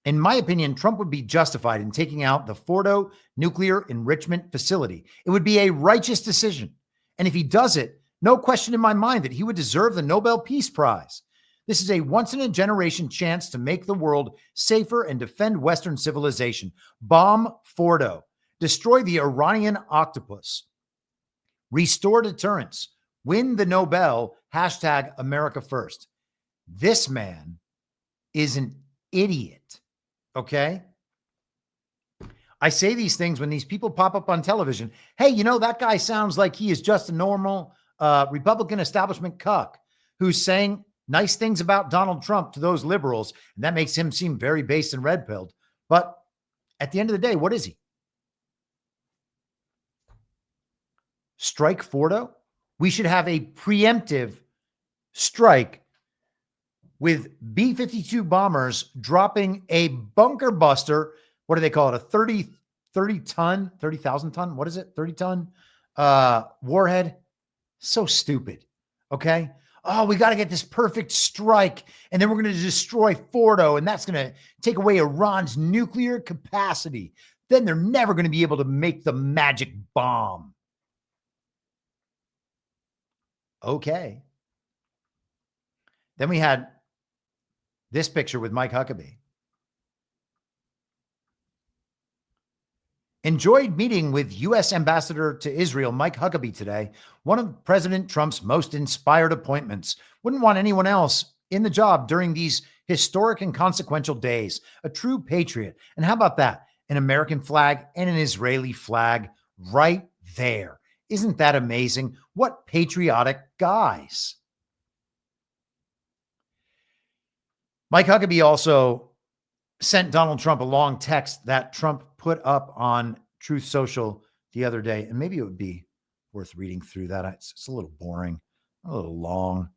In my opinion, Trump would be justified in taking out the Fordo nuclear enrichment facility. It would be a righteous decision. And if he does it, no question in my mind that he would deserve the Nobel Peace Prize. This is a once-in-a-generation chance to make the world safer and defend Western civilization. Bomb Fordo. Destroy the Iranian octopus. Restore deterrence. Win the Nobel. Hashtag America First. This man is an idiot. Okay? I say these things when these people pop up on television. Hey, you know, that guy sounds like he is just a normal Republican establishment cuck who's saying nice things about Donald Trump to those liberals, and that makes him seem very based and red-pilled. But at the end of the day, what is he? Strike Fordo? We should have a preemptive strike with B-52 bombers dropping a bunker buster. What do they call it? A 30,000 ton? What is it? 30-ton warhead? So stupid. Okay? Oh, we got to get this perfect strike, and then we're going to destroy Fordo, and that's going to take away Iran's nuclear capacity. Then they're never going to be able to make the magic bomb. Okay. Then we had this picture with Mike Huckabee. Enjoyed meeting with U.S. Ambassador to Israel, Mike Huckabee, today. One of President Trump's most inspired appointments. Wouldn't want anyone else in the job during these historic and consequential days. A true patriot. And how about that? An American flag and an Israeli flag right there. Isn't that amazing? What patriotic guys. Mike Huckabee also sent Donald Trump a long text that Trump put up on Truth Social the other day. And maybe it would be worth reading through that. It's a little boring, a little long.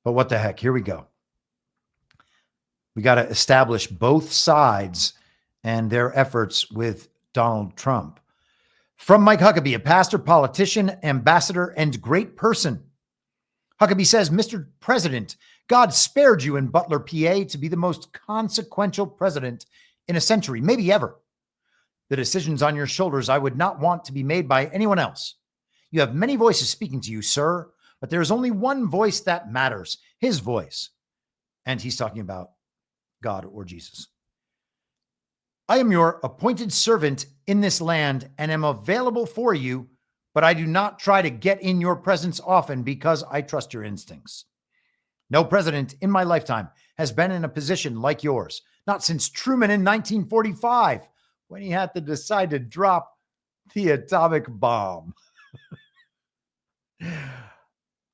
But what the heck? Here we go. We got to establish both sides and their efforts with Donald Trump. From Mike Huckabee, a pastor, politician, ambassador, and great person. Huckabee says, Mr. President, God spared you in Butler, PA, to be the most consequential president in a century, maybe ever. The decisions on your shoulders I would not want to be made by anyone else. You have many voices speaking to you, sir, but there is only one voice that matters, his voice. And he's talking about God or Jesus. I am your appointed servant in this land and am available for you but I do not try to get in your presence often because I trust your instincts. No president in my lifetime has been in a position like yours, not since Truman in 1945, when he had to decide to drop the atomic bomb.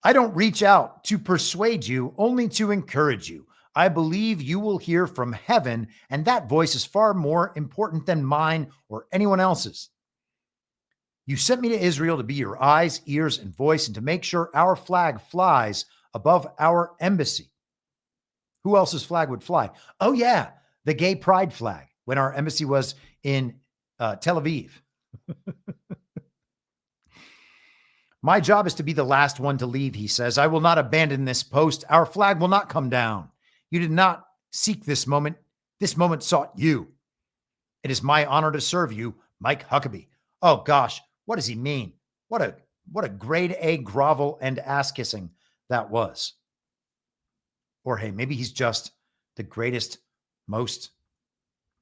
I don't reach out to persuade you, only to encourage you. I believe you will hear from heaven, and that voice is far more important than mine or anyone else's. You sent me to Israel to be your eyes, ears, and voice, and to make sure our flag flies above our embassy. Who else's flag would fly? Oh, yeah, the gay pride flag when our embassy was in Tel Aviv. My job is to be the last one to leave, he says. I will not abandon this post. Our flag will not come down. You did not seek this moment. This moment sought you. It is my honor to serve you, Mike Huckabee. Oh, gosh, what does he mean? What a grade A grovel and ass kissing that was. Or, hey, maybe he's just the greatest, most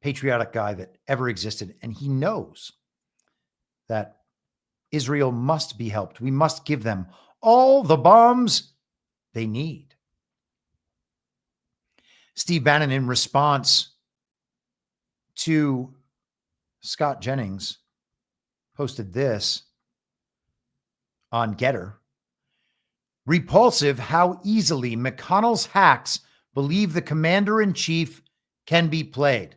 patriotic guy that ever existed. And he knows that Israel must be helped. We must give them all the bombs they need. Steve Bannon, in response to Scott Jennings, posted this on Getter. Repulsive how easily McConnell's hacks believe the commander-in-chief can be played.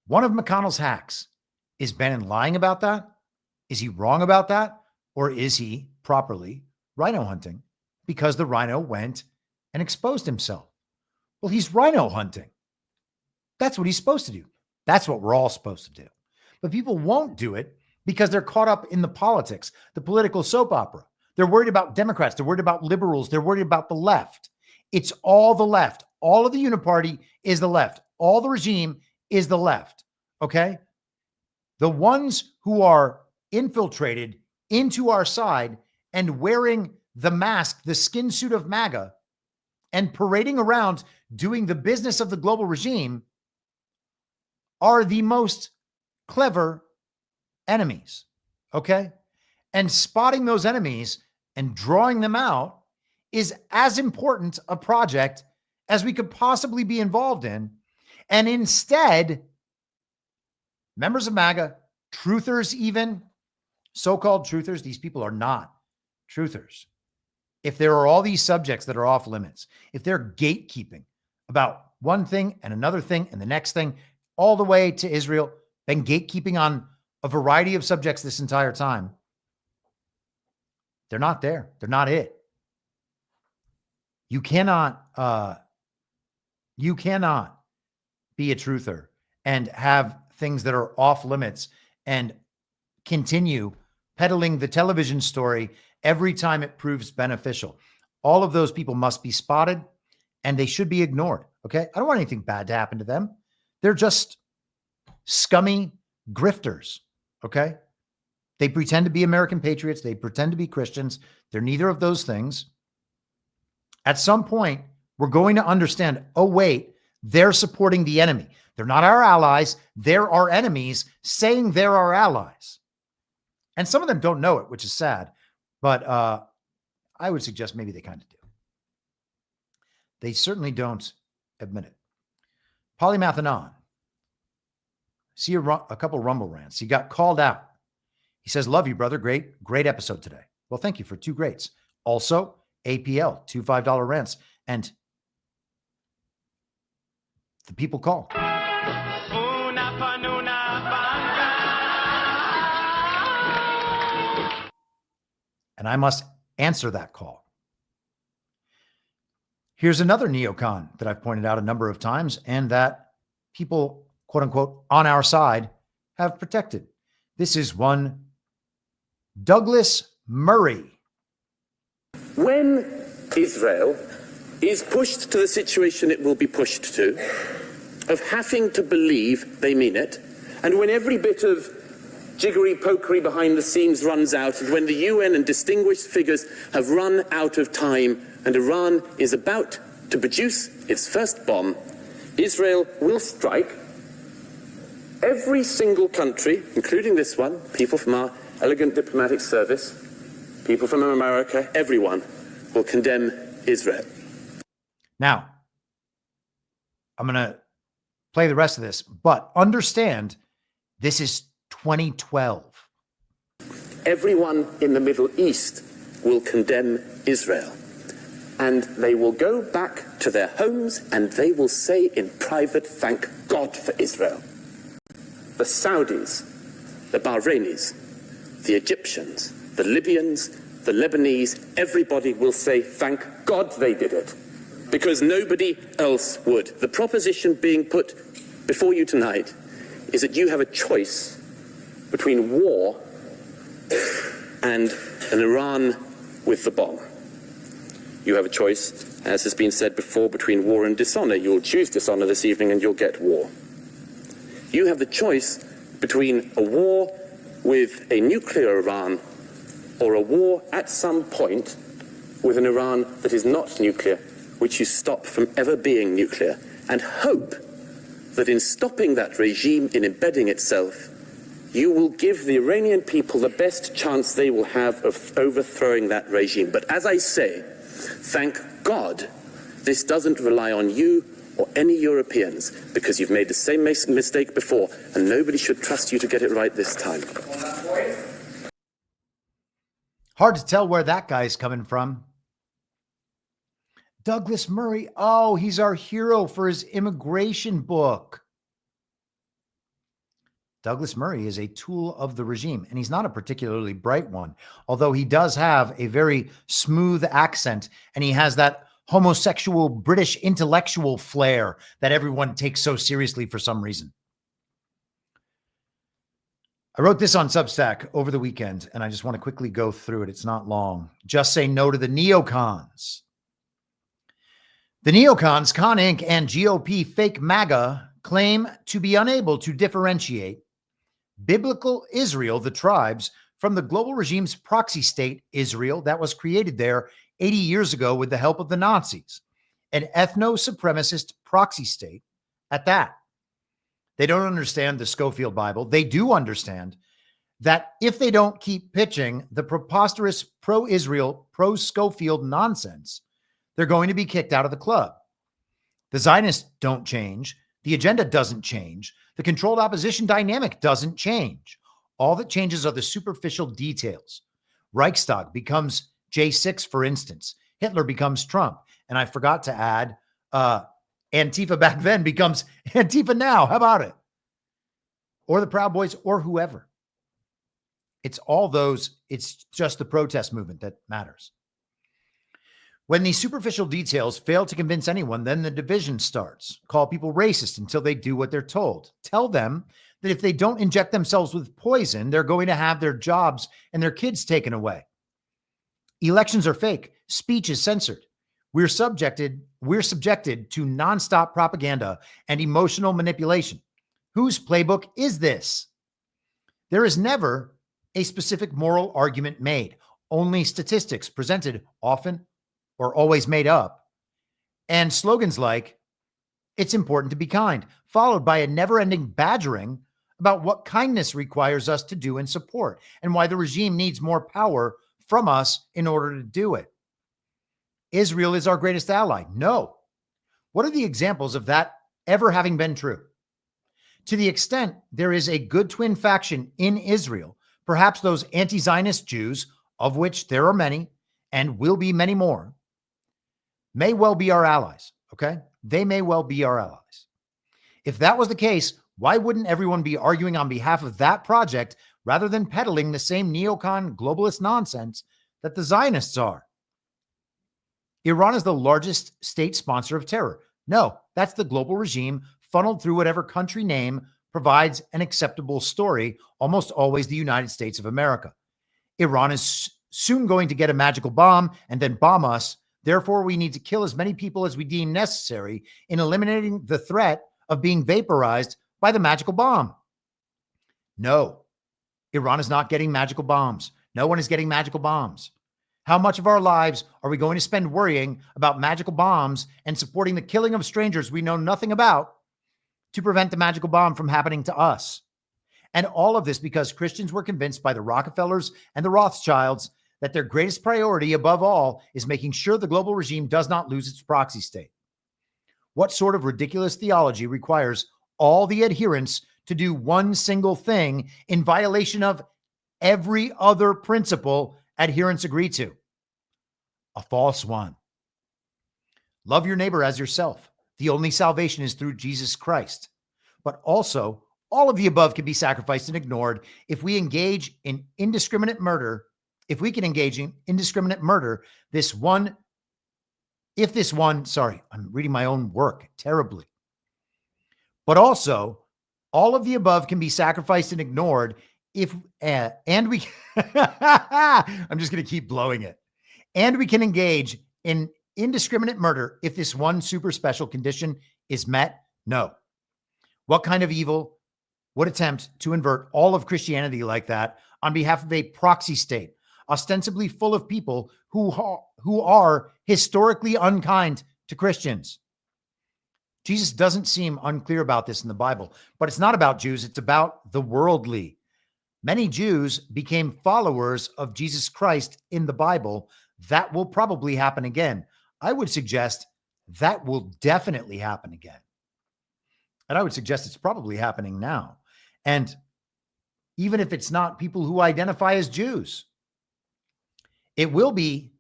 One of McConnell's hacks. Is Bannon lying about that? Is he wrong about that? Or is he properly rhino hunting because the rhino went and exposed himself? Well, he's rhino hunting. That's what he's supposed to do. That's what we're all supposed to do. But people won't do it because they're caught up in the politics, the political soap opera. They're worried about Democrats. They're worried about liberals. They're worried about the left. It's all the left. All of the uniparty is the left. All the regime is the left. Okay? The ones who are infiltrated into our side and wearing the mask, the skin suit of MAGA, and parading around doing the business of the global regime are the most clever enemies. Okay? And spotting those enemies and drawing them out is as important a project as we could possibly be involved in. And instead, members of MAGA, truthers even, so-called truthers, these people are not truthers. If there are all these subjects that are off limits, if they're gatekeeping about one thing and another thing and the next thing, all the way to Israel, been gatekeeping on a variety of subjects this entire time, they're not there. They're not it. You cannot be a truther and have things that are off limits and continue peddling the television story every time it proves beneficial. All of those people must be spotted and they should be ignored. Okay. I don't want anything bad to happen to them. They're just scummy grifters. Okay. They pretend to be American patriots. They pretend to be Christians. They're neither of those things. At some point, we're going to understand, oh, wait, they're supporting the enemy. They're not our allies. They're our enemies saying they're our allies. And some of them don't know it, which is sad. But I would suggest maybe they kind of do. They certainly don't admit it. Polymathanon. See a couple Rumble rants. He got called out. He says, love you, brother. Great episode today. Well, thank you for 2 greats. Also, APL, 2 $5 rants. And the people call. And I must answer that call. Here's another neocon that I've pointed out a number of times and that people, quote unquote, on our side have protected. This is one Douglas Murray. When Israel is pushed to the situation it will be pushed to, of having to believe they mean it, and when every bit of jiggery-pokery behind the scenes runs out, and when the UN and distinguished figures have run out of time, and Iran is about to produce its first bomb, Israel will strike. Every single country, including this one, people from our elegant diplomatic service, people from America, everyone will condemn Israel. Now, I'm going to play the rest of this, but understand this is 2012. Everyone in the Middle East will condemn Israel. And they will go back to their homes and they will say in private, thank God for Israel. The Saudis, the Bahrainis, the Egyptians, the Libyans, the Lebanese, everybody will say, thank God they did it. Because nobody else would. The proposition being put before you tonight is that you have a choice between war and an Iran with the bomb. You have a choice, as has been said before, between war and dishonor. You'll choose dishonor this evening and you'll get war. You have the choice between a war with a nuclear Iran or a war at some point with an Iran that is not nuclear, which you stop from ever being nuclear, and hope that in stopping that regime, in embedding itself, you will give the Iranian people the best chance they will have of overthrowing that regime. But as I say, thank God this doesn't rely on you or any Europeans, because you've made the same mistake before, and nobody should trust you to get it right this time. Hard to tell where that guy's coming from. Douglas Murray. Oh, he's our hero for his immigration book. Douglas Murray is a tool of the regime, and he's not a particularly bright one, although he does have a very smooth accent, and he has that homosexual British intellectual flair that everyone takes so seriously for some reason. I wrote this on Substack over the weekend, and I just want to quickly go through it. It's not long. Just say no to the neocons. The neocons, Con Inc. and GOP fake MAGA claim to be unable to differentiate biblical Israel, the tribes, from the global regime's proxy state, Israel, that was created there 80 years ago with the help of the Nazis, an ethno-supremacist proxy state at that. They don't understand the Schofield Bible. They do understand that if they don't keep pitching the preposterous pro-Israel, pro-Schofield nonsense, they're going to be kicked out of the club. The Zionists don't change. The agenda doesn't change. The controlled opposition dynamic doesn't change. All that changes are the superficial details. Reichstag becomes J6, for instance. Hitler becomes Trump. And I forgot to add, Antifa back then becomes Antifa now. How about it? Or the Proud Boys or whoever. It's all those. It's just the protest movement that matters. When these superficial details fail to convince anyone, then the division starts. Call people racist until they do what they're told. Tell them that if they don't inject themselves with poison, they're going to have their jobs and their kids taken away. Elections are fake. Speech is censored. We're subjected to nonstop propaganda and emotional manipulation. Whose playbook is this? There is never a specific moral argument made, only statistics presented, often or always made up, and slogans like, it's important to be kind, followed by a never-ending badgering about what kindness requires us to do and support, and why the regime needs more power from us in order to do it. Israel is our greatest ally. No. What are the examples of that ever having been true? To the extent there is a good twin faction in Israel, perhaps those anti-Zionist Jews, of which there are many and will be many more, may well be our allies, okay? They may well be our allies. If that was the case, why wouldn't everyone be arguing on behalf of that project rather than peddling the same neocon globalist nonsense that the Zionists are? Iran is the largest state sponsor of terror. No, that's the global regime funneled through whatever country name provides an acceptable story, almost always the United States of America. Iran is soon going to get a magical bomb and then bomb us. Therefore, we need to kill as many people as we deem necessary in eliminating the threat of being vaporized by the magical bomb. No, Iran is not getting magical bombs. No one is getting magical bombs. How much of our lives are we going to spend worrying about magical bombs and supporting the killing of strangers we know nothing about to prevent the magical bomb from happening to us? And all of this because Christians were convinced by the Rockefellers and the Rothschilds that their greatest priority above all is making sure the global regime does not lose its proxy state. What sort of ridiculous theology requires all the adherents to do one single thing in violation of every other principle adherents agree to? A false one. Love your neighbor as yourself. The only salvation is through Jesus Christ. But also, all of the above can be sacrificed and ignored if we engage in indiscriminate murder. If we can engage in indiscriminate murder, I'm reading my own work terribly. But also, all of the above can be sacrificed and ignored if, and we, I'm just going to keep blowing it. And we can engage in indiscriminate murder if this one super special condition is met? No. What kind of evil would attempt to invert all of Christianity like that on behalf of a proxy state, ostensibly full of people who are historically unkind to Christians? Jesus doesn't seem unclear about this in the Bible, but it's not about Jews. It's about the worldly. Many Jews became followers of Jesus Christ in the Bible. That will probably happen again. I would suggest that will definitely happen again. And I would suggest it's probably happening now. And even if it's not people who identify as Jews, it will be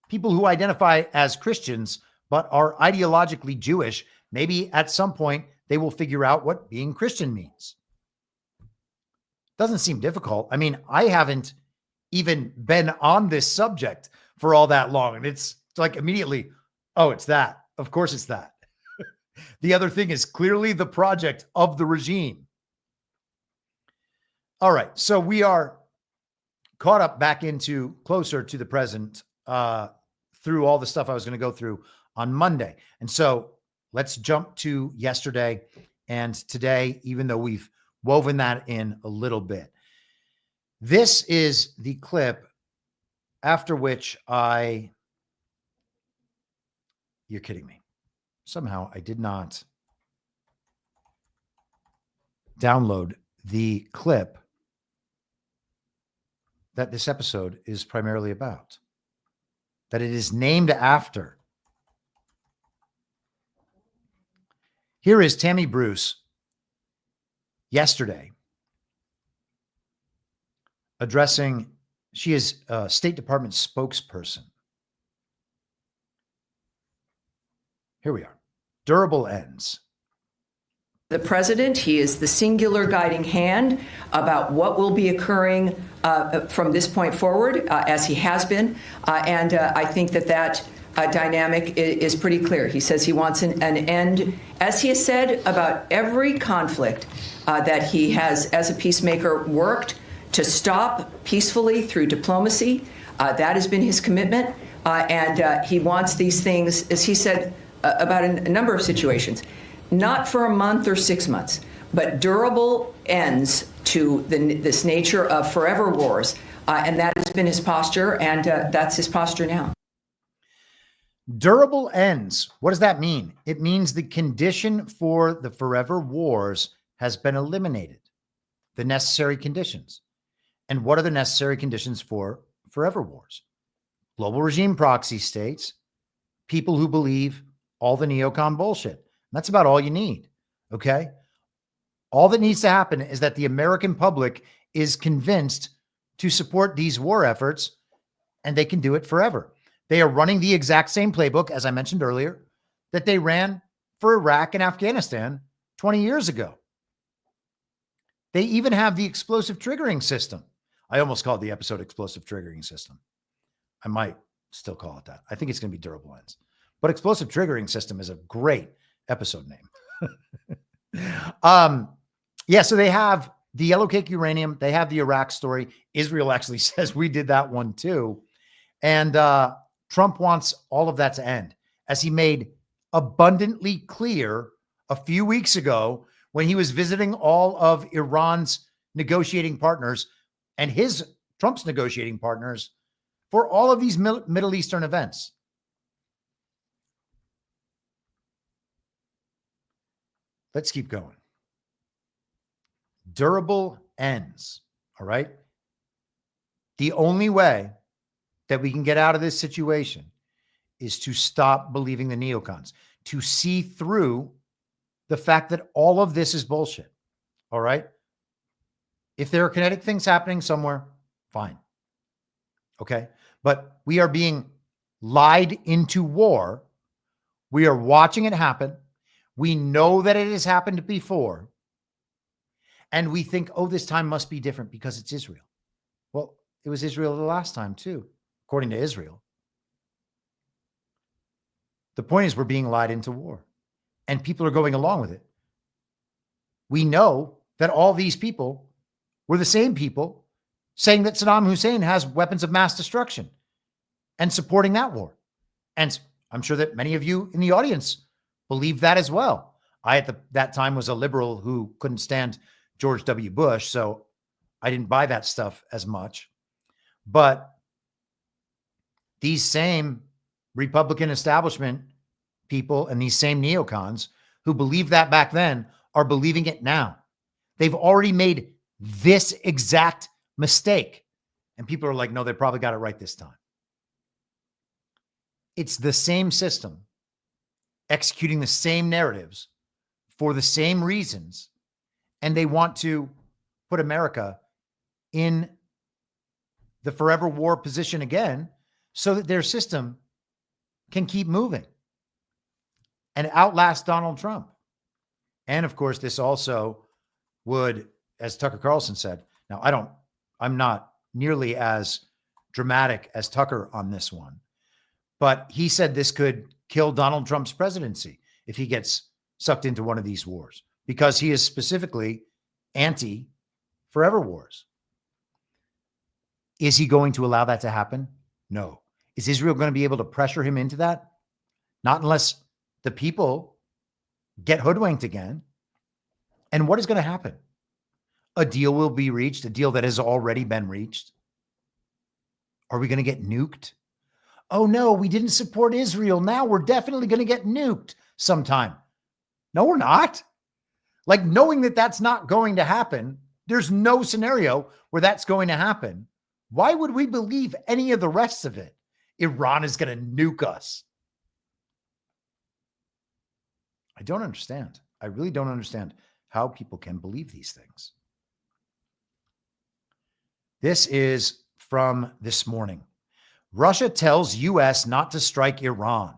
people who identify as Christians, but are ideologically Jewish. Maybe at some point they will figure out what being Christian means. Doesn't seem difficult. I mean, I haven't even been on this subject for all that long. And it's like immediately, oh, it's that. Of course it's that. The other thing is clearly the project of the regime. All right. So we are caught up back into closer to the present through all the stuff I was going to go through on Monday. And so let's jump to yesterday and today, even though we've woven that in a little bit. This is the clip after which you're kidding me. Somehow I did not download the clip that this episode is primarily about, that it is named after. Here is Tammy Bruce yesterday addressing, she is a State Department spokesperson. Here we are. Durable ends. The president, he is the singular guiding hand about what will be occurring from this point forward, as he has been. And I think that dynamic is pretty clear. He says he wants an end, as he has said, about every conflict that he has, as a peacemaker, worked to stop peacefully through diplomacy. That has been his commitment. And he wants these things, as he said, about a number of situations, not for a month or 6 months, but durable ends to this nature of forever wars. And that has been his posture, and that's his posture now. Durable ends. What does that mean? It means the condition for the forever wars has been eliminated, the necessary conditions. And what are the necessary conditions for forever wars? Global regime proxy states, people who believe all the neocon bullshit. That's about all you need. Okay. All that needs to happen is that the American public is convinced to support these war efforts, and they can do it forever. They are running the exact same playbook, as I mentioned earlier, that they ran for Iraq and Afghanistan 20 years ago. They even have the explosive triggering system. I almost called the episode explosive triggering system. I might still call it that. I think it's going to be durable ends. But explosive triggering system is a great episode name. Yeah, so they have the yellow cake uranium. They have the Iraq story. Israel actually says we did that one too. And Trump wants all of that to end, as he made abundantly clear a few weeks ago when he was visiting all of Iran's negotiating partners and Trump's negotiating partners for all of these Middle Eastern events. Let's keep going. Durable ends. All right. The only way that we can get out of this situation is to stop believing the neocons, to see through the fact that all of this is bullshit. All right. If there are kinetic things happening somewhere, fine. Okay. But we are being lied into war. We are watching it happen. We know that it has happened before. And we think, oh, this time must be different because it's Israel. Well, it was Israel the last time too, according to Israel. The point is we're being lied into war and people are going along with it. We know that all these people were the same people saying that Saddam Hussein has weapons of mass destruction and supporting that war. And I'm sure that many of you in the audience believe that as well. I, at that time, was a liberal who couldn't stand George W. Bush, so I didn't buy that stuff as much. But these same Republican establishment people and these same neocons who believed that back then are believing it now. They've already made this exact mistake. And people are like, no, they probably got it right this time. It's the same system executing the same narratives for the same reasons. And they want to put America in the forever war position again so that their system can keep moving and outlast Donald Trump. And of course, this also would, as Tucker Carlson said, now I'm not nearly as dramatic as Tucker on this one, but he said this could kill Donald Trump's presidency if he gets sucked into one of these wars, because he is specifically anti-forever wars. Is he going to allow that to happen? No. Is Israel going to be able to pressure him into that? Not unless the people get hoodwinked again. And what is going to happen? A deal will be reached, a deal that has already been reached. Are we going to get nuked? Oh no, we didn't support Israel. Now we're definitely going to get nuked sometime. No, we're not. Like, knowing that that's not going to happen, there's no scenario where that's going to happen. Why would we believe any of the rest of it? Iran is going to nuke us. I don't understand. I really don't understand how people can believe these things. This is from this morning. Russia tells U.S. not to strike Iran,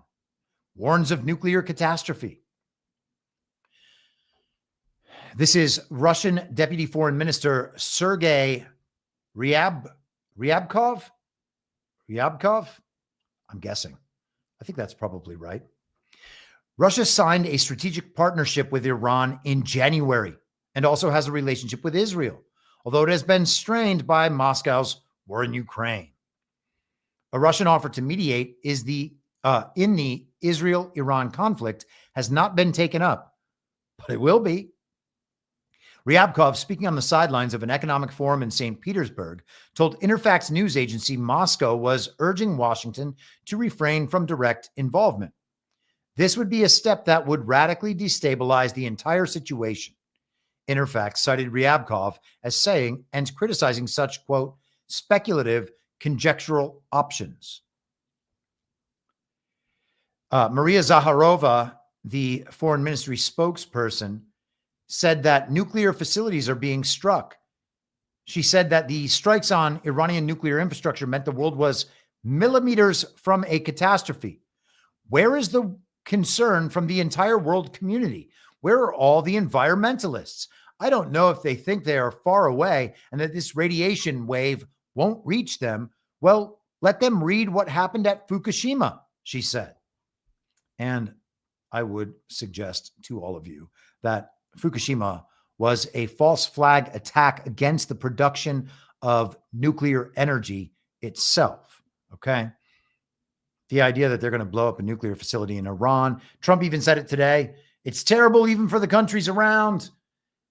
warns of nuclear catastrophe. This is Russian Deputy Foreign Minister Sergei Ryabkov? I'm guessing. I think that's probably right. Russia signed a strategic partnership with Iran in January and also has a relationship with Israel, although it has been strained by Moscow's war in Ukraine. A Russian offer to mediate in the Israel-Iran conflict has not been taken up, but it will be. Ryabkov, speaking on the sidelines of an economic forum in St. Petersburg, told Interfax news agency Moscow was urging Washington to refrain from direct involvement. This would be a step that would radically destabilize the entire situation. Interfax cited Ryabkov as saying and criticizing such, quote, speculative, conjectural options. Maria Zakharova, the foreign ministry spokesperson, said that nuclear facilities are being struck. She said that the strikes on Iranian nuclear infrastructure meant the world was millimeters from a catastrophe. Where is the concern from the entire world community? Where are all the environmentalists? I don't know if they think they are far away and that this radiation wave won't reach them. Well, let them read what happened at Fukushima, she said. And I would suggest to all of you that Fukushima was a false flag attack against the production of nuclear energy itself. Okay. The idea that they're going to blow up a nuclear facility in Iran. Trump even said it today. It's terrible even for the countries around.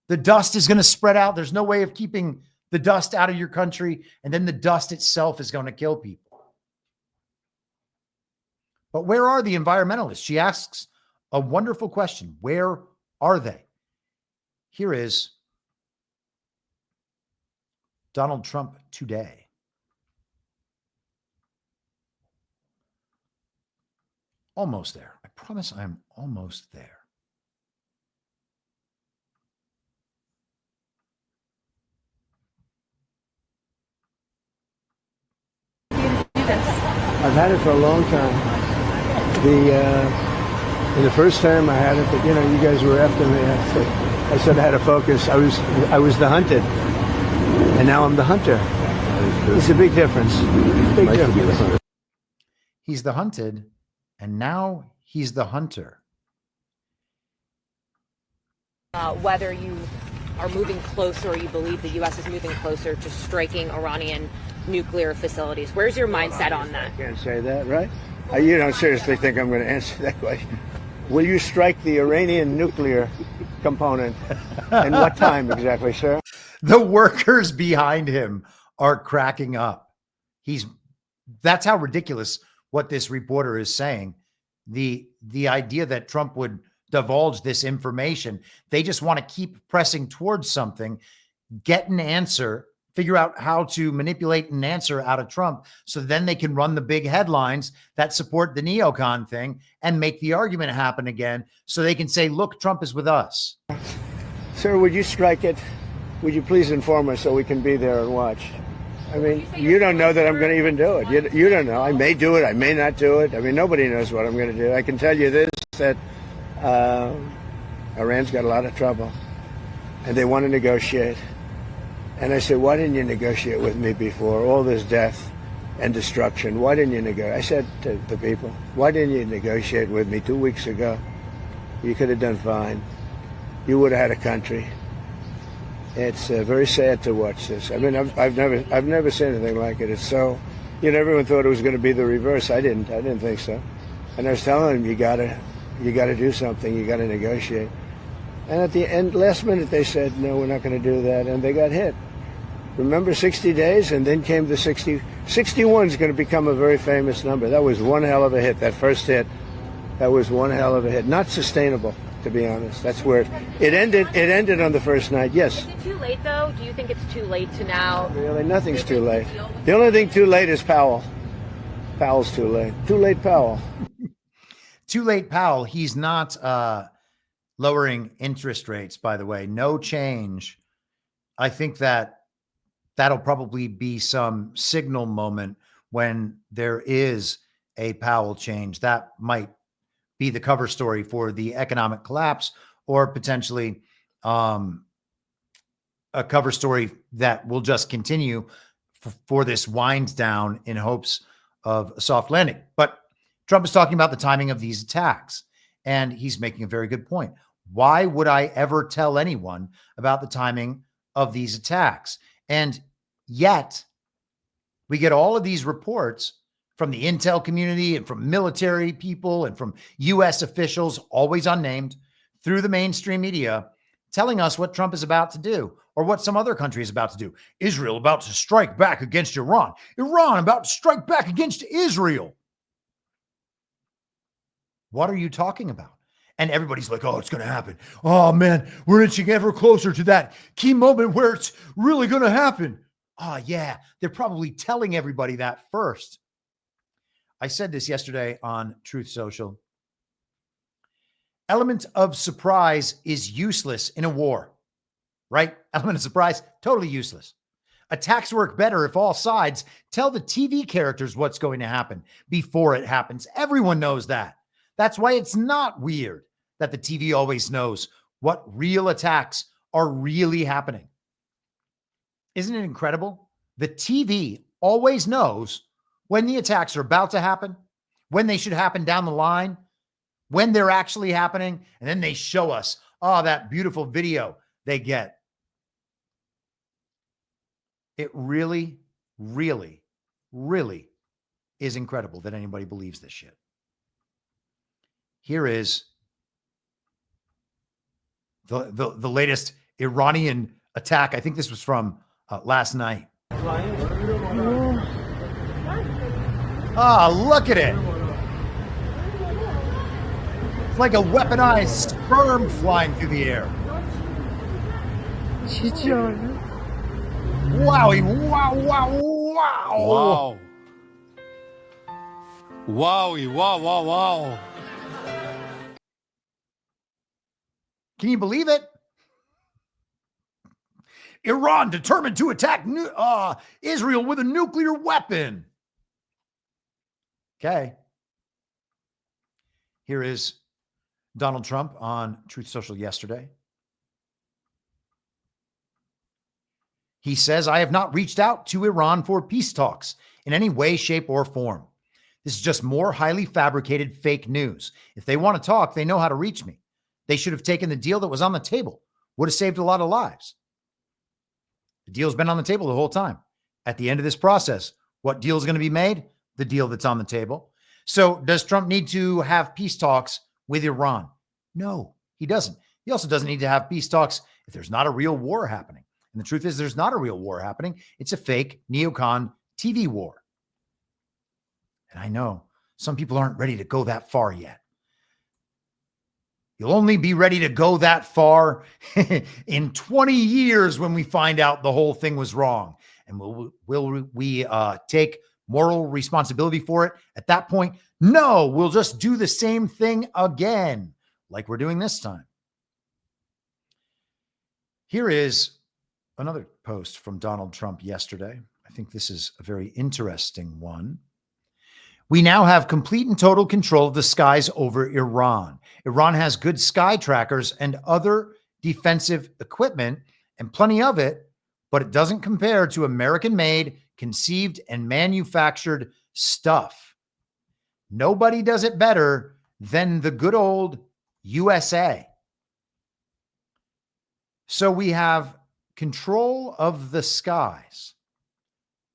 The dust is going to spread out. There's no way of keeping the dust out of your country. And then the dust itself is going to kill people. But where are the environmentalists? She asks a wonderful question. Where are they? Here is Donald Trump today. Almost there. I promise I'm almost there. I've had it for a long time. In the first term I had it, but you guys were after me. I said I had to focus. I was the hunted, and now I'm the hunter. It's a big difference. Big difference. He's the hunted, and now he's the hunter. Whether you are moving closer or you believe the U.S. is moving closer to striking Iranian nuclear facilities. Where's your mindset on that? I can't say that, right? You don't seriously think I'm going to answer that question? Will you strike the Iranian nuclear component? And what time exactly, sir? The workers behind him are cracking up. That's how ridiculous what this reporter is saying. The idea that Trump would divulge this information, they just want to keep pressing towards something, get an answer, figure out how to manipulate an answer out of Trump so then they can run the big headlines that support the neocon thing and make the argument happen again so they can say, look, Trump is with us. Sir, would you strike it? Would you please inform us so we can be there and watch? I mean, you don't know that I'm going to even do it. You don't know. I may do it. I may not do it. I mean, nobody knows what I'm going to do. I can tell you this, that Iran's got a lot of trouble and they want to negotiate. And I said, why didn't you negotiate with me before? All this death and destruction. Why didn't you negotiate? I said to the people, why didn't you negotiate with me 2 weeks ago? You could have done fine. You would have had a country. It's very sad to watch this. I mean, I've never seen anything like it. It's so, everyone thought it was going to be the reverse. I didn't think so. And I was telling them, you gotta do something. You gotta negotiate. And at the end, last minute, they said, no, we're not going to do that. And they got hit. Remember 60 days? And then came the 60. 61 is going to become a very famous number. That was one hell of a hit, that first hit. That was one hell of a hit. Not sustainable, to be honest. That's where it ended. It ended on the first night, yes. Is it too late, though? Do you think it's too late to now? Really, nothing's too late. The only thing too late is Powell. Powell's too late. Too late, Powell. Too late, Powell. He's not lowering interest rates, by the way. No change. I think that'll probably be some signal moment when there is a Powell change. That might be the cover story for the economic collapse, or potentially a cover story that will just continue for this wind down in hopes of a soft landing. But Trump is talking about the timing of these attacks, and he's making a very good point. Why would I ever tell anyone about the timing of these attacks? And yet we get all of these reports from the intel community and from military people and from U.S. officials, always unnamed, through the mainstream media, telling us what Trump is about to do or what some other country is about to do. Israel about to strike back against Iran. Iran about to strike back against Israel. What are you talking about? And everybody's like, oh, it's going to happen. Oh, man, we're inching ever closer to that key moment where it's really going to happen. Oh, yeah, they're probably telling everybody that first. I said this yesterday on Truth Social. Element of surprise is useless in a war, right? Element of surprise, totally useless. Attacks work better if all sides tell the TV characters what's going to happen before it happens. Everyone knows that. That's why it's not weird that the TV always knows what real attacks are really happening. Isn't it incredible? The TV always knows when the attacks are about to happen, when they should happen down the line, when they're actually happening, and then they show us, oh, that beautiful video they get. It really, really, really is incredible that anybody believes this shit. Here is the latest Iranian attack. I think this was from last night. Ah, look at it. It's like a weaponized sperm flying through the air. Wowie, wow, wow, wow. Wow. Wowie, wow, wow, wow. Can you believe it? Iran determined to attack Israel with a nuclear weapon. Okay. Here is Donald Trump on Truth Social yesterday. He says, I have not reached out to Iran for peace talks in any way, shape, or form. This is just more highly fabricated fake news. If they want to talk, they know how to reach me. They should have taken the deal that was on the table. Would have saved a lot of lives. The deal's been on the table the whole time. At the end of this process, what deal is going to be made? The deal that's on the table. So does Trump need to have peace talks with Iran? No, he doesn't. He also doesn't need to have peace talks if there's not a real war happening. And the truth is there's not a real war happening. It's a fake neocon TV war. And I know some people aren't ready to go that far yet. You'll only be ready to go that far in 20 years when we find out the whole thing was wrong. And will we take moral responsibility for it at that point? No, we'll just do the same thing again, like we're doing this time. Here is another post from Donald Trump yesterday. I think this is a very interesting one. We now have complete and total control of the skies over Iran. Iran has good sky trackers and other defensive equipment, and plenty of it, but it doesn't compare to American-made, conceived, and manufactured stuff. Nobody does it better than the good old USA. So we have control of the skies.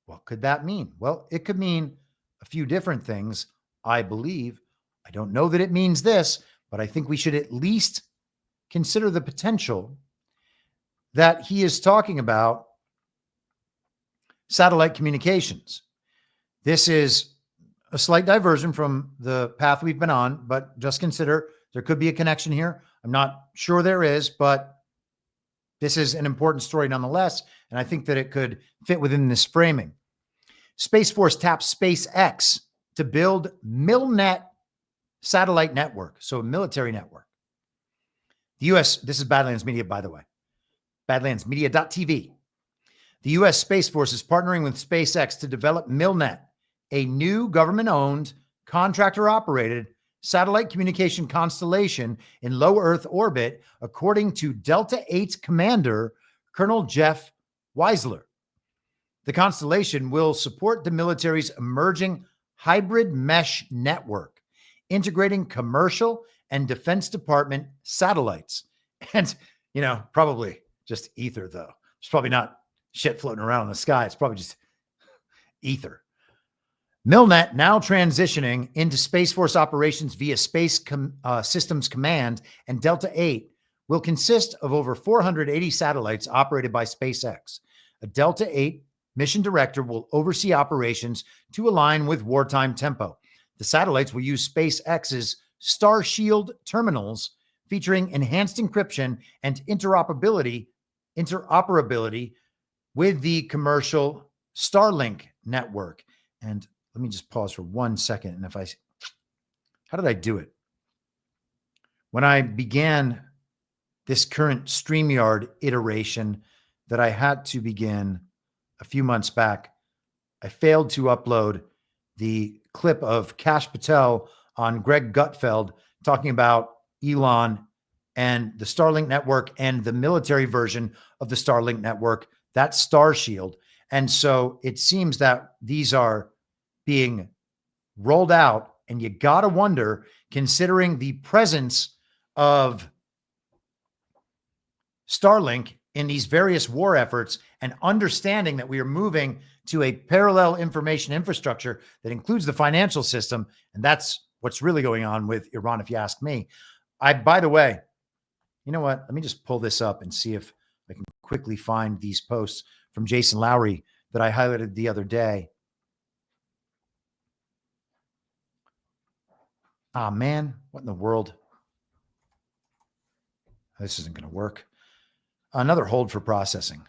What could that mean? Well, it could mean a few different things, I believe. I don't know that it means this, but I think we should at least consider the potential that he is talking about satellite communications. This is a slight diversion from the path we've been on, but just consider there could be a connection here. I'm not sure there is, but this is an important story nonetheless, and I think that it could fit within this framing. Space Force taps SpaceX to build MilNet satellite network, so a military network. The U.S., this is Badlands Media, by the way, badlandsmedia.tv. The U.S. Space Force is partnering with SpaceX to develop MilNet, a new government-owned, contractor-operated satellite communication constellation in low Earth orbit, according to Delta 8 Commander Colonel Jeff Weisler. The constellation will support the military's emerging hybrid mesh network, integrating commercial and Defense Department satellites. And, probably just ether, though. There's probably not shit floating around in the sky. It's probably just ether. MilNet, now transitioning into Space Force operations via Space Systems Command and Delta 8, will consist of over 480 satellites operated by SpaceX. A Delta 8 mission director will oversee operations to align with wartime tempo. The satellites will use SpaceX's Starshield terminals, featuring enhanced encryption and interoperability with the commercial Starlink network. And let me just pause for 1 second. And how did I do it? When I began this current StreamYard iteration that I had to begin a few months back, I failed to upload the clip of Kash Patel on Greg Gutfeld talking about Elon and the Starlink network and the military version of the Starlink network, that's Starshield. And so it seems that these are being rolled out, and you got to wonder, considering the presence of Starlink in these various war efforts and understanding that we are moving to a parallel information infrastructure that includes the financial system. And that's what's really going on with Iran, if you ask me. By the way, you know what? Let me just pull this up and see if I can quickly find these posts from Jason Lowry that I highlighted the other day. Ah, man, what in the world? This isn't going to work. Another hold for processing.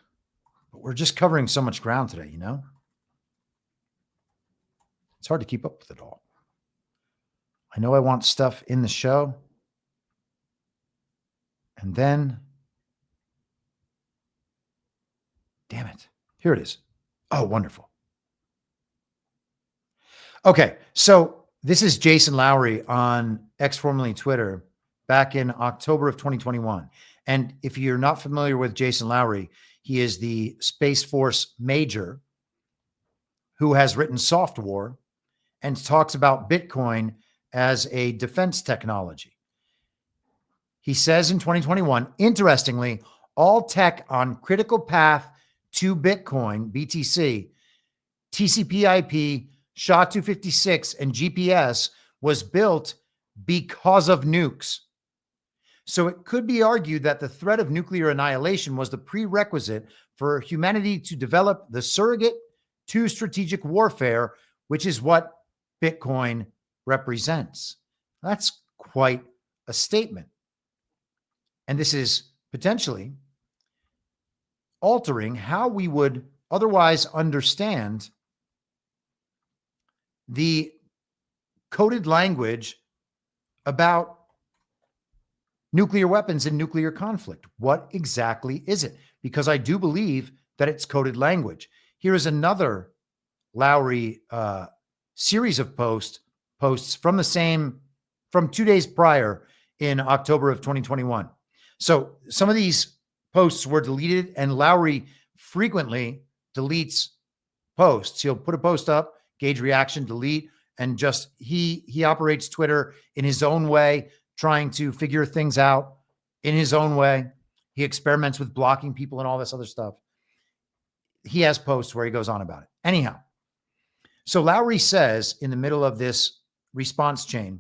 But we're just covering so much ground today, you know? It's hard to keep up with it all. I know I want stuff in the show. And then, damn it, here it is. Oh, wonderful. Okay, so this is Jason Lowry on X, formerly Twitter, back in October of 2021. And if you're not familiar with Jason Lowry, he is the Space Force major who has written Soft War and talks about Bitcoin as a defense technology. He says in 2021, interestingly, all tech on critical path to Bitcoin, BTC, TCP/IP, SHA-256, and GPS was built because of nukes. So it could be argued that the threat of nuclear annihilation was the prerequisite for humanity to develop the surrogate to strategic warfare, which is what Bitcoin represents. That's quite a statement. And this is potentially altering how we would otherwise understand the coded language about nuclear weapons and nuclear conflict. What exactly is it? Because I do believe that it's coded language. Here is another Lowry series of posts from from 2 days prior in October of 2021. So some of these posts were deleted, and Lowry frequently deletes posts. He'll put a post up, gauge reaction, delete, and just he operates Twitter in his own way, trying to figure things out in his own way. He experiments with blocking people and all this other stuff. He has posts where he goes on about it. Anyhow, so Lowry says in the middle of this response chain,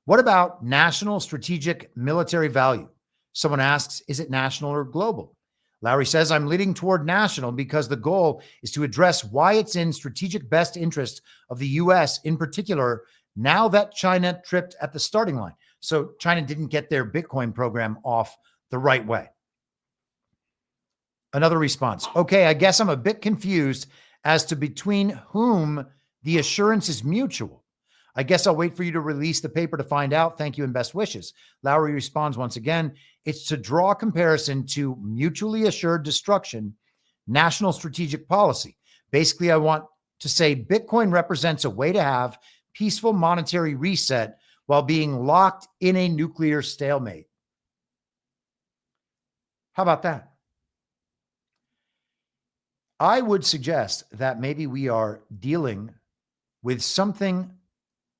what about national strategic military value? Someone asks, is it national or global? Lowry says, I'm leading toward national because the goal is to address why it's in strategic best interest of the U.S. in particular, now that China tripped at the starting line. So China didn't get their Bitcoin program off the right way. Another response. Okay, I guess I'm a bit confused as to between whom the assurance is mutual. I guess I'll wait for you to release the paper to find out. Thank you and best wishes. Lowry responds once again. It's to draw a comparison to mutually assured destruction, national strategic policy. Basically, I want to say Bitcoin represents a way to have peaceful monetary reset while being locked in a nuclear stalemate. How about that? I would suggest that maybe we are dealing with something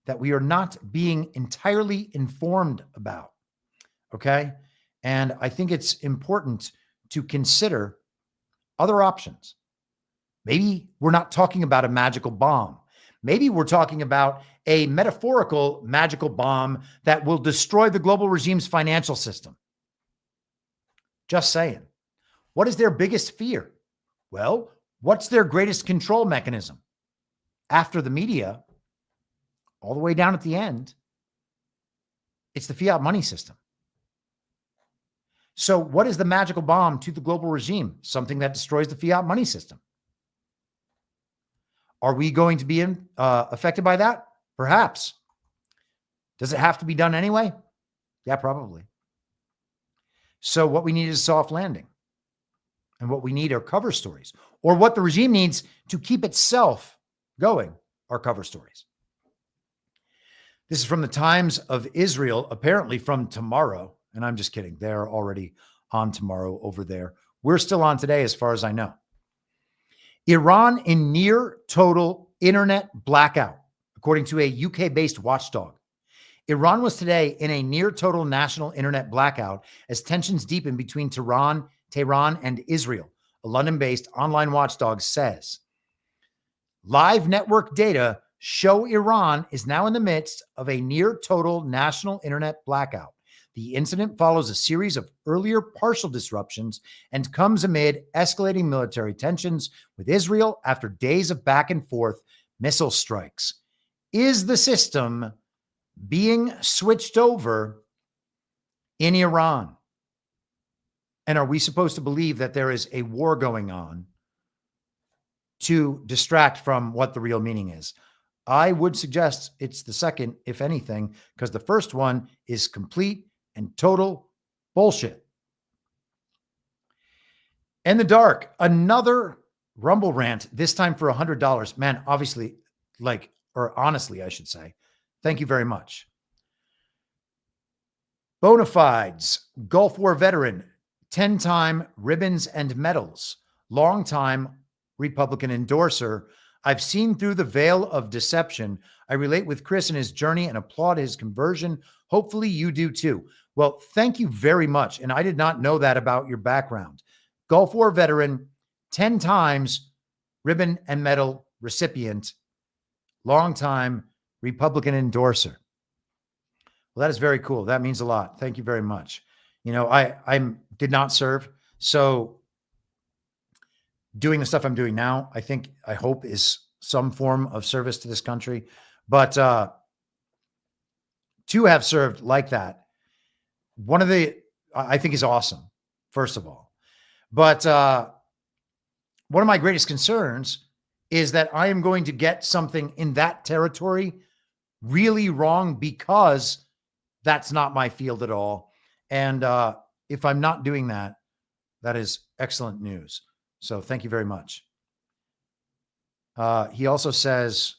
that we are not being entirely informed about, okay? And I think it's important to consider other options. Maybe we're not talking about a magical bomb. Maybe we're talking about a metaphorical magical bomb that will destroy the global regime's financial system. Just saying. What is their biggest fear? Well, what's their greatest control mechanism? After the media, all the way down at the end, it's the fiat money system. So what is the magical bomb to the global regime? Something that destroys the fiat money system. Are we going to be affected by that? Perhaps. Does it have to be done anyway? Yeah, probably. So what we need is a soft landing. And what we need are cover stories. Or what the regime needs to keep itself going are cover stories. This is from the Times of Israel, apparently from tomorrow. And I'm just kidding. They're already on tomorrow over there. We're still on today, as far as I know. Iran in near total internet blackout, according to a UK-based watchdog. Iran was today in a near total national internet blackout as tensions deepen between Tehran and Israel. A London-based online watchdog says. Live network data show Iran is now in the midst of a near total national internet blackout. The incident follows a series of earlier partial disruptions and comes amid escalating military tensions with Israel after days of back and forth missile strikes. Is the system being switched over in Iran? And are we supposed to believe that there is a war going on to distract from what the real meaning is. I would suggest it's the second, if anything, because the first one is complete and total bullshit. In the dark, another Rumble rant, this time for $100. Man, obviously, honestly, I should say, thank you very much. Bonafides, Gulf War veteran, 10-time ribbons and medals, longtime Republican endorser. I've seen through the veil of deception. I relate with Chris and his journey and applaud his conversion. Hopefully you do too. Well, thank you very much. And I did not know that about your background. Gulf War veteran, 10 times ribbon and medal recipient, longtime Republican endorser. Well, that is very cool. That means a lot. Thank you very much. You know, I did not serve. So doing the stuff I'm doing now, I hope is some form of service to this country. But to have served like that, I think is awesome, first of all. But one of my greatest concerns is that I am going to get something in that territory really wrong because that's not my field at all. And if I'm not doing that, that is excellent news. So thank you very much. He also says,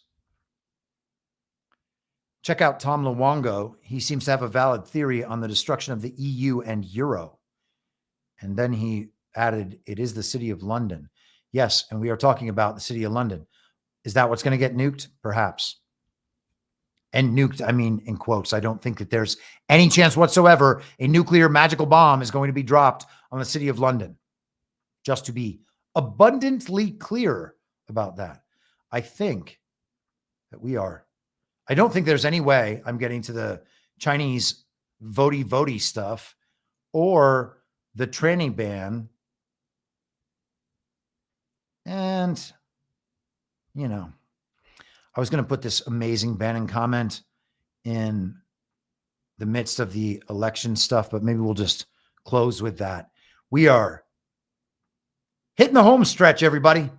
check out Tom Luongo. He seems to have a valid theory on the destruction of the EU and Euro. And then he added, it is the city of London. Yes, and we are talking about the city of London. Is that what's going to get nuked? Perhaps. And nuked, I mean, in quotes. I don't think that there's any chance whatsoever a nuclear magical bomb is going to be dropped on the city of London. Just to be abundantly clear about that. I think that I don't think there's any way I'm getting to the Chinese votey stuff or the training ban. And, you know, I was going to put this amazing Bannon comment in the midst of the election stuff, but maybe we'll just close with that. We are hitting the home stretch, everybody.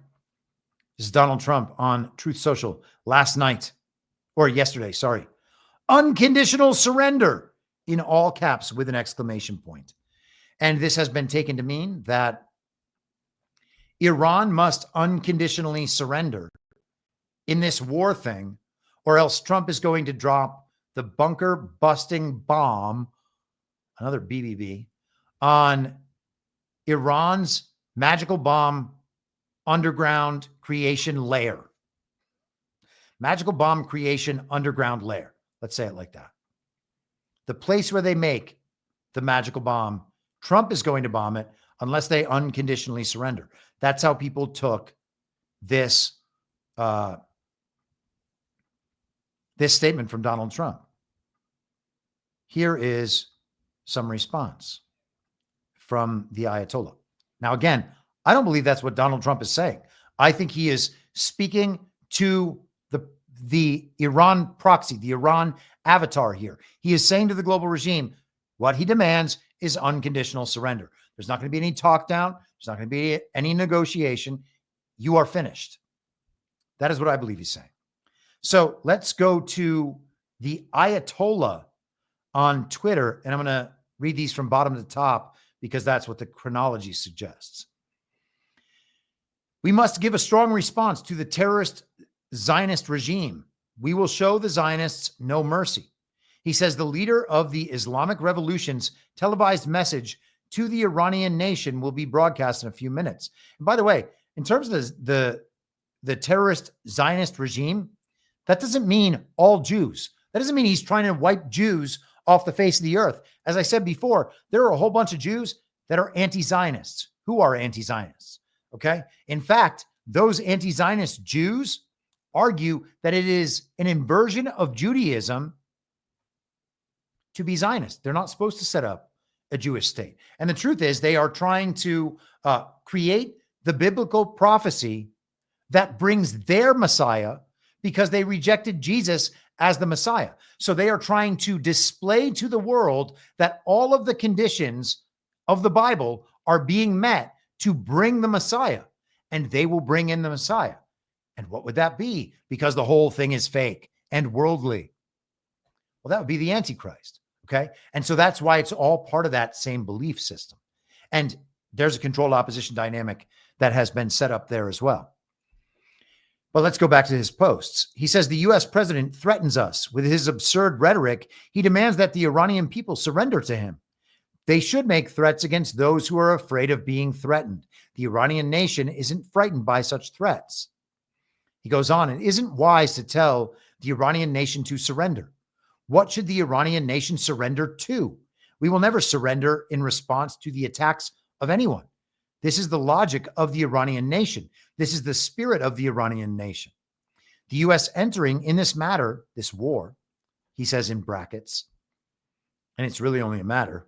This is Donald Trump on Truth Social yesterday, sorry. Unconditional surrender in all caps with an exclamation point. And this has been taken to mean that Iran must unconditionally surrender in this war thing, or else Trump is going to drop the bunker busting bomb, another BBB, on Iran's magical bomb underground creation lair. Magical bomb creation underground lair. Let's say it like that. The place where they make the magical bomb, Trump is going to bomb it unless they unconditionally surrender. That's how people took this statement from Donald Trump. Here is some response from the Ayatollah. Now, again, I don't believe that's what Donald Trump is saying. I think he is speaking to the Iran proxy, the Iran avatar here. He is saying to the global regime, what he demands is unconditional surrender. There's not going to be any talk down. There's not going to be any negotiation. You are finished. That is what I believe he's saying. So let's go to the Ayatollah on Twitter, and I'm going to read these from bottom to top because that's what the chronology suggests. We must give a strong response to the terrorist Zionist regime. We will show the Zionists no mercy. He says the leader of the Islamic Revolution's televised message to the Iranian nation will be broadcast in a few minutes. And by the way, in terms of the terrorist Zionist regime, that doesn't mean all Jews. That doesn't mean he's trying to wipe Jews off the face of the earth. As I said before, there are a whole bunch of Jews that are anti-Zionists. Who are anti-Zionists? Okay. In fact, those anti-Zionist Jews argue that it is an inversion of Judaism to be Zionist. They're not supposed to set up a Jewish state. And the truth is they are trying to create the biblical prophecy that brings their Messiah because they rejected Jesus as the Messiah. So they are trying to display to the world that all of the conditions of the Bible are being met to bring the Messiah. and they will bring in the Messiah. And what would that be? Because the whole thing is fake and worldly. Well, that would be the Antichrist. Okay. And so that's why it's all part of that same belief system. And there's a controlled opposition dynamic that has been set up there as well. But let's go back to his posts. He says the US president threatens us with his absurd rhetoric. He demands that the Iranian people surrender to him. They should make threats against those who are afraid of being threatened. The Iranian nation isn't frightened by such threats. He goes on, it isn't wise to tell the Iranian nation to surrender. What should the Iranian nation surrender to? We will never surrender in response to the attacks of anyone. This is the logic of the Iranian nation. This is the spirit of the Iranian nation. The U.S. entering in this matter, this war, he says in brackets, and it's really only a matter,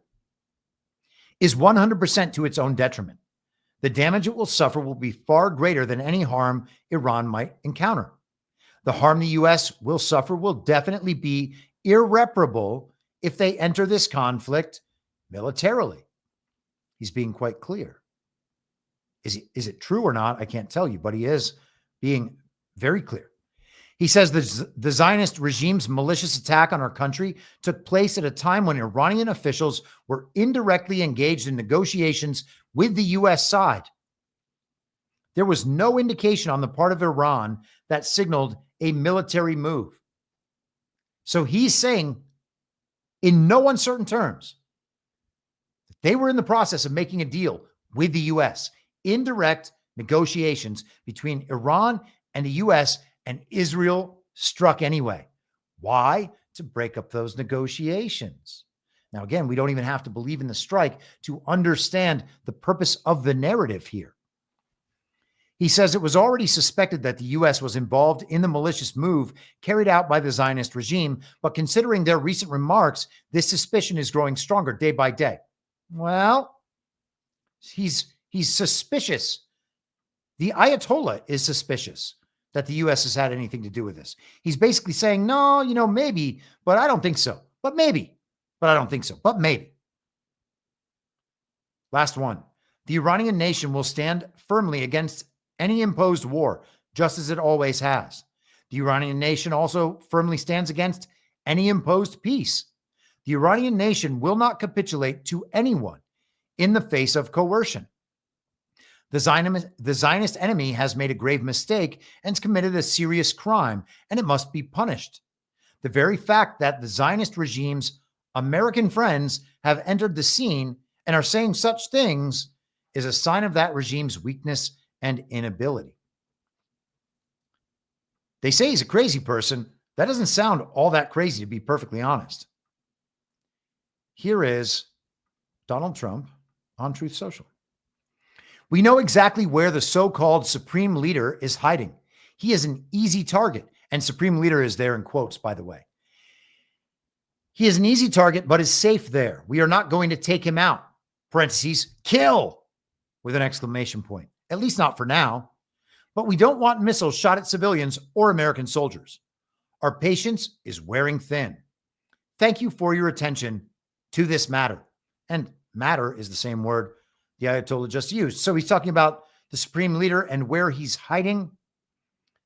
is 100% to its own detriment. The damage it will suffer will be far greater than any harm Iran might encounter. The harm the U.S. will suffer will definitely be irreparable if they enter this conflict militarily. He's being quite clear. Is it true or not? I can't tell you, but he is being very clear. He says the Zionist regime's malicious attack on our country took place at a time when Iranian officials were indirectly engaged in negotiations with the U.S. side. There was no indication on the part of Iran that signaled a military move. So he's saying, in no uncertain terms, that they were in the process of making a deal with the U.S., indirect negotiations between Iran and the U.S., and Israel struck anyway. Why? To break up those negotiations. Now, again, we don't even have to believe in the strike to understand the purpose of the narrative here. He says it was already suspected that the U.S. was involved in the malicious move carried out by the Zionist regime, but considering their recent remarks, this suspicion is growing stronger day by day. Well, he's suspicious. The Ayatollah is suspicious that the U.S. has had anything to do with this. He's basically saying, no, maybe, but I don't think so. But maybe, but I don't think so. But maybe. Last one. The Iranian nation will stand firmly against any imposed war, just as it always has. The Iranian nation also firmly stands against any imposed peace. The Iranian nation will not capitulate to anyone in the face of coercion. The Zionist enemy has made a grave mistake and has committed a serious crime, and it must be punished. The very fact that the Zionist regime's American friends have entered the scene and are saying such things is a sign of that regime's weakness and inability. They say he's a crazy person. That doesn't sound all that crazy, to be perfectly honest. Here is Donald Trump on Truth Social. We know exactly where the so-called Supreme Leader is hiding. He is an easy target. And Supreme Leader is there in quotes, by the way. He is an easy target, but is safe there. We are not going to take him out. Parentheses, kill, with an exclamation point. At least not for now. But we don't want missiles shot at civilians or American soldiers. Our patience is wearing thin. Thank you for your attention to this matter. And matter is the same word the Ayatollah just used. So he's talking about the Supreme Leader and where he's hiding.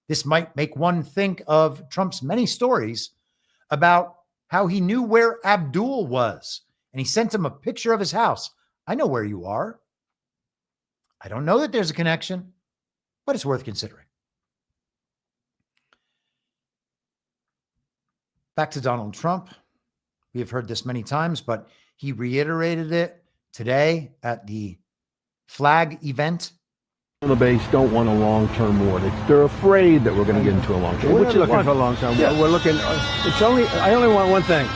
This might make one think of Trump's many stories about how he knew where Abdul was, and he sent him a picture of his house. I know where you are. I don't know that there's a connection, but it's worth considering. Back to Donald Trump. We have heard this many times, but he reiterated it today at the flag event. The base don't want a long-term war. They're afraid that we're going to get into a long-term war. We're looking for a long-term war. We're looking. I only want one thing.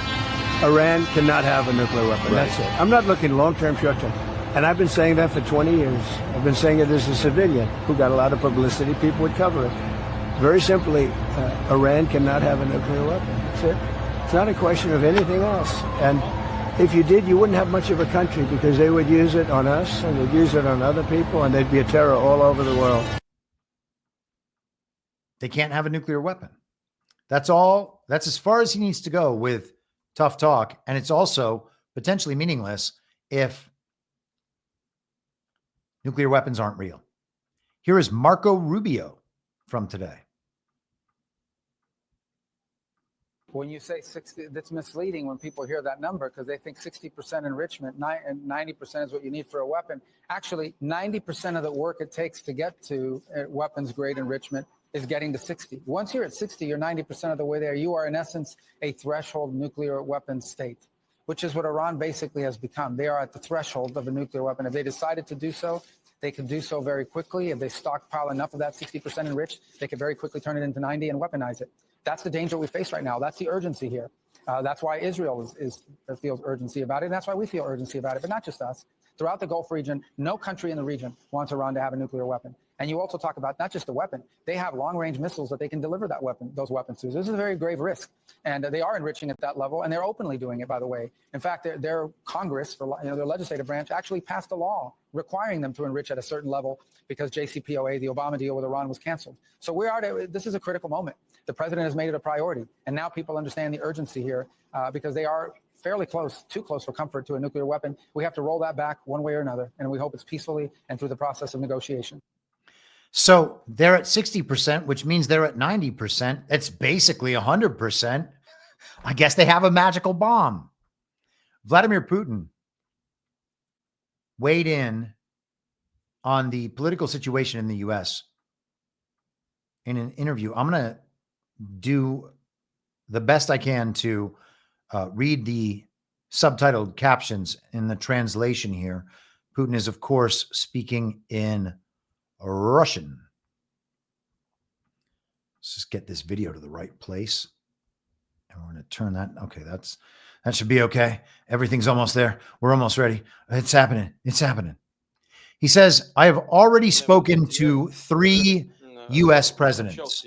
Iran cannot have a nuclear weapon. Right. That's it. I'm not looking long-term, short-term. And I've been saying that for 20 years. I've been saying it as a civilian who got a lot of publicity. People would cover it. Very simply, Iran cannot have a nuclear weapon. That's it. It's not a question of anything else. And if you did, you wouldn't have much of a country because they would use it on us and they'd use it on other people and they'd be a terror all over the world. They can't have a nuclear weapon. That's all. That's as far as he needs to go with tough talk. And it's also potentially meaningless if nuclear weapons aren't real. Here is Marco Rubio from today. When you say 60, that's misleading when people hear that number because they think 60% enrichment and 90% is what you need for a weapon. Actually, 90% of the work it takes to get to weapons grade enrichment is getting to 60. Once you're at 60, you're 90% of the way there. You are, in essence, a threshold nuclear weapon state, which is what Iran basically has become. They are at the threshold of a nuclear weapon. If they decided to do so, they can do so very quickly. If they stockpile enough of that 60% enriched, they could very quickly turn it into 90 and weaponize it. That's the danger we face right now. That's the urgency here. That's why Israel feels urgency about it. And that's why we feel urgency about it, but not just us. Throughout the Gulf region, no country in the region wants Iran to have a nuclear weapon. And you also talk about not just the weapon, they have long-range missiles that they can deliver those weapons to. So this is a very grave risk. And they are enriching at that level, and they're openly doing it, by the way. In fact, their Congress, their legislative branch, actually passed a law requiring them to enrich at a certain level because JCPOA, the Obama deal with Iran, was canceled. So this is a critical moment. The president has made it a priority. And now people understand the urgency here because they are fairly close, too close for comfort to a nuclear weapon. We have to roll that back one way or another. And we hope it's peacefully and through the process of negotiation. So they're at 60%, which means they're at 90%. It's basically 100%. I guess they have a magical bomb. Vladimir Putin weighed in on the political situation in the U.S. in an interview. I'm going to do the best I can to read the subtitled captions in the translation here. Putin is, of course, speaking in Russian. Let's just get this video to the right place. And we're going to turn that. Okay, that should be okay. Everything's almost there. We're almost ready. It's happening. It's happening. He says, I have already spoken to 3 U.S. presidents.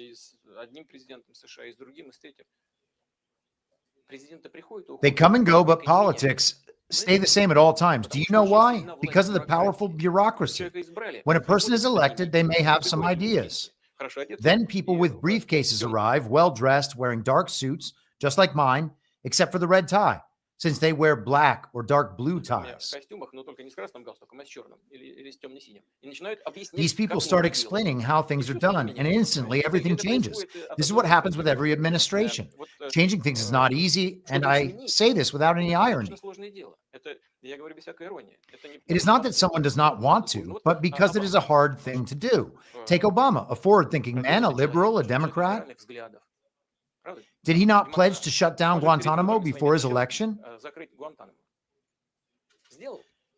They come and go, but politics stay the same at all times. Do you know why? Because of the powerful bureaucracy. When a person is elected, they may have some ideas. Then people with briefcases arrive, well-dressed, wearing dark suits, just like mine, except for the red tie, since they wear black or dark blue ties. These people start explaining how things are done, and instantly everything changes. This is what happens with every administration. Changing things is not easy, and I say this without any irony. It is not that someone does not want to, but because it is a hard thing to do. Take Obama, a forward-thinking man, a liberal, a Democrat. Did he not pledge to shut down Guantanamo before his election?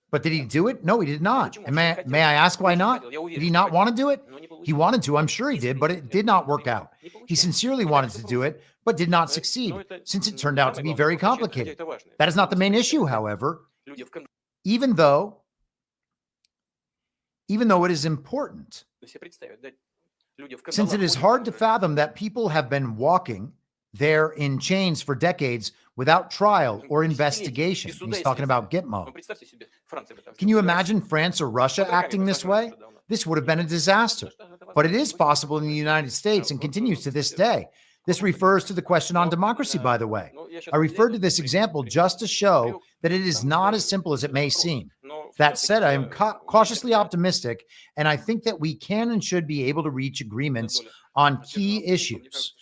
But did he do it? No, he did not. And may I ask why not? Did he not want to do it? He wanted to, I'm sure he did, but it did not work out. He sincerely wanted to do it, but did not succeed, since it turned out to be very complicated. That is not the main issue, however, even though it is important, since it is hard to fathom that people have been walking there in chains for decades without trial or investigation. He's talking about Gitmo. Can you imagine France or Russia acting this way? This would have been a disaster. But it is possible in the United States and continues to this day. This refers to the question on democracy, by the way. I referred to this example just to show that it is not as simple as it may seem. That said, I am cautiously optimistic, and I think that we can and should be able to reach agreements on key issues.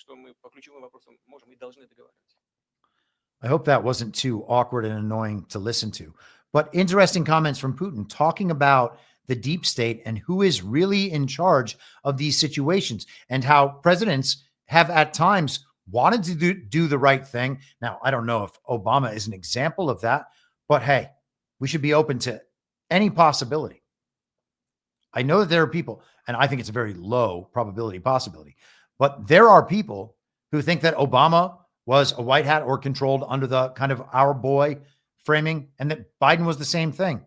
I hope that wasn't too awkward and annoying to listen to. But interesting comments from Putin talking about the deep state and who is really in charge of these situations and how presidents have at times wanted to do the right thing. Now, I don't know if Obama is an example of that, but hey, we should be open to any possibility. I know that there are people, and I think it's a very low probability possibility, but there are people who think that Obama was a white hat or controlled under the kind of our boy framing, and that Biden was the same thing.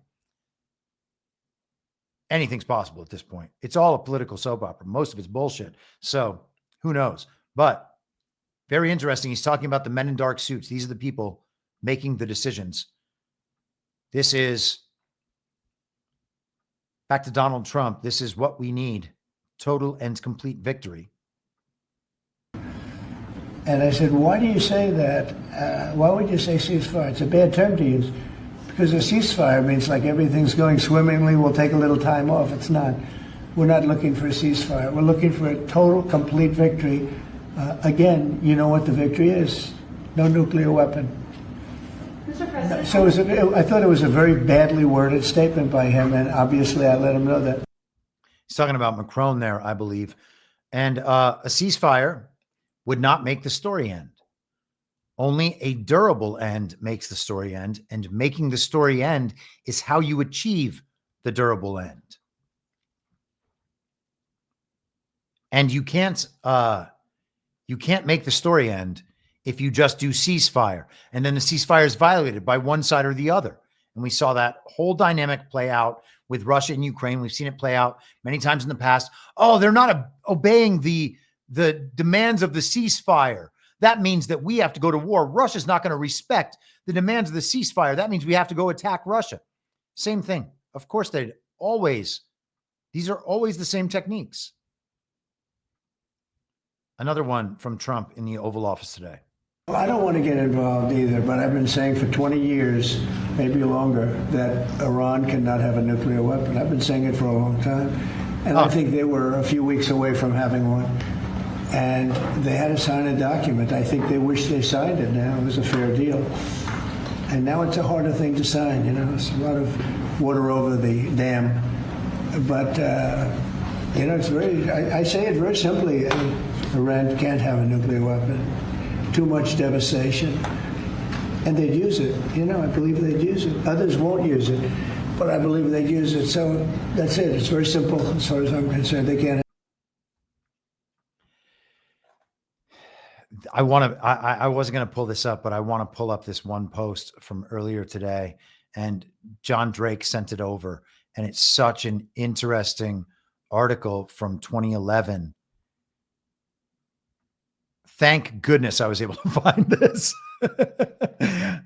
Anything's possible at this point. It's all a political soap opera. Most of it's bullshit. So who knows? But very interesting. He's talking about the men in dark suits. These are the people making the decisions. This is, back to Donald Trump, this is what we need. Total and complete victory. And I said, why do you say that? Why would you say ceasefire? It's a bad term to use. Because a ceasefire means like everything's going swimmingly, we'll take a little time off. It's not. we're not looking for a ceasefire. We're looking for a total, complete victory. Again, you know what the victory is. No nuclear weapon. Mr. President. So I thought it was a very badly worded statement by him, and obviously I let him know that. He's talking about Macron there, I believe. And a ceasefire would not make the story end. Only a durable end makes the story end, and making the story end is how you achieve the durable end. And you can't make the story end if you just do ceasefire, and then the ceasefire is violated by one side or the other. And we saw that whole dynamic play out with Russia and Ukraine. We've seen it play out many times in the past. Oh, they're not obeying the demands of the ceasefire. That means that we have to go to war. Russia's not going to respect the demands of the ceasefire. That means we have to go attack Russia. Same thing. Of course, these are always the same techniques. Another one from Trump in the Oval Office today. I don't want to get involved either, but I've been saying for 20 years, maybe longer, that Iran cannot have a nuclear weapon. I've been saying it for a long time. And I think they were a few weeks away from having one. And they had to sign a document. I think they wish they signed it now. It was a fair deal. And now it's a harder thing to sign, you know. It's a lot of water over the dam. But, you know, it's very, I say it very simply. Iran can't have a nuclear weapon. Too much devastation. And they'd use it. You know, I believe they'd use it. Others won't use it, but I believe they'd use it. So that's it. It's very simple as far as I'm concerned. They can't. I wasn't going to pull this up, but I want to pull up this one post from earlier today, and John Drake sent it over, and it's such an interesting article from 2011. Thank goodness I was able to find this.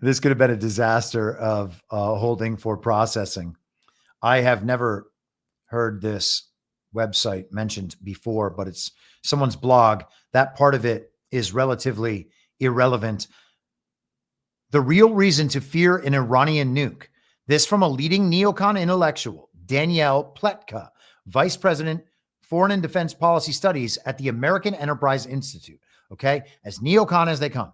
This could have been a disaster of holding for processing. I have never heard this website mentioned before, but it's someone's blog. That part of it is relatively irrelevant. The real reason to fear an Iranian nuke. This from a leading neocon intellectual, Danielle Pletka, Vice President, Foreign and Defense Policy Studies at the American Enterprise Institute. Okay, as neocon as they come.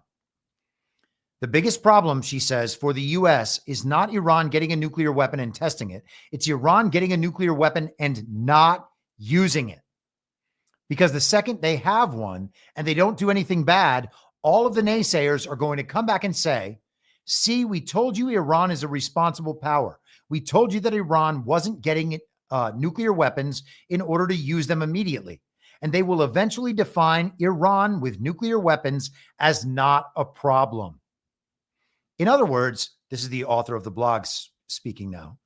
The biggest problem, she says, for the U.S. is not Iran getting a nuclear weapon and testing it. It's Iran getting a nuclear weapon and not using it. Because the second they have one and they don't do anything bad, all of the naysayers are going to come back and say, see, we told you Iran is a responsible power. We told you that Iran wasn't getting nuclear weapons in order to use them immediately. And they will eventually define Iran with nuclear weapons as not a problem. In other words, this is the author of the blog speaking now.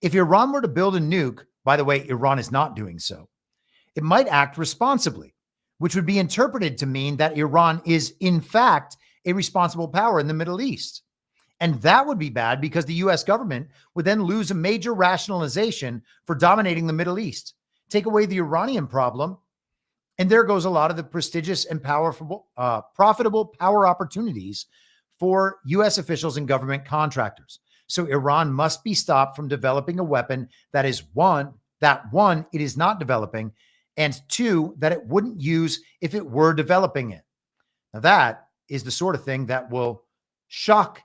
If Iran were to build a nuke, by the way, Iran is not doing so, it might act responsibly, which would be interpreted to mean that Iran is, in fact, a responsible power in the Middle East. And that would be bad because the U.S. government would then lose a major rationalization for dominating the Middle East. Take away the Iranian problem, and there goes a lot of the prestigious and powerful, profitable power opportunities for U.S. officials and government contractors. So Iran must be stopped from developing a weapon that is one, it is not developing, and two, that it wouldn't use if it were developing it. Now that is the sort of thing that will shock,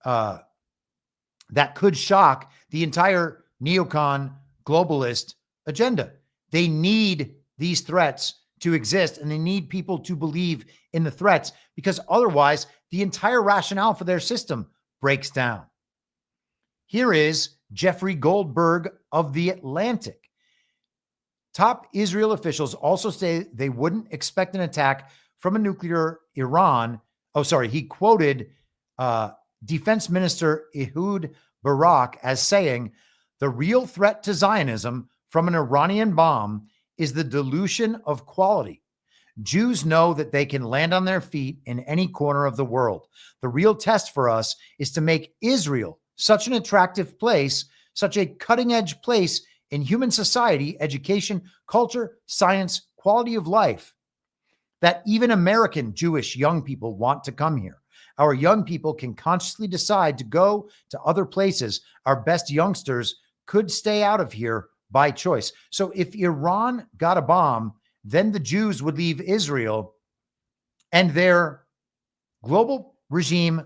that could shock the entire neocon globalist agenda. They need these threats to exist, and they need people to believe in the threats, because otherwise the entire rationale for their system breaks down. Here is Jeffrey Goldberg of The Atlantic. Top Israel officials also say they wouldn't expect an attack from a nuclear Iran. Oh, sorry. He quoted Defense Minister Ehud Barak as saying, the real threat to Zionism from an Iranian bomb is the dilution of quality. Jews know that they can land on their feet in any corner of the world. The real test for us is to make Israel such an attractive place, such a cutting-edge place in human society, education, culture, science, quality of life, that even American Jewish young people want to come here. Our young people can consciously decide to go to other places. Our best youngsters could stay out of here by choice. So if Iran got a bomb, then the Jews would leave Israel and their global regime,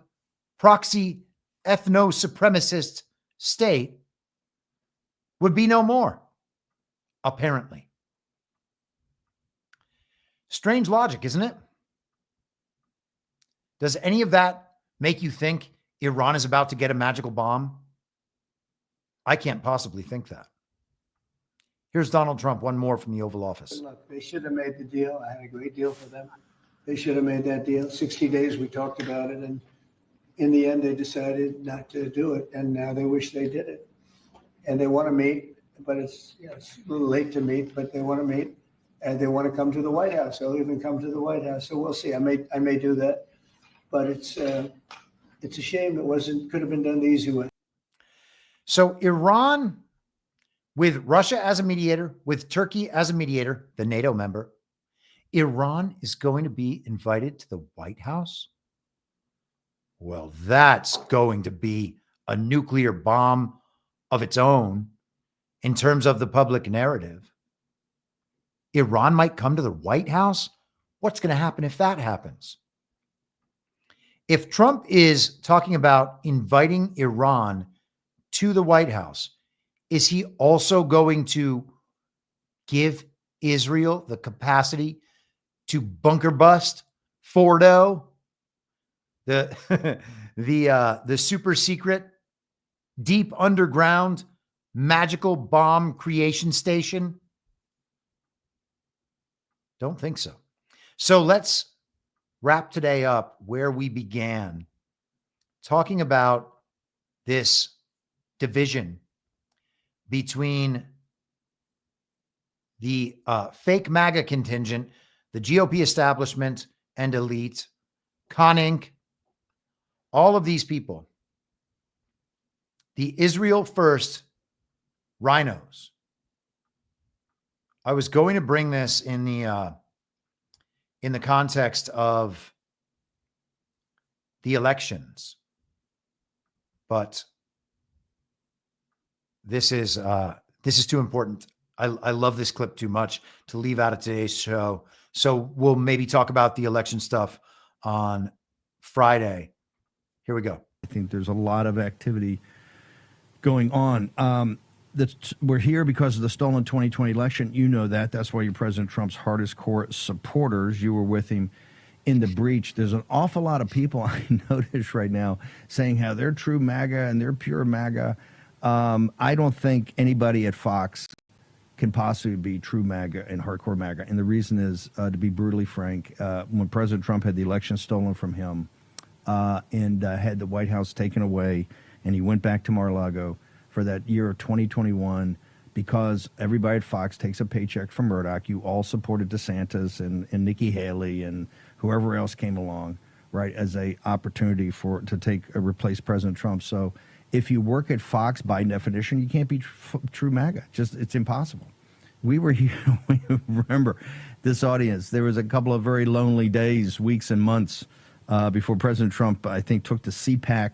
proxy, ethno-supremacist state would be no more, apparently. Strange logic, isn't it? Does any of that make you think Iran is about to get a magical bomb? I can't possibly think that. Here's Donald Trump, one more from the Oval Office. Look, they should have made the deal. I had a great deal for them. They should have made that deal. 60 days, we talked about it. And in the end, they decided not to do it. And now they wish they did it. And they want to meet, but it's a little late to meet, but they want to meet. And they want to come to the White House. They'll even come to the White House. So we'll see. I may do that. But it's a shame it could have been done the easy way. So Iran, with Russia as a mediator, with Turkey as a mediator, the NATO member, Iran is going to be invited to the White House? Well, that's going to be a nuclear bomb of its own in terms of the public narrative. Iran might come to the White House? What's going to happen if that happens? If Trump is talking about inviting Iran to the White House, is he also going to give Israel the capacity to bunker bust Fordo, the super secret, deep underground magical bomb creation station? Don't think so. So let's wrap today up where we began, talking about this division between the fake MAGA contingent, the GOP establishment and elite, Con Inc., all of these people, the Israel First RINOs. I was going to bring this in the context of the elections, but this is too important. I love this clip too much to leave out of today's show. So we'll maybe talk about the election stuff on Friday. Here we go. I think there's a lot of activity going on. We're here because of the stolen 2020 election. You know that. That's why you're President Trump's hardest core supporters. You were with him in the breach. There's an awful lot of people I notice right now saying how they're true MAGA and they're pure MAGA. I don't think anybody at Fox can possibly be true MAGA and hardcore MAGA. And the reason is, to be brutally frank, when President Trump had the election stolen from him and had the White House taken away, and he went back to Mar-a-Lago for that year of 2021, because everybody at Fox takes a paycheck from Murdoch. You all supported DeSantis and Nikki Haley and whoever else came along, right, as a opportunity to replace President Trump. So if you work at Fox, by definition, you can't be true MAGA. It's impossible. We were here. Remember, this audience, there was a couple of very lonely days, weeks and months before President Trump, I think, took the CPAC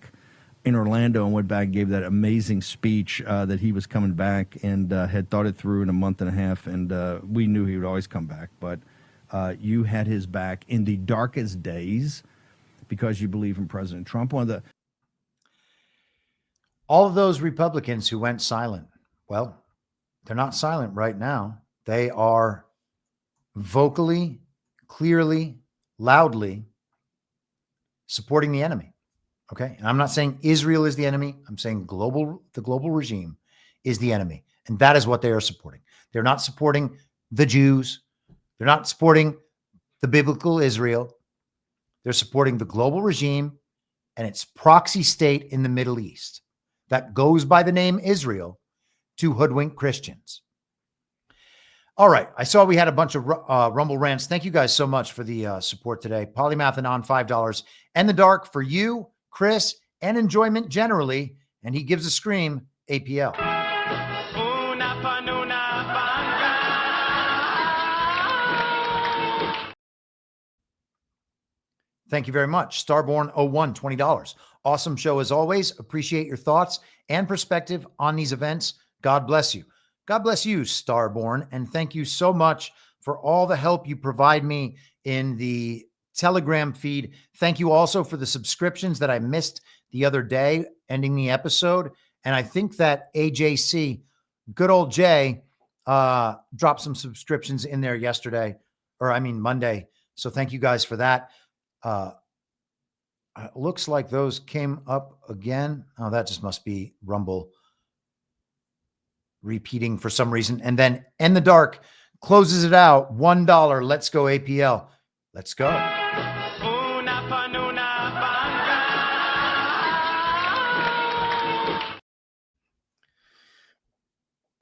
in Orlando and went back and gave that amazing speech that he was coming back and had thought it through in a month and a half. And we knew he would always come back. But you had his back in the darkest days because you believe in President Trump. All of those Republicans who went silent, well, they're not silent right now. They are vocally, clearly, loudly supporting the enemy. Okay. And I'm not saying Israel is the enemy. I'm saying the global regime is the enemy. And that is what they are supporting. They're not supporting the Jews. They're not supporting the biblical Israel. They're supporting the global regime and its proxy state in the Middle East that goes by the name Israel to hoodwink Christians. All right. I saw we had a bunch of Rumble rants. Thank you guys so much for the support today. Polymath and on $5 and the dark for you, Chris, and enjoyment generally. And he gives a scream, APL. Thank you very much. Starborn01, $20. Awesome show as always. Appreciate your thoughts and perspective on these events. God bless you. God bless you, Starborn. And thank you so much for all the help you provide me in the Telegram feed. Thank you also for the subscriptions that I missed the other day, ending the episode. And I think that AJC, good old Jay, dropped some subscriptions in there Monday. So thank you guys for that. Looks like those came up again. Oh, that just must be Rumble repeating for some reason. And then In the Dark closes it out. $1. Let's go APL. Let's go.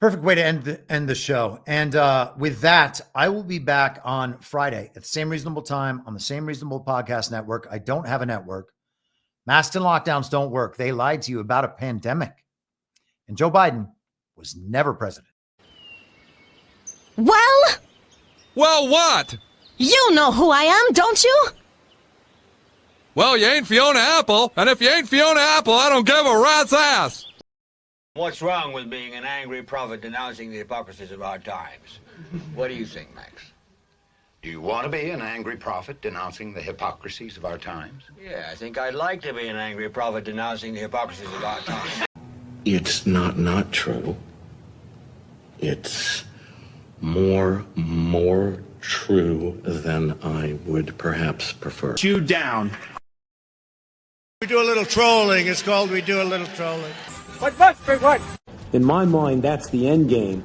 Perfect way to end the show. And with that, I will be back on Friday at the same reasonable time on the same reasonable podcast network. I don't have a network. Masks and lockdowns don't work. They lied to you about a pandemic. And Joe Biden was never president. Well, what? You know who I am, don't you? Well, you ain't Fiona Apple, and if you ain't Fiona Apple, I don't give a rat's ass. What's wrong with being an angry prophet denouncing the hypocrisies of our times? What do you think, Max? Do you want to be an angry prophet denouncing the hypocrisies of our times? Yeah, I think I'd like to be an angry prophet denouncing the hypocrisies of our times. It's not true. It's more true than I would perhaps prefer. You down. We do a little trolling. It's called We Do a Little Trolling. What? In my mind, that's the end game.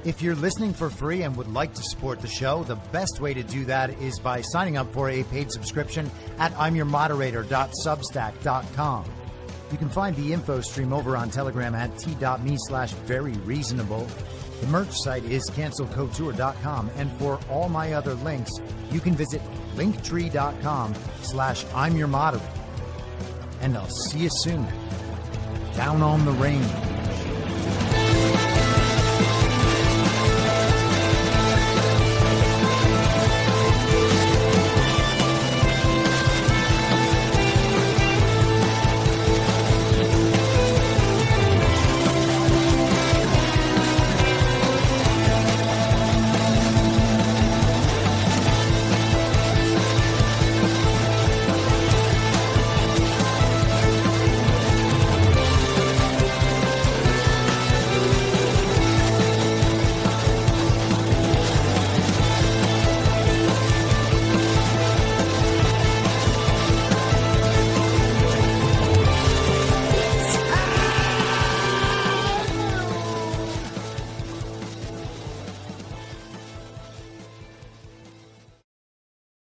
If you're listening for free and would like to support the show, the best way to do that is by signing up for a paid subscription at imyourmoderator.substack.com. You can find the info stream over on Telegram at t.me/veryreasonable. The merch site is cancelcouture.com. And for all my other links, you can visit linktree.com/imyourmoderator. And I'll see you soon. Down on the range.